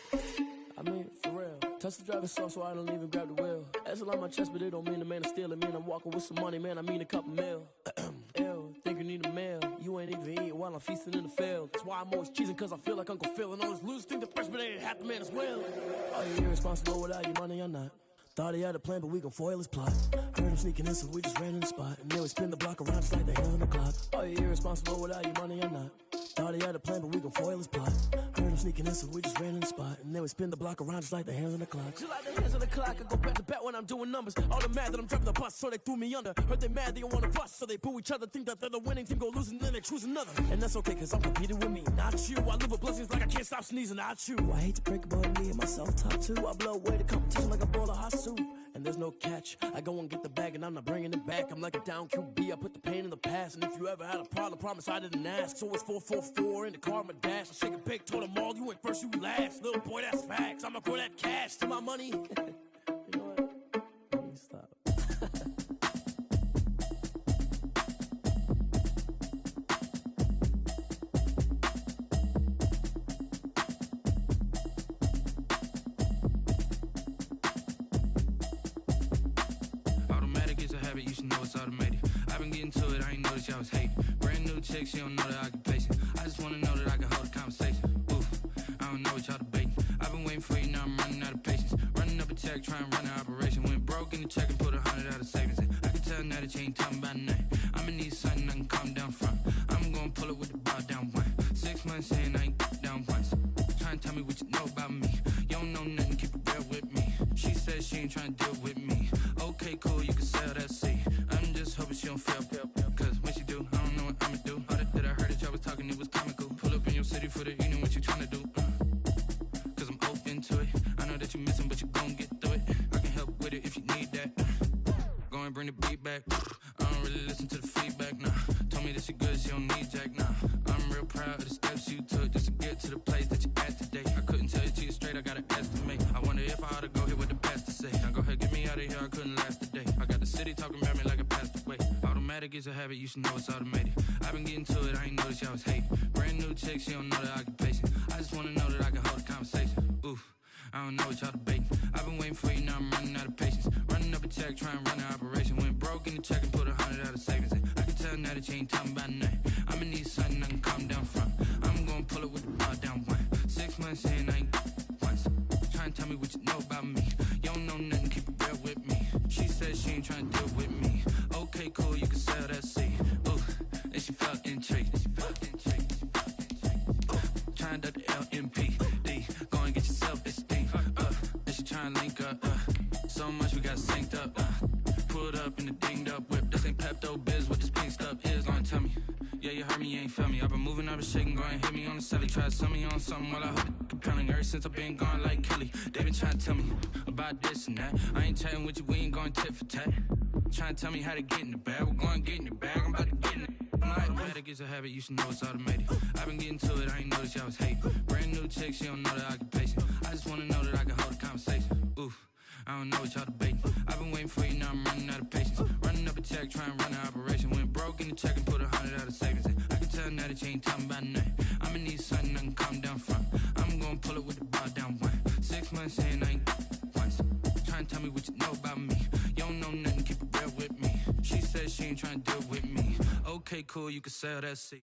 I mean, for real. Touch the driver's soft, so I don't even grab the wheel. That's a lot on my chest, but it don't mean the man is stealing. Mean I'm walking with some money, man, I mean a couple mil. Ew, think you need a meal. You ain't even eating while I'm feasting in the field. That's why I'm always cheesing, cause I feel like Uncle Phil. And all this loose think the freshman ain't half the man as well. Are you irresponsible without your money or not? Thought he had a plan, but we gon' foil his plot. Heard him sneaking in, so we just ran in the spot. And then we spin the block around just like the hands on the clock. Are you irresponsible without your money or not? Thought he had a plan, but we gon' foil his plot. Heard him sneaking in, so we just ran in the spot. And then we spin the block around just like the hands on the clock. Just like the hands on the clock, I go back to back when I'm doing numbers. All the mad that I'm driving the bus, so they threw me under. Heard they mad, they don't wanna bust, so they boo each other. Think that they're the winning team, go losing, then they choose another. And that's okay, cause I'm competing with me, not you. I live with blessings like I can't stop sneezing, not you. I hate to break about me and my self-talk too. I blow away the competition like a bowl of hot soup. And there's no catch. I go and get the bag and I'm not bringing it back. I'm like a down QB, I put the pain in the past. And if you ever had a problem, promise I didn't ask. So it's 444 in the car, my dash. I shake a big, told them all, you went first, you last. Little boy, that's facts. I'ma grow that cash to my money. You know what? Let me stop. You should know it's automated. I've been getting to it, I ain't noticed y'all was hating. Brand new chick, she don't know the occupation. I just wanna know that I can hold a conversation. Oof, I don't know what y'all debating. I've been waiting for you, now I'm running out of patience. Running up a check, trying to run an operation. Went broke in the check and put 100 out of savings in. I can tell now that you ain't talking about nothing. I'ma need something I can calm down from. I'm gonna pull it with the bar down one. 6 months in, I ain't down once. Trying to tell me what you know about me. You don't know nothing, keep it real with me. She says she ain't trying to deal with me. Okay, cool, you can sell that seat. I'm just hoping she don't fail. Cause when she do, I don't know what I'ma do. All that I heard that y'all was talking, it was comical. Pull up in your city for the evening, what you tryna do? Cause I'm open to it. I know that you missing, but you gon' get through it. I can help with it if you need that. Go and bring the beat back. I don't really listen to the feedback, nah. Told me that she good, she don't need jack, nah. I'm real proud of the steps you took just to get to the place that you at today. I couldn't tell you to you straight, I gotta estimate. I wonder if I ought to go here with the best to say. Now go ahead, get me out of here, I couldn't last a day. I got the city talking about me like I passed away. Automatic is a habit, you should know it's automated. I've been getting to it, I ain't noticed y'all was hating. Brand new chick, she don't know the occupation. I just wanna know that I can hold a conversation. Oof, I don't know what y'all debating. I've been waiting for you, now I'm running out of patience. Running up a check, trying to run an operation. Went broke in the check and put 100 out of savings in. I can tell now that you ain't talking about nothing. I'ma need something I can calm down from. I'm gonna pull it with the bar down one. 6 months in, I ain't once. Trying to tell me what you know about me. You don't know nothing, keep it real with me. She says she ain't trying to deal with me. Okay, cool, you can sell that seat. Ooh, and she felt intrigued. Trying to duck the LMPD. Go and get your self-esteem. And she trying to link up. So much we got synced up. Pulled up in the dinged up whip. This ain't Pepto-Biz, what this pink stuff is. Gonna tell me. Yeah, you heard me, you ain't felt me. I've been moving, I've been shaking, go and hit me on the celly. Try to sell me on something while I hold it compelling. Ever since I've been gone like Kelly, they been trying to tell me about this and that. I ain't chatting with you, we ain't going tit for tat. Trying to tell me how to get in the bag, we're going to get in the bag, I'm about to get in it. Automatic is a habit, you should know it's automated. I've been getting to it, I ain't noticed y'all was hating. Brand new chick, she don't know the occupation. I just wanna know that I can hold a conversation. Oof, I don't know what y'all debating. I've been waiting for you, now I'm running out of patience. Running up a check, trying to run an operation. Went broke in the check and put 100 out of savings in. I can tell now that you ain't talking about nothing. I'ma need something I can calm down from. I'm gonna pull it with the bar down one. 6 months in, I ain't once. Trying to tell me what you know about me. You don't know nothing, keep it real with me. She says she ain't trying to deal with me. Okay, cool, you can sell that seat.